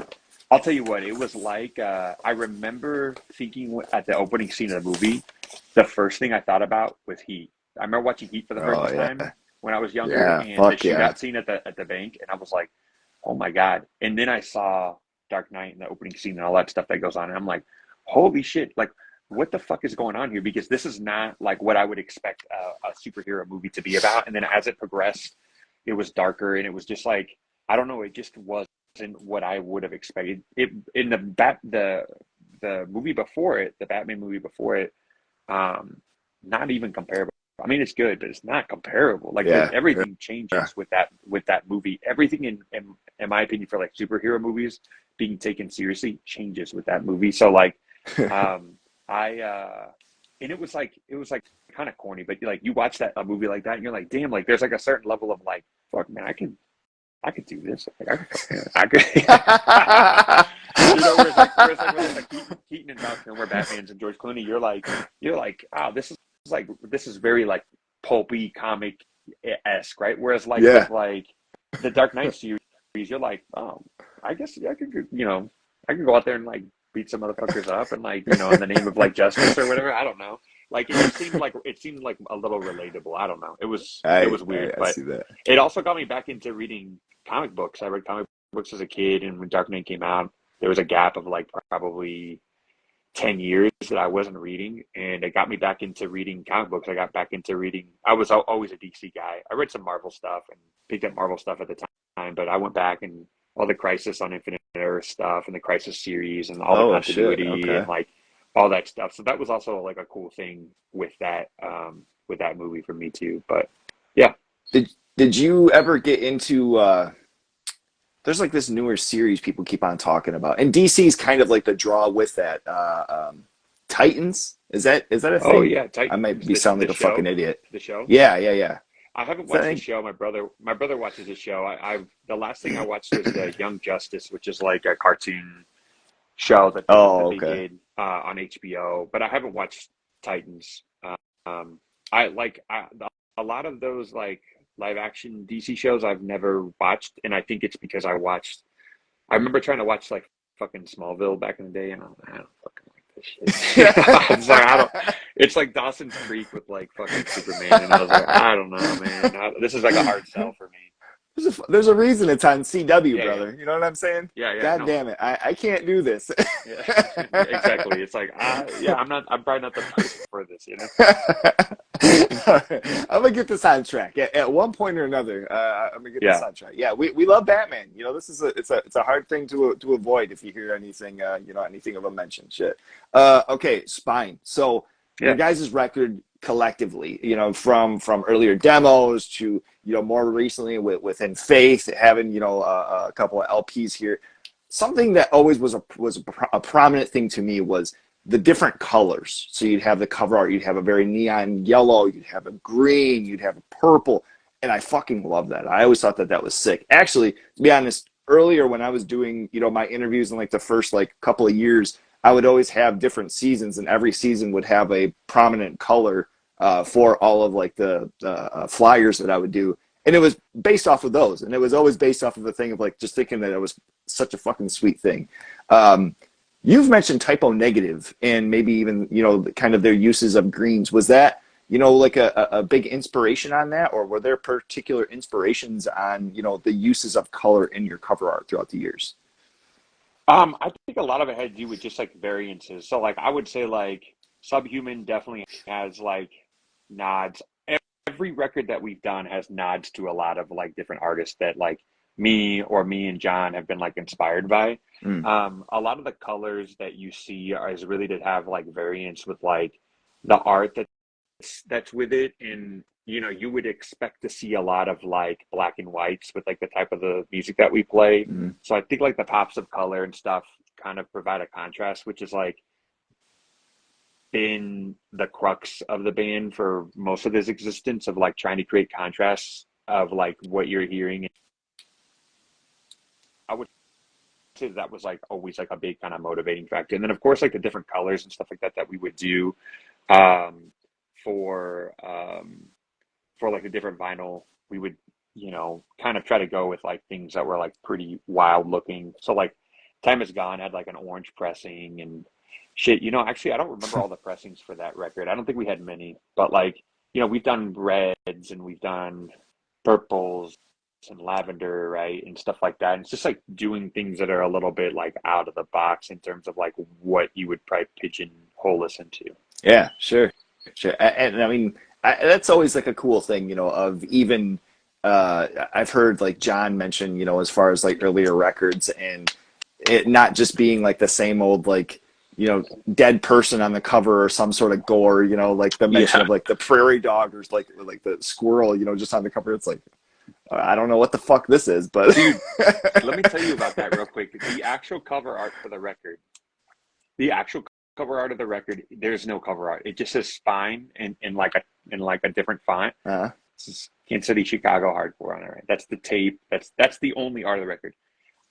I'll tell you what, it was like I remember thinking at the opening scene of the movie, the first thing I thought about was Heat. I remember watching Heat for the first Oh time yeah, when I was younger yeah, and the fuck yeah, shootout scene at the bank and I was like, "Oh my God." And then I saw Dark Knight and the opening scene and all that stuff that goes on and I'm like, "Holy shit, like what the fuck is going on here?" Because this is not like what I would expect a superhero movie to be about. And then as it progressed, it was darker and it was just like I don't know, it just wasn't what I would have expected. It in the movie before it, the Batman movie before it, um, not even comparable. I mean, it's good, but it's not comparable. Like yeah, everything yeah. changes with that movie. Everything in my opinion for like superhero movies being taken seriously changes with that movie. So like, um, I and it was like kind of corny, but like you watch that a movie like that, and you're like, damn, like there's like a certain level of like, fuck man, I could do this. Like, I could. Whereas like with like Keaton and Val Kilmer, Batman's and George Clooney, you're like, oh, this is very like pulpy comic esque, right? Whereas like with Yeah. like the Dark Knight series, you're like, oh, I guess I could, I could go out there and like beat some motherfuckers up and like, in the name of like justice or whatever. I don't know. Like it seemed like a little relatable. I don't know. It I, was I weird, I but see that. it also got me back into reading comic books. I read comic books as a kid, and when Dark Knight came out, there was a gap of like probably 10 years that I wasn't reading, and it got me back into reading comic books. I got back into reading. I was always a DC guy. I read some Marvel stuff and picked up Marvel stuff at the time, but I went back and all the Crisis on Infinite Earth stuff and the Crisis series and all the Oh shit. continuity and Okay. like all that stuff. So that was also like a cool thing with that movie for me too. But yeah. Did you ever get into there's like this newer series people keep on talking about. And DC's kind of like the draw with that. Titans? Is that a Oh thing? yeah, I might Titans, be sounding like a fucking idiot. the show. Yeah, yeah, yeah. I haven't Is that a watched the thing? show. My brother watches the show. The last thing I watched was the Young Justice, which is like a cartoon show Oh, that they okay. did on HBO. But I haven't watched Titans. Um, I like a lot of those like live action DC shows I've never watched, and I think it's because I remember trying to watch like fucking Smallville back in the day, and I don't fucking like this shit. I'm sorry, I don't. It's like Dawson's Creek with like fucking Superman, and I was like, I don't know, man. This is like a hard sell for me. There's a reason it's on CW, Yeah, yeah, brother. You know what I'm saying? yeah. God No, damn it. I can't do this. yeah, exactly. It's like, yeah, I'm not. I'm probably not the person for this, you know. I'm gonna get this on track. At one point or another, I'm gonna get this Yeah, on track. Yeah, we love Batman. This is it's a hard thing to avoid if you hear anything anything of a mention. Shit. Okay, Spine. So your yeah. guys' record collectively, from earlier demos to more recently within Faith, having a couple of LPs here. Something that always was a prominent thing to me was the different colors. So you'd have the cover art, you'd have a very neon yellow, you'd have a green, you'd have a purple, and I fucking love that. I always thought that was sick. Actually, to be honest, earlier when I was doing my interviews in like the first like couple of years, I would always have different seasons, and every season would have a prominent color for all of like the flyers that I would do, and it was based off of those, and it was always based off of a thing of like just thinking that it was such a fucking sweet thing. Um, You've mentioned typo negative and maybe even, kind of their uses of greens. Was that, like a big inspiration on that? Or were there particular inspirations on, the uses of color in your cover art throughout the years? I think a lot of it had to do with just like variances. So like I would say like Subhuman definitely has like nods. Every record that we've done has nods to a lot of like different artists that like me and John have been like inspired by. Mm, A lot of the colors that you see are is really to have like variants with like the art that's with it, and you would expect to see a lot of like black and whites with like the type of the music that we play. mm, So I think like the pops of color and stuff kind of provide a contrast, which is like been the crux of the band for most of its existence, of like trying to create contrasts of like what you're hearing. I would say that was like always like a big kind of motivating factor. And then of course like the different colors and stuff like that that we would do um, for like the different vinyl. We would kind of try to go with like things that were like pretty wild looking. So like Time Is Gone had like an orange pressing and shit. Actually I don't remember all the pressings for that record. I don't think we had many, but like we've done reds and we've done purples and lavender, right, and stuff like that. And it's just like doing things that are a little bit like out of the box in terms of like what you would probably pigeonhole us into. yeah, sure, sure. And I mean, that's always like a cool thing, of even I've heard like John mention, as far as like earlier records and it not just being like the same old like dead person on the cover or some sort of gore, like the mention Yeah. of like the prairie dog or like the squirrel, just on the cover. It's like I don't know what the fuck this is, but Dude, let me tell you about that real quick. The actual cover art for the record, the actual cover art of the record, there's no cover art. It just says Spine in like a different font. uh, This is Kansas City, Chicago hardcore on it, right? That's the tape. That's the only art of the record.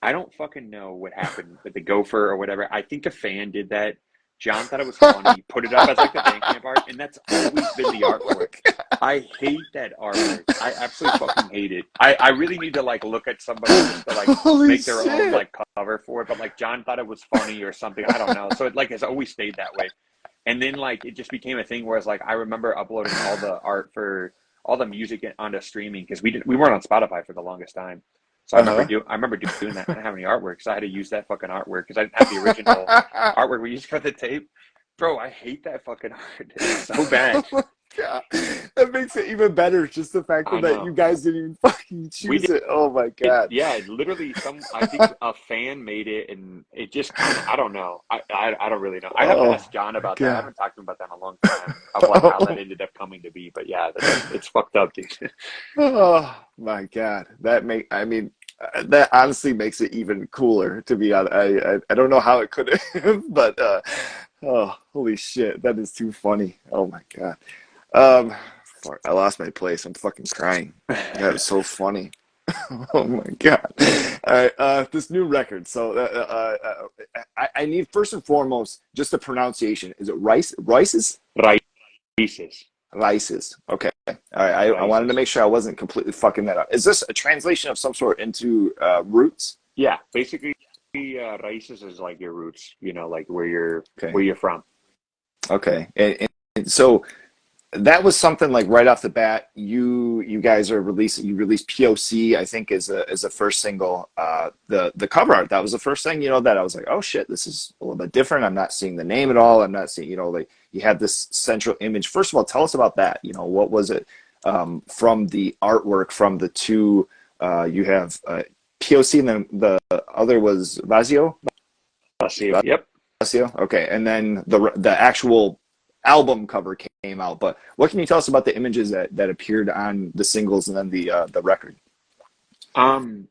I don't fucking know what happened with the gopher or whatever. I think a fan did that. John thought it was funny, put it up as like the Bandcamp art, and that's always been the oh my artwork. I hate that artwork. I absolutely fucking hate it. I really need to like look at somebody just to like God. Holy make their own shit. like cover for it. But like John thought it was funny or something. I don't know. So it like has always stayed that way. And then like it just became a thing where it's like I remember uploading all the art for all the music onto streaming because we weren't on Spotify for the longest time. So Uh-huh. I remember doing that. I didn't have any artwork, so I had to use that fucking artwork because I didn't have the original artwork we used for the tape. Bro, I hate that fucking art. It's so bad. Oh my God. That makes it even better. Just the fact I that you know. guys didn't even fucking We choose it. Oh my did, God. yeah, literally I think a fan made it and it just kind of, I don't know. I don't really know. I have to Oh ask John my about that. I God. haven't talked to him about that in a long time of like how that ended up coming to be. But yeah, it's fucked up, dude. Oh my God. I mean, that honestly makes it even cooler to be honest. I don't know how it could have, but oh, holy shit. That is too funny. Oh my God. Um, fuck, I lost my place. I'm fucking crying. That is so funny. Oh my God. All right, this new record. So I need first and foremost just the pronunciation. Is it Rices? Raíces. Rices. Okay. All right. I wanted to Raíces. make sure I wasn't completely fucking that up. Is this a translation of some sort into roots? Yeah, basically, Raíces is like your roots, like where you're Okay. where you're from. Okay. And so that was something like right off the bat. You guys are releasing. You released POC, I think, as a first single. The cover art, that was the first thing that I was like, oh shit, this is a little bit different. I'm not seeing the name at all. I'm not seeing like you had this central image. First of all, tell us about that. What was it from the artwork from the two? You have POC and then the other was Vazio. Let's see. Yep. Vazio. Okay, and then the actual album cover came out. But what can you tell us about the images that appeared on the singles and then the record? Um.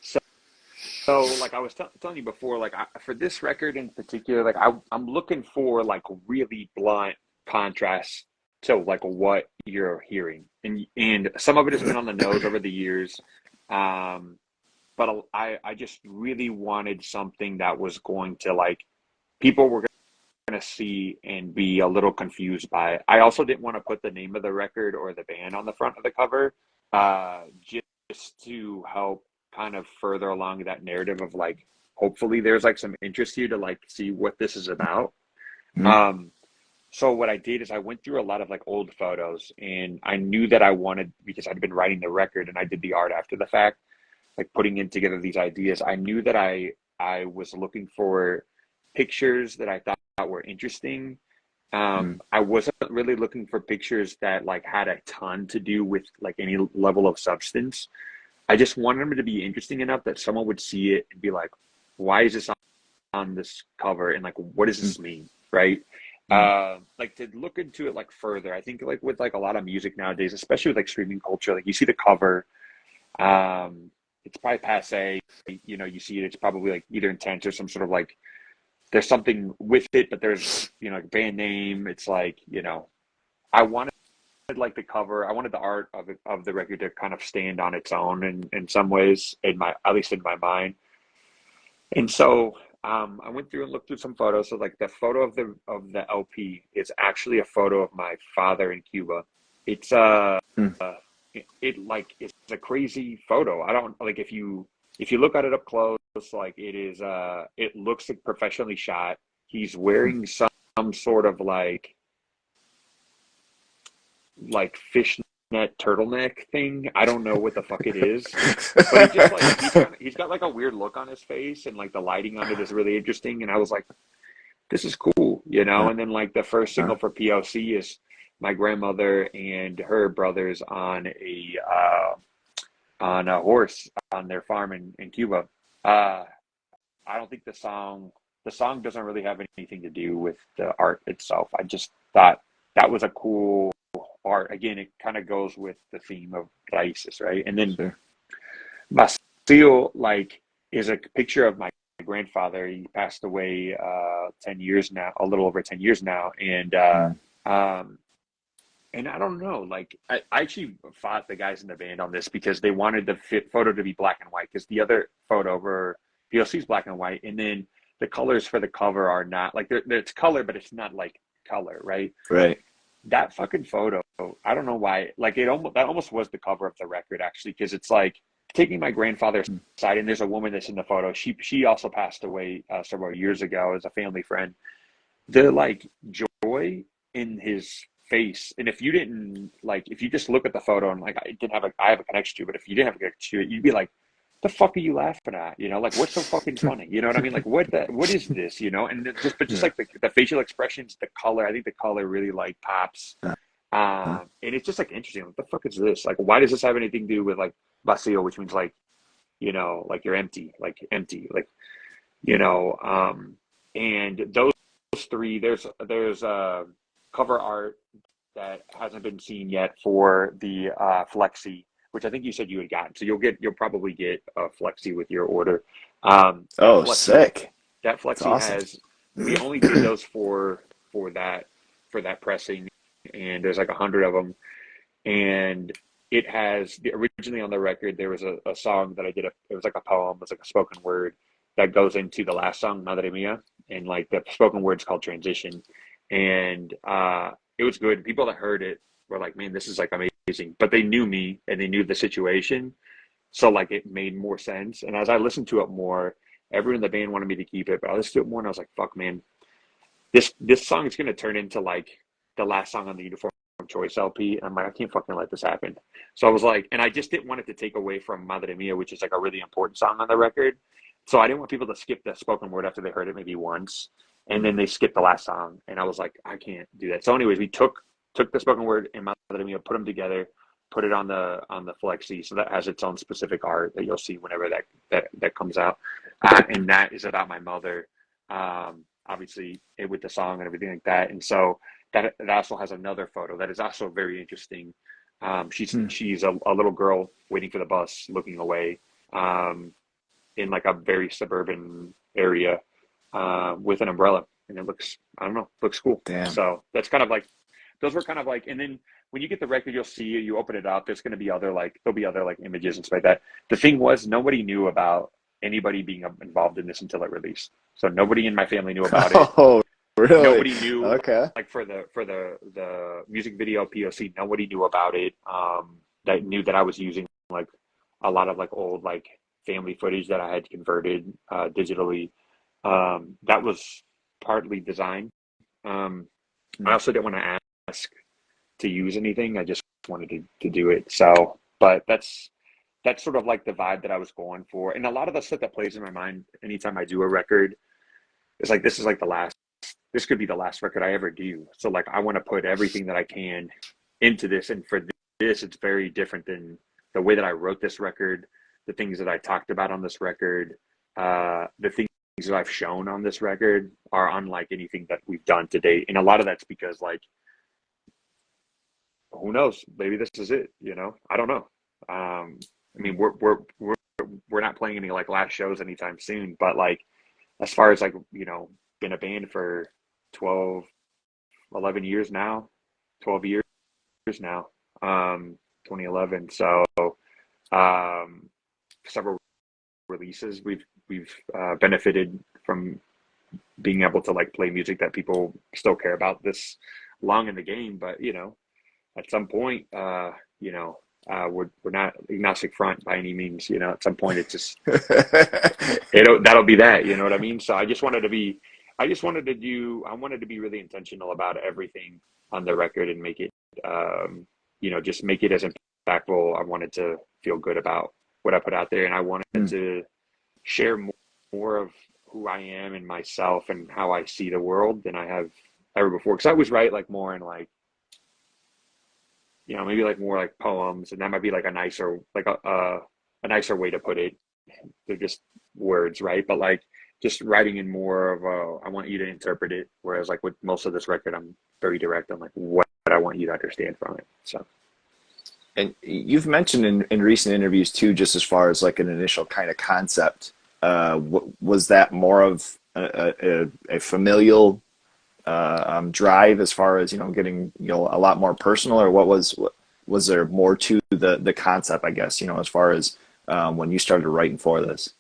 So, so like I was telling you before, like for this record in particular, like I'm looking for like really blunt contrast to like what you're hearing, and some of it has been on the nose over the years. Um. But I just really wanted something that was going to like people were going to see and be a little confused by. I also didn't want to put the name of the record or the band on the front of the cover, just to help kind of further along that narrative of like, hopefully there's like some interest here to like see what this is about. Mhm. Um, so what I did is I went through a lot of like old photos and I knew that I wanted, because I'd been writing the record and I did the art after the fact, like putting in together these ideas. I knew that I was looking for pictures that I thought were interesting, I wasn't really looking for pictures that like had a ton to do with like any level of substance. I just wanted them to be interesting enough that someone would see it and be like, why is this on this cover? And like, what does Mm, this mean? Right. mm, Like to look into it like further. I think like with like a lot of music nowadays, especially with like streaming culture, like you see the cover, it's probably passe, you know, you see it, it's probably like either intense or some sort of like, there's something with it, but there's, you know, like band name. It's like, you know, I wanted like the cover. I wanted the art of it, of the record to kind of stand on its own in some ways, in my at least in my mind. And so I went through and looked through some photos. So like the photo of the LP is actually a photo of my father in Cuba. It's mm. like it's a crazy photo. I don't like if you look at it up close, like it is it looks like professionally shot. He's wearing some sort of like fishnet turtleneck thing. I don't know what the fuck it is, but he just like he's got like a weird look on his face, and like the lighting on it is really interesting. And I was like, this is cool, you know. And then like the first single for POC is my grandmother and her brothers on a horse on their farm in Cuba. Uh, I don't think the song doesn't really have anything to do with the art itself. I just thought that was a cool art. Again, it kind of goes with the theme of Raíces, right? And then Sure. Vacío, like, is a picture of my grandfather. He passed away 10 years now, a little over 10 years now. Mm, Um, and I don't know, like, I actually fought the guys in the band on this because they wanted the photo to be black and white because the other photo for PLC is black and white. And then the colors for the cover are not like it's color, but it's not like color, right? right. That fucking photo, I don't know why. Like it almost that almost was the cover of the record actually, because it's like taking my grandfather's Mm, side, and there's a woman that's in the photo. She also passed away several years ago as a family friend. The like joy in his face, and if you didn't like, if you just look at the photo and like I have a connection to it, but if you didn't have a connection to it, you'd be like, the fuck are you laughing at? You know, like what's so fucking funny? You know what I mean? Like what is this? You know, and just yeah. like the facial expressions, the color. I think the color really like pops. And it's just like interesting. What the fuck is this? Like, why does this have anything to do with like vacío, which means like, you know, like you're empty, like, you know, and those three, there's cover art that hasn't been seen yet for the Flexi, which I think you said you had gotten. So you'll probably get a Flexi with your order. That Oh, Flexi sick. that That's Flexi awesome. has, we only did those for that for that pressing, and there's like 100 of them, and it has originally on the record there was a song that I did, it was like a poem, it was like a spoken word that goes into the last song, Madre Mia, and like the spoken word's called Transition, and it was good. People that heard it were like, man, this is like amazing, but they knew me and they knew the situation, so like it made more sense. And as I listened to it more, everyone in the band wanted me to keep it, but I listened to it more and I was like, fuck, man, this song is going to turn into like the last song on the Uniform Choice LP. And I'm like, I can't fucking let this happen. So I was like, and I just didn't want it to take away from Madre Mia, which is like a really important song on the record. So I didn't want people to skip the spoken word after they heard it maybe once, and then they skipped the last song. And I was like, I can't do that. So, anyways, we took the spoken word and Madre Mia, put them together, put it on the Flexi, so that has its own specific art that you'll see whenever that comes out, and that is about my mother. Obviously with the song and everything like that. And so that also has another photo that is also very interesting. Hmm. She's a little girl waiting for the bus, looking away, um, in like a very suburban area, with an umbrella, and it looks, I don't know, looks cool. Damn. So that's kind of like, those were kind of like, and then when you get the record, you'll see, you open it up, there's going to be other like, there'll be other like images and stuff like that. The thing was, nobody knew about anybody being involved in this until it released. So nobody in my family knew about it. Oh, really? Nobody knew, Okay. like for the music video POC, nobody knew about it. That knew that I was using like a lot of like old like family footage that I had converted digitally. That was partly design. Um, I Hmm. also didn't want to ask to use anything. I just wanted to do it. So, but that's sort of like the vibe that I was going for. And a lot of the stuff that plays in my mind anytime I do a record is like, this is like the last this could be the last record I ever do. So like I want to put everything that I can into this. And for this, it's very different than the way that I wrote this record, the things that I talked about on this record, the things that I've shown on this record are unlike anything that we've done to date. And a lot of that's because like, who knows? Maybe this is it, you know? I don't know. I mean, we're not playing any like last shows anytime soon, but like, as far as like, you know, been a band for 12, 11 years now, 12 years now, 2011. So, several releases, we've benefited from being able to like play music that people still care about this long in the game. But, you know, at some point, you know, we're not agnostic front by any means, you know, at some point it's just, that'll be that, you know what I mean? So I wanted to be really intentional about everything on the record and make it, you know, just make it as impactful. I wanted to feel good about what I put out there, and I wanted to share more of who I am and myself and how I see the world than I have ever before. Because I was write like more in like, you know, maybe like more like poems, and that might be like a nicer nicer way to put it. They're just words, right? But like just writing in more of a, I want you to interpret it. Whereas like with most of this record, I'm very direct on like what I want you to understand from it. So. And you've mentioned in recent interviews too, just as far as like an initial kind of concept, was that more of a familial drive as far as, you know, getting, you know, a lot more personal, or was there more to the concept, I guess, you know, as far as when you started writing for this?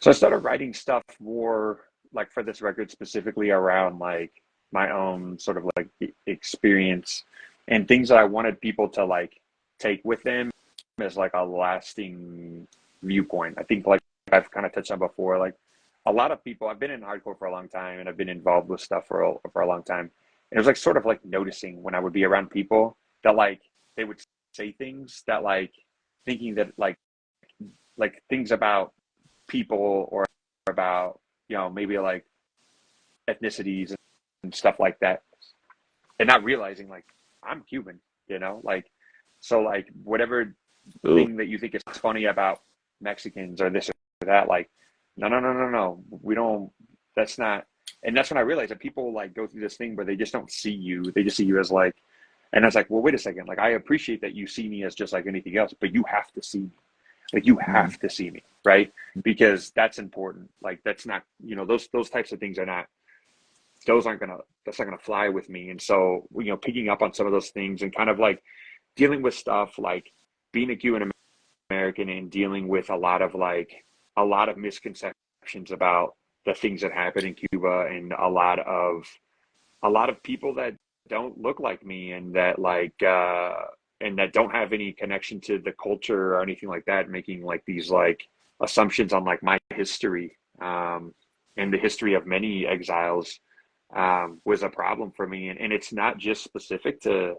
So I started writing stuff more like for this record specifically around like my own sort of like experience and things that I wanted people to like take with them as like a lasting viewpoint. I think like I've kind of touched on before, like a lot of people, I've been in hardcore for a long time and I've been involved with stuff for a long time. And it was like sort of like noticing when I would be around people that like they would say things that like thinking that like things about people or about, you know, maybe like ethnicities and stuff like that, and not realizing like I'm Cuban, you know, like, so like whatever Ooh. thing that you think is funny about Mexicans or this or that, like, no, we don't, that's not. And that's when I realized that people like go through this thing where they just don't see you. They just see you as like, and I was like, well, wait a second. Like, I appreciate that you see me as just like anything else, but you have to see me. Like, you have to see me, right? Because that's important. Like, that's not, you know, those types of things are not, that's not gonna fly with me. And so, you know, picking up on some of those things and kind of like dealing with stuff like being a Cuban American and dealing with a lot of misconceptions about the things that happen in Cuba, and a lot of people that don't look like me and that like and that don't have any connection to the culture or anything like that, making like these like assumptions on like my history, and the history of many exiles, was a problem for me. And it's not just specific to,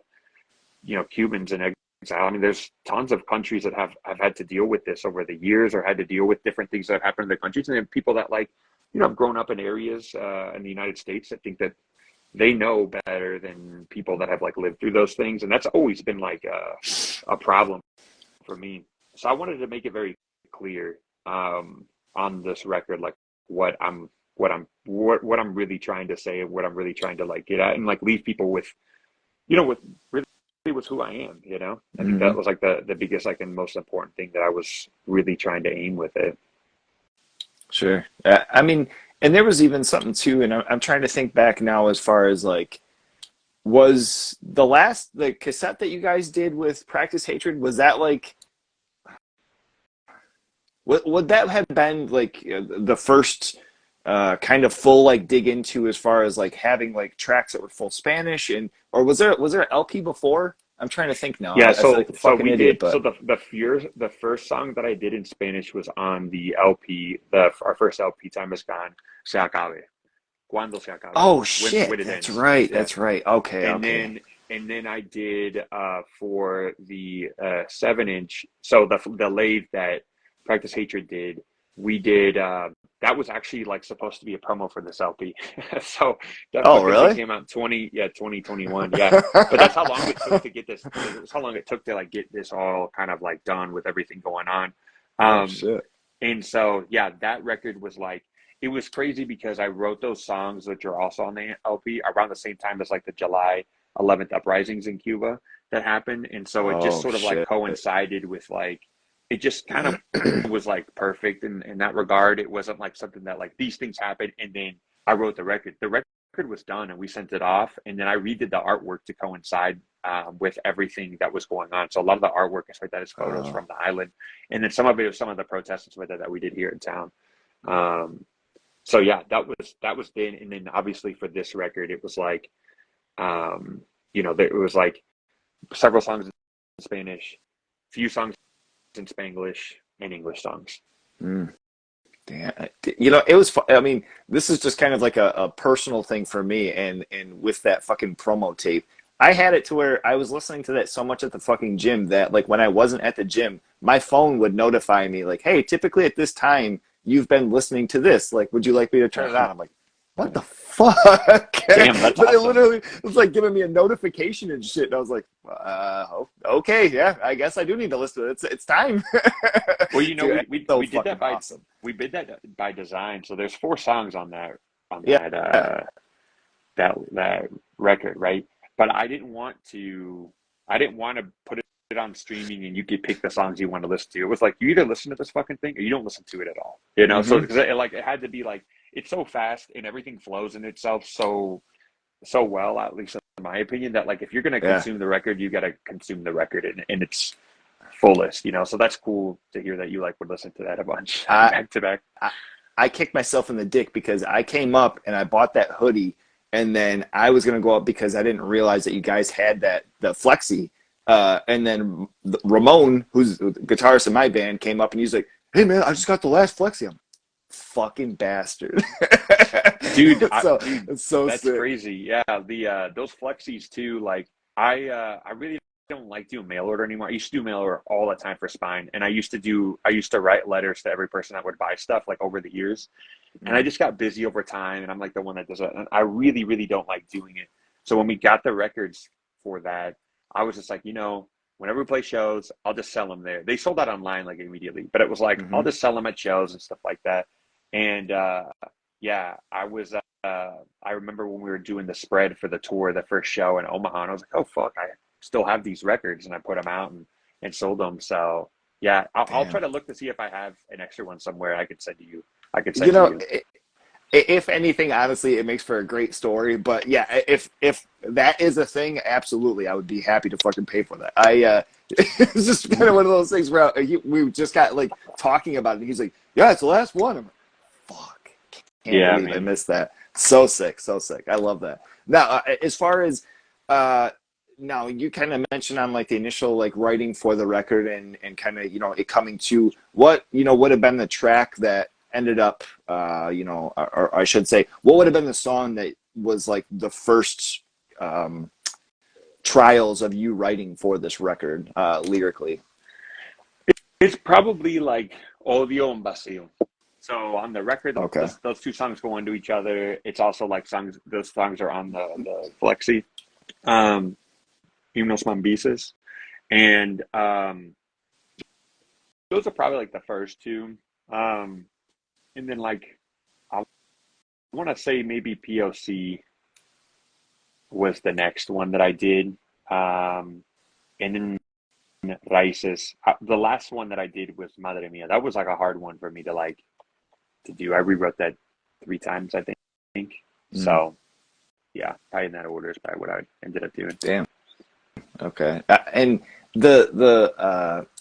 you know, Cubans and exile. I mean, there's tons of countries that have had to deal with this over the years, or had to deal with different things that have happened in their countries. And then people that like, you know, have grown up in areas in the United States that think that they know better than people that have like lived through those things. And that's always been like a problem for me. So I wanted to make it very clear, on this record, like what I'm really trying to say and what I'm really trying to like get at, and like leave people with, you know, with really was who I am, you know. I think that was like the biggest, like, and most important thing that I was really trying to aim with it. Sure. I mean, and there was even something too, and I'm trying to think back now as far as like, was the cassette that you guys did with Practice Hatred, was that like, would that have been like the first kind of full like dig into as far as like having like tracks that were full Spanish, and or was there an LP before? I'm trying to think now. Yeah, I feel like a so fucking we idiot, did. So but the first song that I did in Spanish was on the LP. The Our first LP, Time Is Gone, Se Acabe, Cuando Se Acabe, oh when shit, it that's ends. right, Yeah, that's right. Okay, and okay. then I did for the 7-inch. So the lathe that Practice Hatred did, we did. that was actually like supposed to be a promo for this LP. So that Oh, fucking thing really? came out 2021. Yeah. But that's how long it took to get this. That's how long it took to like get this all kind of like done with everything going on. Oh Um, shit. and so yeah, that record was like it was crazy because I wrote those songs which are also on the LP around the same time as like the July 11th uprisings in Cuba that happened, and so it just Oh sort of like shit. coincided with like it just kind of was like perfect in that regard. It wasn't like something that like these things happened and then I wrote the record. The record was done and we sent it off, and then I redid the artwork to coincide with everything that was going on. So a lot of the artwork and stuff like that is photos Oh, from the island, and then some of it was some of the protests and stuff like that we did here in town. Um, so yeah, that was then, and then obviously for this record, it was like, it was like several songs in Spanish, few songs in Spanglish, and English songs. mm, damn. It was. I mean, this is just kind of like a personal thing for me, and with that fucking promo tape, I had it to where I was listening to that so much at the fucking gym that like when I wasn't at the gym, my phone would notify me like, "Hey, typically at this time you've been listening to this. Like, would you like me to turn it on?" I'm like, what the fuck? Damn, that's But it awesome. literally was like giving me a notification and shit. And I was like, okay, yeah, I guess I do need to listen to it. It's time. Well, Dude, it's so we did that fucking by awesome. design. So there's four songs on Yeah. that record, right? But I didn't want to put it on streaming and you could pick the songs you want to listen to. It was like you either listen to this fucking thing or you don't listen to it at all. So Mm-hmm. because it had to be like it's so fast and everything flows in itself so well, at least in my opinion, that like if you're gonna Yeah. consume the record, you gotta consume the record in its fullest. So that's cool to hear that you like would listen to that a bunch I, back to back. I I kicked myself in the dick because I came up and I bought that hoodie, and then I was gonna go up because I didn't realize that you guys had the flexi. And then Ramon, who's the guitarist in my band, came up and he's like, "Hey man, I just got the last flexi." I'm fucking bastard. So Dude, it's so that's sick. crazy. Yeah, the those flexis too. Like I really don't like doing mail order anymore. I used to do mail order all the time for Spine, and I used to write letters to every person that would buy stuff like over the years, and I Mm, just got busy over time, and I'm like the one that does it, and I really really don't like doing it. So when we got the records for that, I was just like, whenever we play shows, I'll just sell them there. They sold out online like immediately, but it was like I'll mm-hmm. just sell them at shows and stuff like that. And yeah, I remember when we were doing the spread for the tour, the first show in Omaha, and I was like, oh fuck, I still have these records, and I put them out and sold them. So yeah, I'll try Damn. to look to see if I have an extra one somewhere. I could send to you. I could You send to know, you. if anything, honestly, it makes for a great story. But yeah, if that is a thing, absolutely, I would be happy to fucking pay for that. It's just kind of one of those things where we just got like talking about it. And he's like, "Yeah, it's the last one." I'm like, "Fuck, can't Yeah, believe I man. missed that." So sick, so sick. I love that. Now, as far as uh, now, you kind of mentioned on like the initial like writing for the record and kind of it coming to what would have been the track that ended up or I should say what would have been the song that was like the first um, trials of you writing for this record lyrically. It's probably like Odio and Vacío. So on the record, Okay. those two songs go into each other. It's also like songs. Those songs are on the flexi. Um, Himnos Mambises. And those are probably like the first two. Um, and then like I want to say maybe POC was the next one that I did. And then Raíces. The last one that I did was Madre Mia. That was like a hard one for me to like to do. I rewrote that three times, I think. Mm, So yeah, probably in that order is probably what I ended up doing. damn. Okay. And the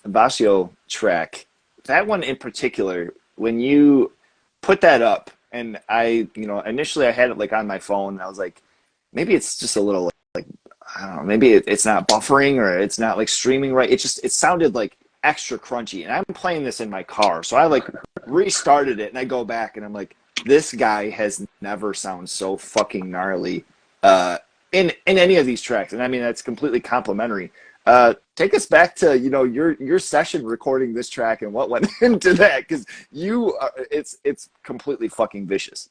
Vasio track, that one in particular, when you put that up, and initially I had it like on my phone, and I was like, maybe it's just a little like I don't know, maybe it's not buffering or it's not like streaming right. It sounded like extra crunchy, and I'm playing this in my car, so I like restarted it, and I go back, and I'm like, this guy has never sound so fucking gnarly. In any of these tracks, and I mean that's completely complimentary. Take us back to your session recording this track and what went into that, because it's completely fucking vicious.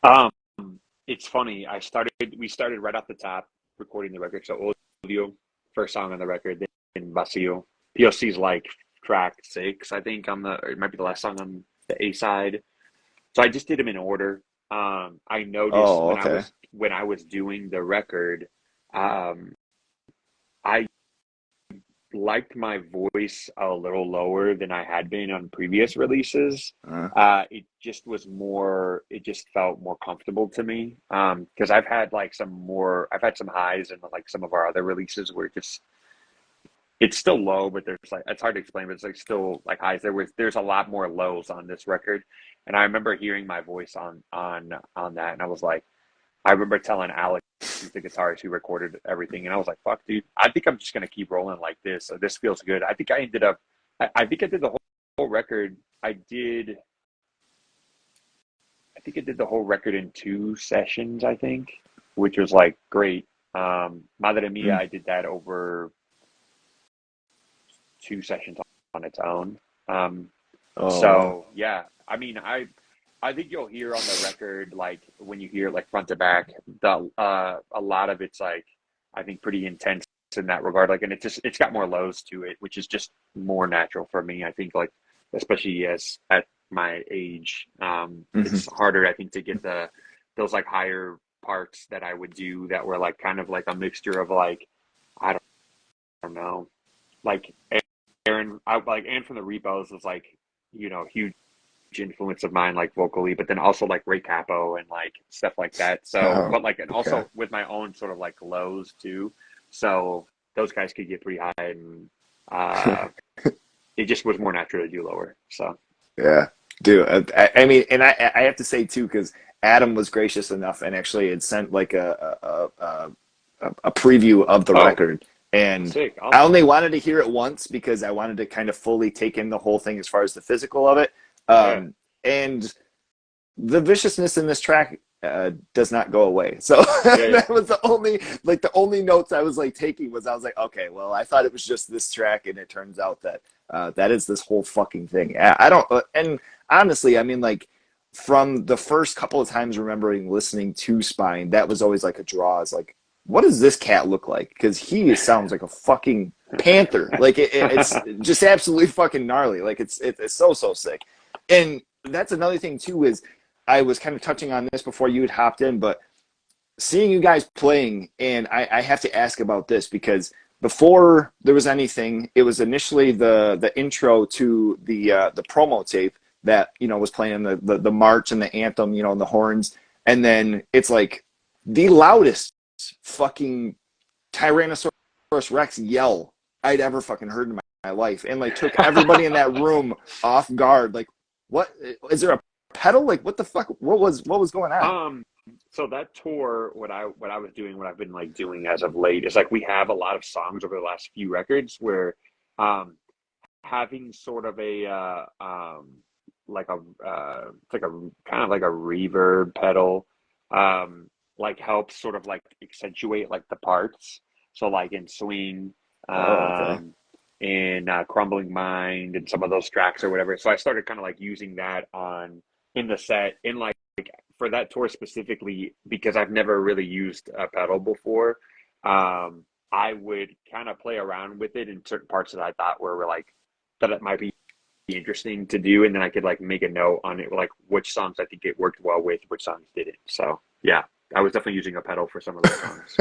Um, it's funny. We started right off the top recording the record. So Odio, first song on the record, then Vacío. POC's like track 6, I think, or it might be the last song on the A side. So I just did them in order. I noticed Oh, okay. when I was doing the record, um, I liked my voice a little lower than I had been on previous releases. Uh, It just felt more comfortable to me. Because I've had some highs in like some of our other releases where it's still low, but there's like, it's hard to explain, but it's like still like highs. There's a lot more lows on this record. And I remember hearing my voice on that, and I was like, I remember telling Alex, who's the guitarist who recorded everything, and I was like, "Fuck, dude, I think I'm just gonna keep rolling like this. So this feels good." I think I did the whole record. I think I did the whole record in 2 sessions. I think, which was like great. Madre Mia, mm. I did that over 2 sessions on its own. Um, Oh, wow. so yeah, I mean, I think you'll hear on the record, like when you hear like front to back, a lot of it's like I think pretty intense in that regard. Like, and it's got more lows to it, which is just more natural for me. I think like especially as at my age, Hmm. it's harder I think to get those like higher parts that I would do that were like kind of like a mixture of like I don't know, like Aaron from the Repos was like huge influence of mine, like vocally, but then also like Ray Capo and like stuff like that. So, Oh, but like, and okay. also with my own sort of like lows too. So those guys could get pretty high, and uh, it just was more natural to do lower. So Yeah, dude. I mean, and I have to say too, because Adam was gracious enough and actually had sent like a preview of the oh, record, and sick, I awesome, only wanted to hear it once because I wanted to kind of fully take in the whole thing as far as the physical of it. yeah, And the viciousness in this track does not go away. So yeah, yeah, that was the only notes I was like taking was I was like, okay, well, I thought it was just this track, and it turns out that that is this whole fucking thing. I don't, and honestly, I mean, like from the first couple of times remembering listening to Spine, that was always like a draw. Is like, what does this cat look like? Because he sounds like a fucking panther. Like it's just absolutely fucking gnarly. Like it's so sick. And that's another thing too is I was kind of touching on this before you had hopped in, but seeing you guys playing, and I have to ask about this because before there was anything, it was initially the intro to the promo tape that was playing the march and the anthem, and the horns, and then it's like the loudest fucking Tyrannosaurus Rex yell I'd ever fucking heard in my life, and like took everybody in that room off guard. Like, what is there a pedal? Like, what the fuck? What was going on? um. So that tour, what I was doing, what I've been like doing as of late, is like we have a lot of songs over the last few records where, um, having sort of a like a it's like a kind of like a reverb pedal like helps sort of like accentuate like the parts. So like in Swing, Oh, okay. um in Crumbling Mind and some of those tracks or whatever. So I started kind of like using that on in the set in like for that tour specifically because I've never really used a pedal before. I would kind of play around with it in certain parts that I thought were like that it might be interesting to do, and then I could like make a note on it, like which songs I think it worked well with, which songs didn't. So yeah, I was definitely using a pedal for some of those songs.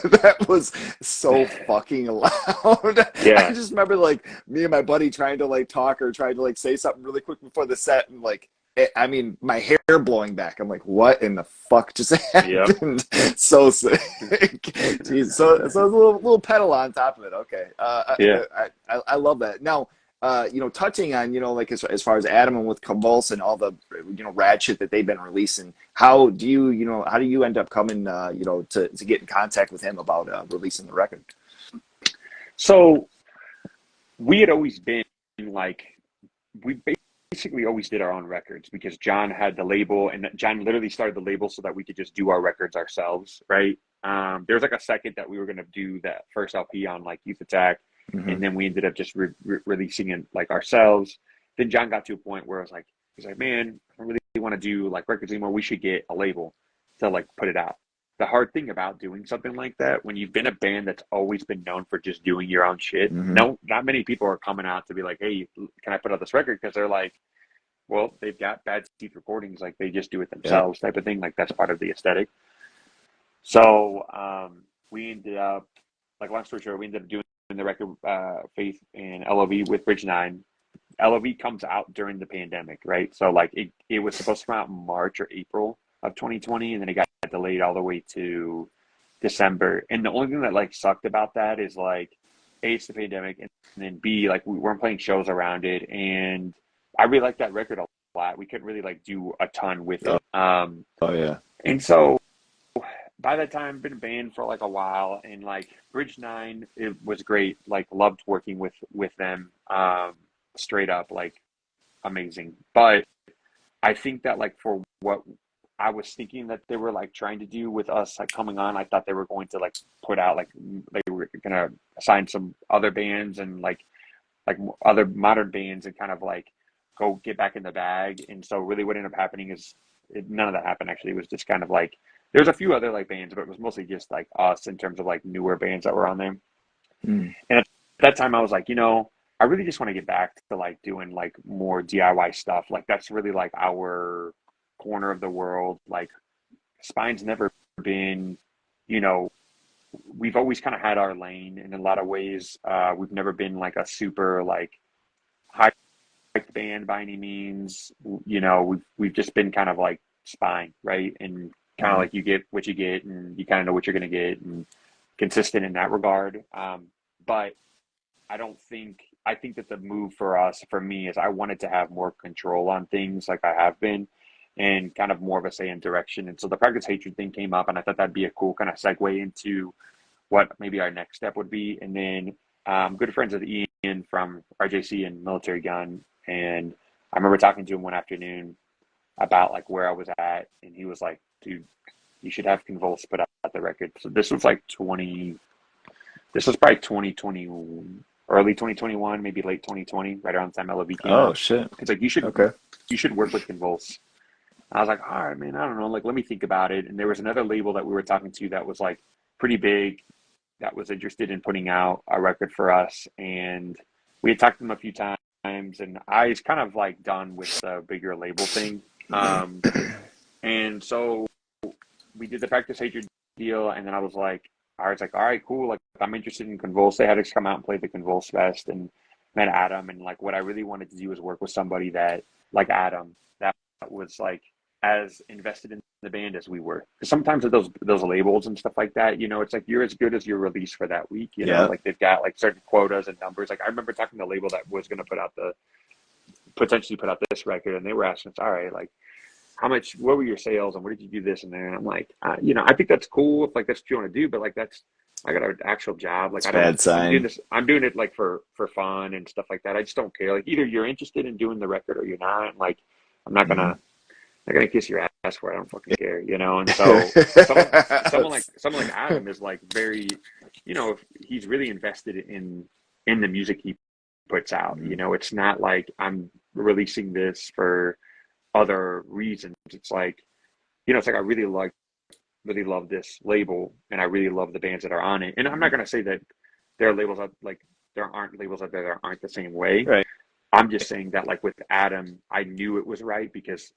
That was so fucking loud. I Yeah, just remember like me and my buddy trying to like talk or trying to like say something really quick before the set, and like I mean, my hair blowing back. I'm like, what in the fuck just yep, happened? So sick. Jeez. So a little pedal on top of it. Okay. yeah. I love that. Now, touching on, like as far as Adam and with Convulse and all the, rad shit that they've been releasing, how do you end up coming, to get in contact with him about releasing the record? So we had always been like we basically always did our own records because John had the label and John literally started the label so that we could just do our records ourselves, right? There was like a second that we were gonna do that first LP on like Youth Attack, Hmm. and then we ended up just releasing it like ourselves. Then John got to a point where I was like, he's like, man, I really want to do like records anymore. We should get a label to like put it out. The hard thing about doing something like that, when you've been a band that's always been known for just doing your own shit, Hmm. no, not many people are coming out to be like, hey, can I put out this record? Because they're like, well, they've got Bad Teeth recordings, like they just do it Yeah. themselves, type of thing. Like that's part of the aesthetic. So we ended up, like long story short, we ended up doing the record Faith and LOV with Bridge Nine. LOV comes out during the pandemic, right? So like it was supposed to come out in March or April of 2020, and then it got delayed all the way to December. And the only thing that like sucked about that is like A, it's the pandemic, and then B, like we weren't playing shows around it. And I really liked that record a lot. We couldn't really like do a ton with Oh, it. oh yeah. And so by that time, been banned for like a while, and like Bridge Nine, it was great. Like loved working with them. Straight up, like amazing. But I think that like for what I was thinking that they were like trying to do with us like coming on, I thought they were going to like put out like they were gonna assign some other bands and like other modern bands and kind of like go get back in the bag. And so really what ended up happening is none of that happened actually. It was just kind of like there's a few other like bands, but it was mostly just like us in terms of like newer bands that were on there. Mm. And at that time I was like, I really just want to get back to like doing like more DIY stuff. Like that's really like our corner of the world. Like Spine's never been, you know, we've always kind of had our lane in a lot of ways. We've never been like a super like high band by any means. We've just been kind of like Spine, right? And kind of Hmm. like you get what you get, and you kind of know what you're gonna get, and consistent in that regard. But I think that the move for us, for me, is I wanted to have more control on things like I have been and kind of more of a say in direction. And so the Practice Hatred thing came up, and I thought that'd be a cool kind of segue into what maybe our next step would be. And then good friends with Ian from RJC and Military Gun. And I remember talking to him one afternoon about like where I was at. And he was like, dude, you should have Convulse put out the record. So this was probably 2020, early 2021, maybe late 2020, right around the time LOV came Oh out. shit. It's like Okay. you should work with Convulse. I was like, all right, man, I don't know, like let me think about it. And there was another label that we were talking to that was like pretty big, that was interested in putting out a record for us, and we had talked to them a few times, and I was kind of like done with the bigger label thing. And so we did the Practice Hatred deal, and then I was like, all right, cool. Like, I'm interested in Convulse. They had us come out and play the Convulse Fest, and met Adam. And like, what I really wanted to do was work with somebody that, like Adam, that was like as invested in the band as we were. Because sometimes with those labels and stuff like that, it's like you're as good as your release for that week. Yeah. Like they've got like certain quotas and numbers. Like I remember talking to the label that was going to potentially put out this record, and they were asking us, all right, like how much, what were your sales and where did you do this and there? And I'm like, I think that's cool if like that's what you want to do, but like I got an actual job. Like It's a bad sign. I'm doing it like for fun and stuff like that. I just don't care. Like either you're interested in doing the record or you're not. And, like I'm Hmm. not gonna kiss your ass for it. I don't fucking care. And so someone like Adam is like very, he's really invested in the music he puts out. Mhm. It's not like I'm releasing this for other reasons. It's like, it's like I really love this label, and I really love the bands that are on it. And I'm not gonna say that there are labels that like there aren't labels out there that aren't the same way. Right. I'm just saying that like with Adam, I knew it was right because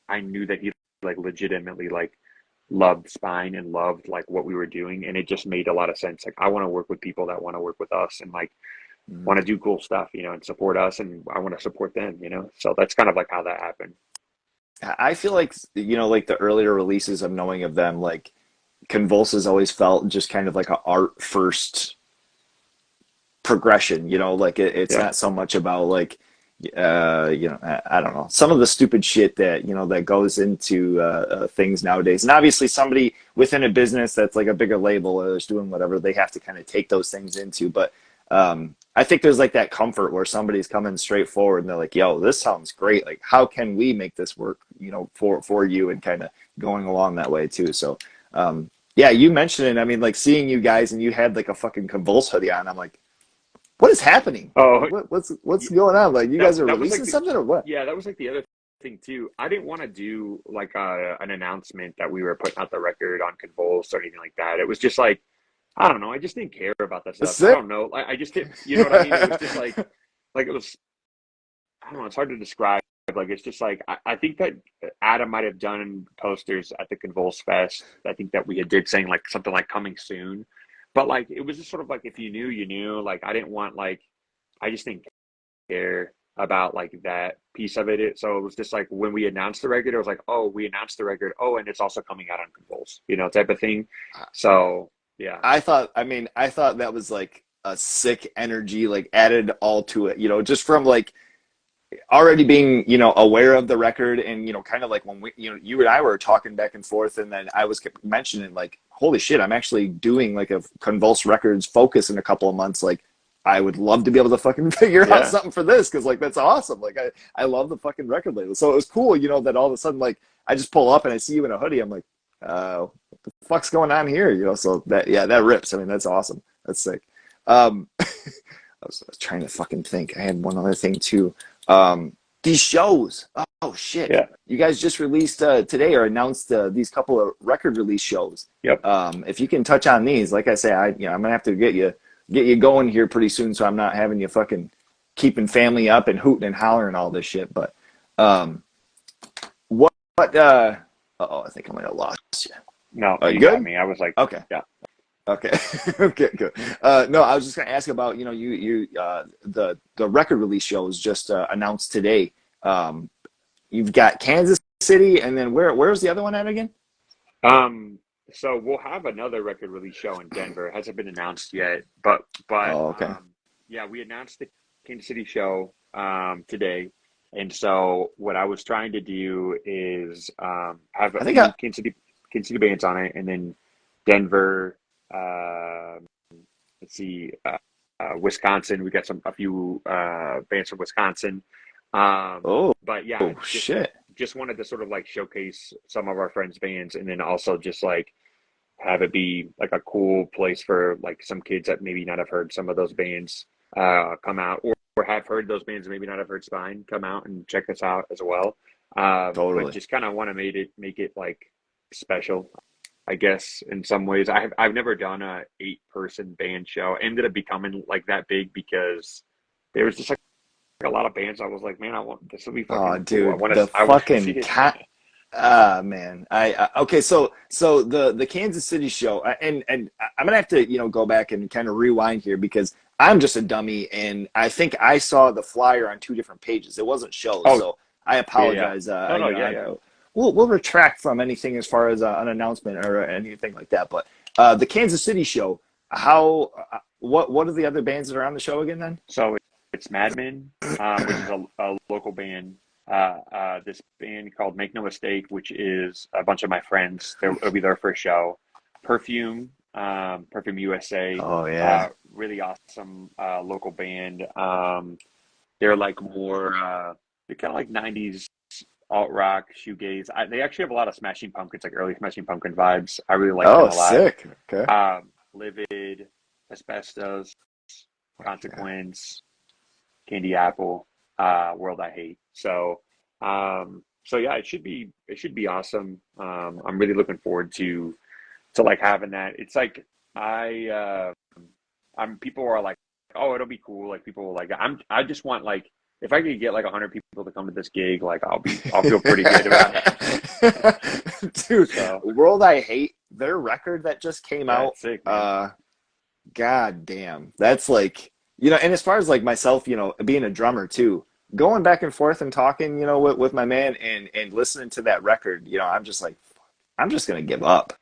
I knew that he like legitimately like loved Spine and loved like what we were doing, and it just made a lot of sense. Like I want to work with people that want to work with us and like Mhm. want to do cool stuff, and support us, and I want to support them. So that's kind of like how that happened. I feel like like the earlier releases of knowing of them, like Convulse has always felt just kind of like a art first progression. Like it's Yeah. not so much about like I don't know, some of the stupid shit that that goes into things nowadays. And obviously somebody within a business that's like a bigger label or is doing whatever, they have to kind of take those things into. But I think there's like that comfort where somebody's coming straight forward and they're like, yo, this sounds great, like how can we make this work for you, and kind of going along that way too. So Yeah, you mentioned it. I mean, like seeing you guys and you had like a fucking Convulse hoodie on. I'm like, what is happening? Like, Oh, what's going on? Like, you guys are that was releasing like something or what? yeah, that was like the other thing too. I didn't want to do like an announcement that we were putting out the record on Convulse or anything like that. It was just like I don't know. I just didn't care about that It's stuff. I sick. don't know. I just didn't. You know what I mean? It was just like it was. I don't know. It's hard to describe. Like it's just like I think that Adam might have done posters at the Convulse Fest. I think that we had did saying like something like coming soon, but like it was just sort of like if you knew, you knew. Like I didn't want like I just didn't care about like that piece of so it was just like when we announced the record, it was like, oh, we announced the record. Oh, and it's also coming out on Convulse, type of thing. So yeah, I thought that was like a sick energy, like added all to it, just from like already being, aware of the record and, kind of like when we, you and I were talking back and forth and then I was mentioning like, holy shit, I'm actually doing like a Convulse Records focus in a couple of months. Like, I would love to be able to fucking figure out yeah, something for this because like that's awesome. Like I love the fucking record label. So it was cool, that all of a sudden like I just pull up and I see you in a hoodie. I'm like, what the fuck's going on here? So that rips. I mean, that's awesome. That's sick. I was trying to fucking think. I had one other thing too. These shows. Oh shit! yeah, You guys just released today or announced these couple of record release shows. yep. If you can touch on these, like I say, I'm gonna have to get you going here pretty soon, so I'm not having you fucking keeping family up and hooting and hollering all this shit. But um, what? Oh, I think I might have lost you. No, Are you you got good? me. I was like, Okay. yeah. Okay. Okay, good. No, I was just gonna ask about, the record release show was just announced today. Um, you've got Kansas City, and then where's the other one at again? Um, so we'll have another record release show in Denver. It hasn't been announced yet, but Oh, okay. yeah, we announced the Kansas City show today, and so what I was trying to do is have a I think few Kansas City bands on it, and then Denver. Uh, let's see, Wisconsin. We got a few bands from Wisconsin. oh, But yeah, oh shit. just wanted to sort of like showcase some of our friends' bands, and then also just like have it be like a cool place for like some kids that maybe not have heard some of those bands come out, or have heard those bands and maybe not have heard Spine come out and check us out as well. But Totally. just kind of want to make it like special, I guess, in some ways. I've never done a 8-person band show. Ended up becoming like that big because there was just like a lot of bands. I was like, man, I want this will be Oh, fucking cool. dude, the I want to see fucking it. ah man. Okay, so the Kansas City show, and I'm gonna have to go back and kind of rewind here because I'm just a dummy, and I think I saw the flyer on two different pages. It wasn't shows, Oh so I yeah, yeah. apologize. No, no, yeah, yeah. We'll retract from anything as far as an announcement or anything like that. But the Kansas City show, how what are the other bands that are on the show again then? So it's Madmen, which is a local band. This band called Make No Mistake, which is a bunch of my friends. It'll be their first show. Perfume, Perfume USA, Oh yeah. really awesome local band. They're like more, they're kind of like 90s alt rock, shoegaze. They actually have a lot of Smashing Pumpkins, like early Smashing Pumpkin vibes. I really like them Oh, a lot. sick. Okay. Livid, Asbestos, Okay. Consequence, Candy Apple, World I Hate. So yeah, it should be awesome. I'm really looking forward to like having that. It's like I'm people are like, oh, it'll be cool. Like people will like I just want like if I could get like 100 people to come to this gig, like I'll feel pretty good about it. Dude, So World I Hate, their record that just came yeah, out, it's sick, man. uh, god damn. That's like, and as far as like myself, being a drummer too, going back and forth and talking, with my man and listening to that record, I'm just like, I'm just gonna give up.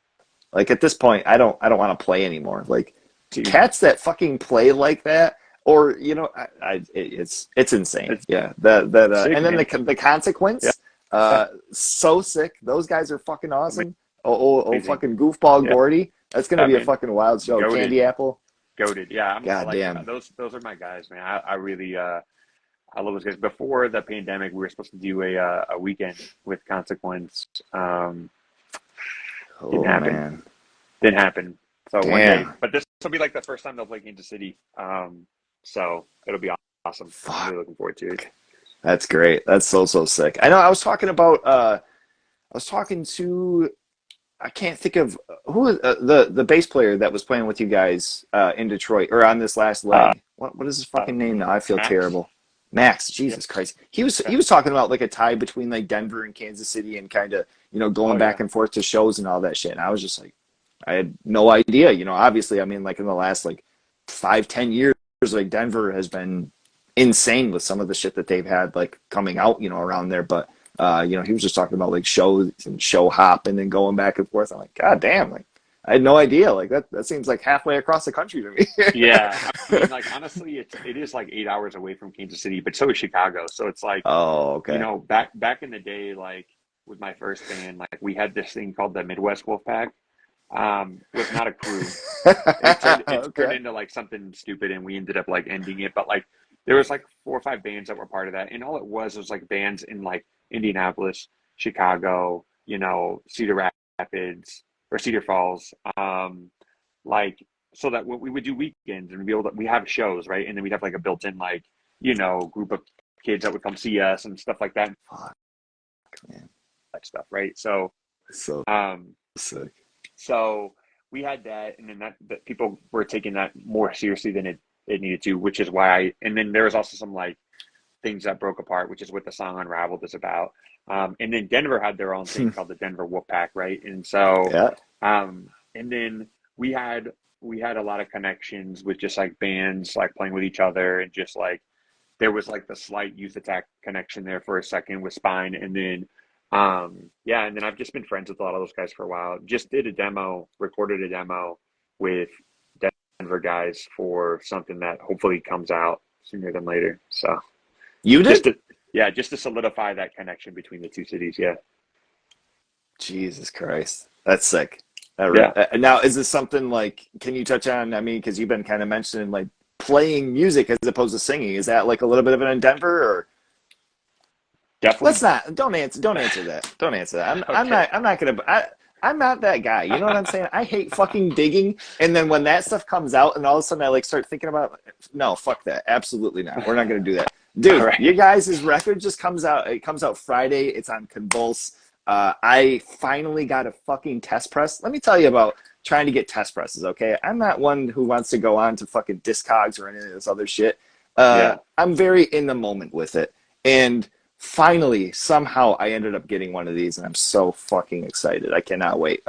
Like at this point, I don't want to play anymore. Like Dude, cats that fucking play like that, or it's insane. it's Yeah, that sick, and then man. the Yeah, consequence, so sick. Those guys are fucking awesome. Oh, amazing. fucking goofball Yeah, Gordy. That's gonna be a man, fucking wild show. goaded, Candy Apple. goaded. Yeah, I God like damn. those are my guys, man. I really I love those guys. Before the pandemic, we were supposed to do a weekend with Consequence. Didn't Oh happen. man. didn't happen. So one day, Damn. but this will be like the first time they'll play Kansas City. So it'll be awesome. I'm Fuck. really looking forward to it. That's great. That's so so sick. I know I was talking about I was talking to I can't think of who the bass player that was playing with you guys in Detroit or on this last Uh, leg. What is his fucking name now? I feel Max. terrible. Max, Yep. Jesus Christ. Yeah. He was talking about like a tie between like Denver and Kansas City and kind of, going Oh back yeah. and forth to shows and all that shit. And I was just like I had no idea. Obviously I mean like in the last like 5-10 years, like Denver has been insane with some of the shit that they've had like coming out, around there. But he was just talking about like shows and show hopping and going back and forth. I'm like, God damn, like I had no idea. Like that seems like halfway across the country to me. Yeah. I mean, like honestly, it is like 8 hours away from Kansas City, but so is Chicago. So it's like, Oh, okay. back in the day, like with my first band, like we had this thing called the Midwest Wolfpack. Was not a crew. It turned Okay. into like something stupid, and we ended up like ending it. But like there was like 4 or 5 bands that were part of that, and all it was like bands in like Indianapolis, Chicago, Cedar Rapids or Cedar Falls, like so that what we would do weekends and we have shows, right, and then we'd have like a built-in like group of kids that would come see us and stuff like that, Fuck, man. that stuff, right? So So um sick. So we had that, and then that people were taking that more seriously than it needed to, which is why and then there was also some like things that broke apart, which is what the song Unraveled is about. And then Denver had their own thing called the Denver Wolfpack, right? And so, Yeah. and then we had we had a lot of connections with just like bands like playing with each other, and just like there was like the slight Youth Attack connection there for a second with Spine, and then yeah, and then I've just been friends with a lot of those guys for a while. Just did a demo, recorded a demo with Denver guys for something that hopefully comes out sooner than later. So You just did? to yeah, just to solidify that connection between the two cities. Yeah, Jesus Christ. That's sick. yeah, Now, is this something like, can you touch on, I mean, because you've been kind of mentioning like playing music as opposed to singing. Is that like a little bit of an endeavor or definitely. let's not, don't answer that. Don't answer that. Okay, I'm not going to, I'm not that guy. You know what I'm saying? I hate fucking digging. And then when that stuff comes out and all of a sudden I like start thinking about, no, fuck that. Absolutely not. We're not going to do that. all Dude, right. you guys' record just comes out. It comes out Friday. It's on Convulse. I finally got a fucking test press. Let me tell you about trying to get test presses, okay? I'm not one who wants to go on to fucking Discogs or any of this other shit. Yeah, I'm very in the moment with it. And finally, somehow, I ended up getting one of these, and I'm so fucking excited. I cannot wait.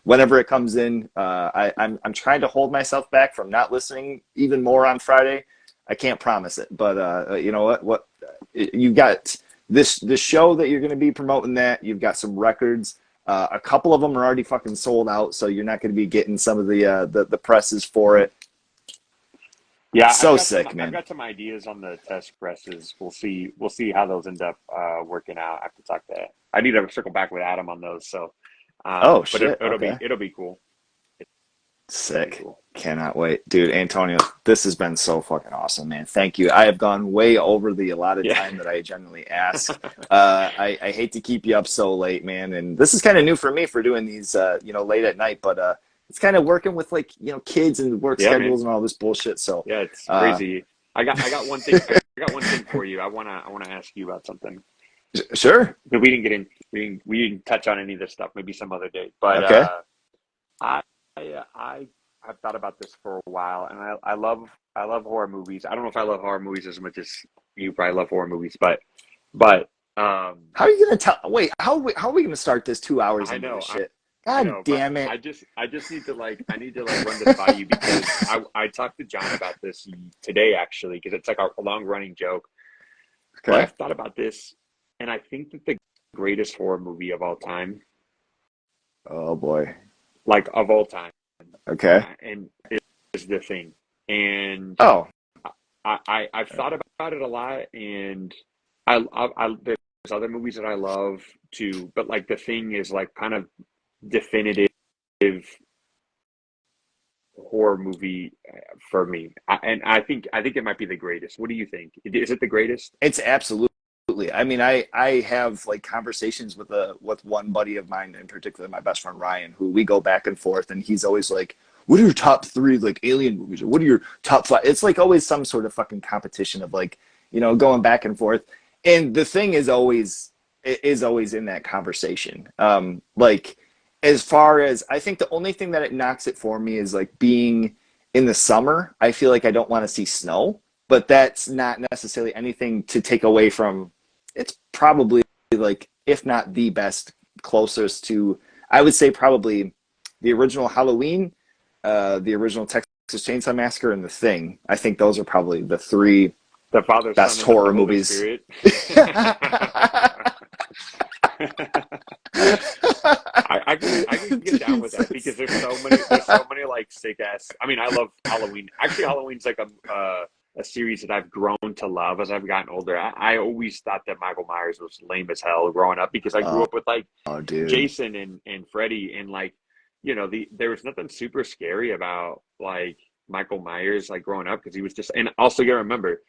Whenever it comes in, I'm trying to hold myself back from not listening even more on Friday. I can't promise it, but you know what? You got this show that you're going to be promoting. That you've got some records. A couple of them are already fucking sold out, so you're not going to be getting some of the presses for it. yeah. So sick, I've man. got some ideas on the test presses. We'll see how those end up working out. I have to talk to. I need to circle back with Adam on those. So, Oh but shit. Okay. it'll be cool. It'll be Sick. cool. Cannot wait. Dude, Antonio, this has been so fucking awesome, man. Thank you. I have gone way over the allotted Yeah. time that I generally ask. I hate to keep you up so late, man. And this is kind of new for me for doing these, late at night, but it's kind of working with like, kids and work Yeah, man. schedules and all this bullshit. So, Yeah, it's uh, crazy. I got one thing. I got one thing for you. I wanna ask you about something. sure. But we didn't get in. We didn't touch on any of this stuff. Maybe some other day. But Okay. I I have thought about this for a while, and I love horror movies. I don't know if I love horror movies as much as you probably love horror movies, but How are you going to tell? Wait, how are we going to start this 2 hours I into this know shit? I God know, but damn it. I just need to like I need to like run this by you because I talked to John about this today actually because it's like a long running joke. But Okay. I've thought about this, and I think that the greatest horror movie of all time, Oh boy. like of all time, Okay. and is The Thing. And Oh, I've thought about it a lot, and there's other movies that I love too, but like The Thing is like kind of definitive horror movie for me, and I think it might be the greatest. What do you think? Is it the greatest? it's absolutely I mean, I have like conversations with one buddy of mine in particular, my best friend Ryan, who we go back and forth, and he's always like, "What are your top three like alien movies? Or what are your top five?" It's like always some sort of fucking competition of like, going back and forth. And the thing is always it is always in that conversation. Like as far as I think the only thing that it knocks it for me is like being in the summer. I feel like I don't want to see snow, but that's not necessarily anything to take away from. It's probably like, if not the best, closest to, I would say probably the original Halloween, the original Texas Chainsaw Massacre, and The Thing. I think those are probably the three The Father, Son, best and the horror Holy movies. Spirit. I can get down with that because there's so many like sick ass. I mean, I love Halloween. Actually, Halloween's like a series that I've grown to love as I've gotten older. I always thought that Michael Myers was lame as hell growing up because I grew Oh, up with like oh, dude. Jason and Freddy, and like there was nothing super scary about like Michael Myers like growing up because he was just. And also, you gotta remember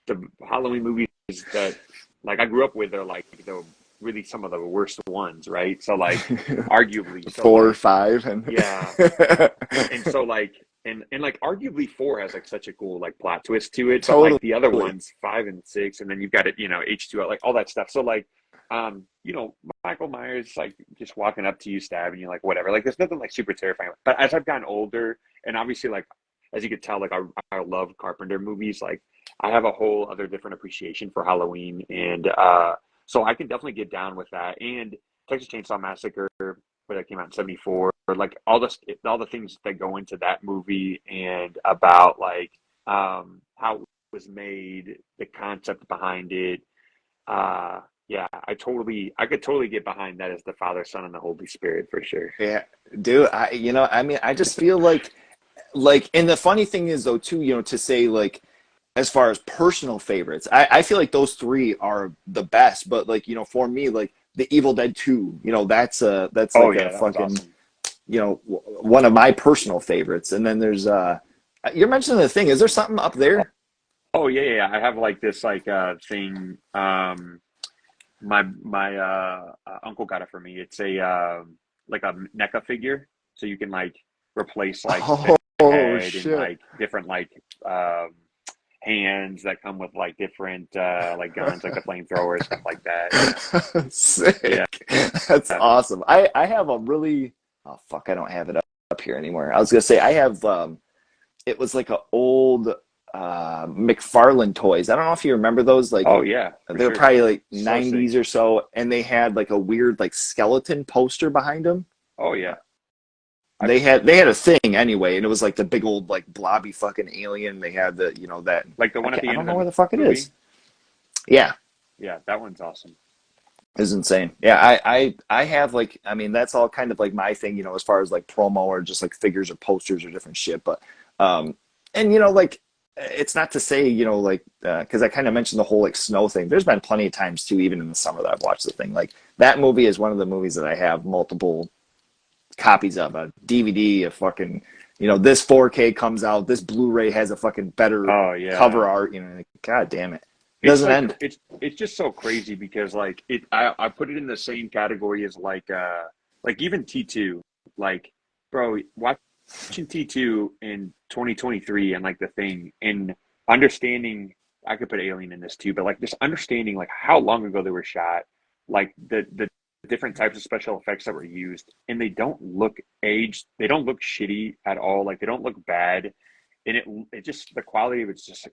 the Halloween movies that like I grew up with are like the really some of the worst ones, right? So like arguably, so 4 or 5, and yeah, and so like and like arguably four has like such a cool like plot twist to it, but like totally. the other ones, five and six, and then you've got it, H2O, like all that stuff. So like Michael Myers like just walking up to you, stabbing you, like whatever. Like there's nothing like super terrifying. But as I've gotten older, and obviously like as you could tell, like I love Carpenter movies, like I have a whole other different appreciation for Halloween, and so I can definitely get down with that. And Texas Chainsaw Massacre, where that came out in '74, like all the things that go into that movie, and about like how it was made, the concept behind it. Yeah, I could totally get behind that as the Father, Son, and the Holy Spirit for sure. Yeah, dude. I mean, I just feel like, and the funny thing is though too, to say like, as far as personal favorites, I feel like those three are the best. But like, for me, like the Evil Dead 2, that's Oh like a yeah, that one's fucking, awesome. one of my personal favorites. And then there's you're mentioning The Thing. Is there something up there? Oh yeah, yeah. I have like this like thing. My uncle got it for me. It's a like a NECA figure, so you can like replace like the Oh head and shit. like different like hands that come with like different like guns, like the flamethrower, stuff like that. Yeah, yeah, Sick. That's yeah. awesome. I have a really, oh fuck, I don't have it up here anymore. I was gonna say I have it was like a old McFarlane toys. I don't know if you remember those. Like Oh yeah, for they were sure. probably like So sick. 90s or so, and they had like a weird like skeleton poster behind them. Oh yeah. I They had a thing anyway, and it was like the big old like blobby fucking alien. They had the that like the one at the I end don't of know the where the fuck it movie. is. Yeah, Yeah, that one's awesome. is insane. Yeah, I have like, I mean, that's all kind of like my thing, as far as like promo or just like figures or posters or different shit. But and like it's not to say, like because I kind of mentioned the whole like snow thing. There's been plenty of times too, even in the summer, that I've watched the thing. Like that movie is one of the movies that I have multiple copies of, a DVD, a fucking, this 4K comes out, this Blu-ray has a fucking better Oh yeah. cover art, like, God damn it. It It's doesn't like end. it's just so crazy because like I put it in the same category as like even T2. Like bro, watching T2 in 2023 and like the thing and understanding, I could put Alien in this too, but like just understanding like how long ago they were shot, like the different types of special effects that were used, and they don't look aged, they don't look shitty at all, like they don't look bad, and it just the quality of it's just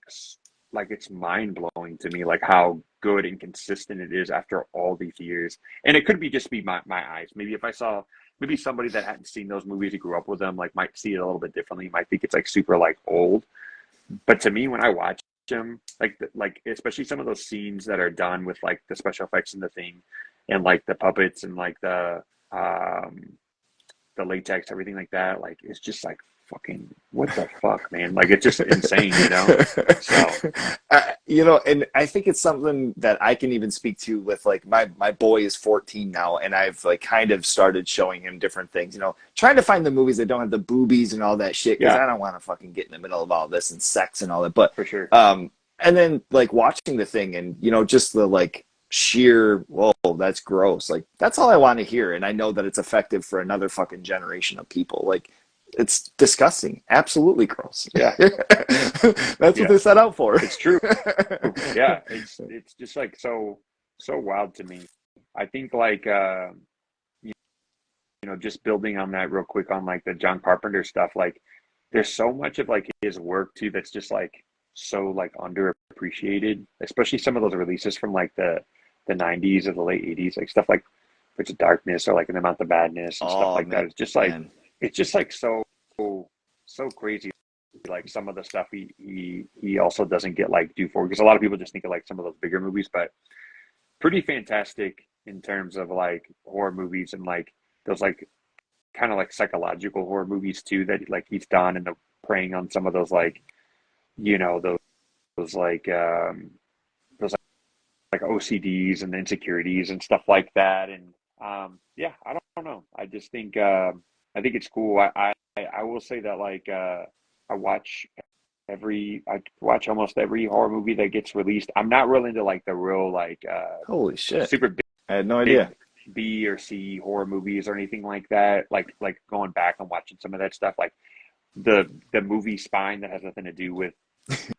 like it's mind blowing to me, like how good and consistent it is after all these years. And it could be just be my eyes. Maybe if I saw maybe somebody that hadn't seen those movies, who grew up with them, like might see it a little bit differently. Might think it's like super like old. But to me, when I watch them, like especially some of those scenes that are done with like the special effects and the thing, and like the puppets and like the latex, everything like that, like it's just like fucking what the fuck, man? Like it's just insane. So And I think it's something that I can even speak to with like my boy is 14 now, and I've like kind of started showing him different things, trying to find the movies that don't have the boobies and all that shit, because yeah, I don't want to fucking get in the middle of all this and sex and all that. But for sure. and then like watching the thing, and just the like sheer, whoa, that's gross. Like that's all I want to hear, and I know that it's effective for another fucking generation of people. Like it's disgusting, absolutely gross. Yeah, That's what yeah, they set out for. it's true. Yeah, it's just like so wild to me. I think like you just building on that real quick on like the John Carpenter stuff, like there's so much of like his work too that's just like so like underappreciated, especially some of those releases from like the 90s or the late 80s, like stuff like Bridge of Darkness or like An Amount of Badness and stuff Oh like that. man, It's just like so crazy. Like some of the stuff he also doesn't get like due for because a lot of people just think of like some of those bigger movies, but pretty fantastic in terms of like horror movies and like those like kind of like psychological horror movies too that like he's done and the preying on some of those like those like those like OCDs and insecurities and stuff like that. And yeah, I don't know. I just think I think it's cool. I will say that like I watch I watch almost every horror movie that gets released. I'm not really into like the real like holy shit, super I had no big idea. B or C horror movies or anything like that. Like going back and watching some of that stuff, like the movie Spine that has nothing to do with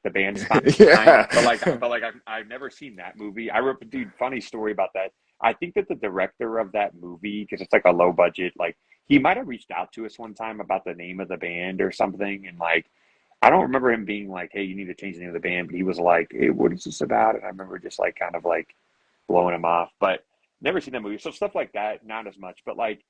the band Spine. Yeah. But like I've never seen that movie. I wrote, dude, funny story about that. I think that the director of that movie, because it's like a low budget, like he might have reached out to us one time about the name of the band or something, and like I don't remember him being like, "Hey, you need to change the name of the band," but he was like, "Hey, what is this about?" And I remember just like kind of like blowing him off, but never seen that movie. So stuff like that, not as much. But like,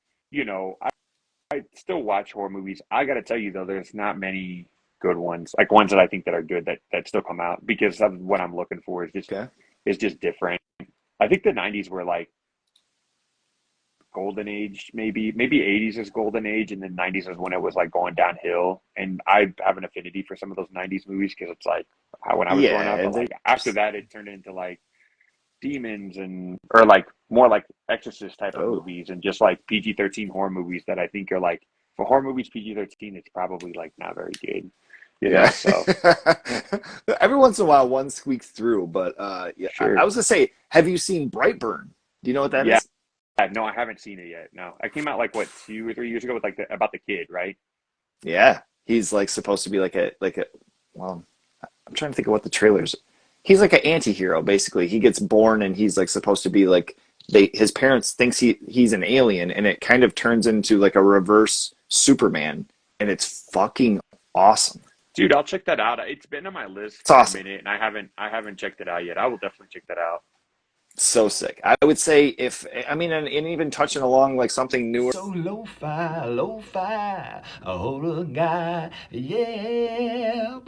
I still watch horror movies. I got to tell you though, there's not many good ones, like ones that I think that are good that still come out because of what I'm looking for Okay. is just different. I think the '90s were like golden age, maybe '80s is golden age, and then '90s is when it was like going downhill. And I have an affinity for some of those '90s movies because it's like how when I was growing Yeah, up, but and like after that, it turned into like demons and or like more like Exorcist type of oh movies and just like PG-13 horror movies that I think are like for horror movies PG-13 it's probably like not very good, yeah. so Every once in a while, one squeaks through, but yeah, I sure. was gonna say, have you seen Brightburn? Do you know what that Yeah, is? no, I haven't seen it yet. No, I came out like what 2 or 3 years ago with like about the kid, right? Yeah, he's like supposed to be like a. Well, I'm trying to think of what the trailers. He's like an anti-hero basically. He gets born and he's like supposed to be like his parents thinks he's an alien and it kind of turns into like a reverse Superman and it's fucking awesome. Dude, I'll check that out. It's been on my list It's for a awesome. minute and I haven't checked it out yet. I will definitely check that out. So sick. I would say if I mean and even touching along like something newer. So lo-fi, lo-fi, a horror guy, yeah.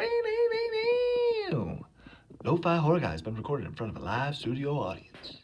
Lo-fi horror guy has been recorded in front of a live studio audience.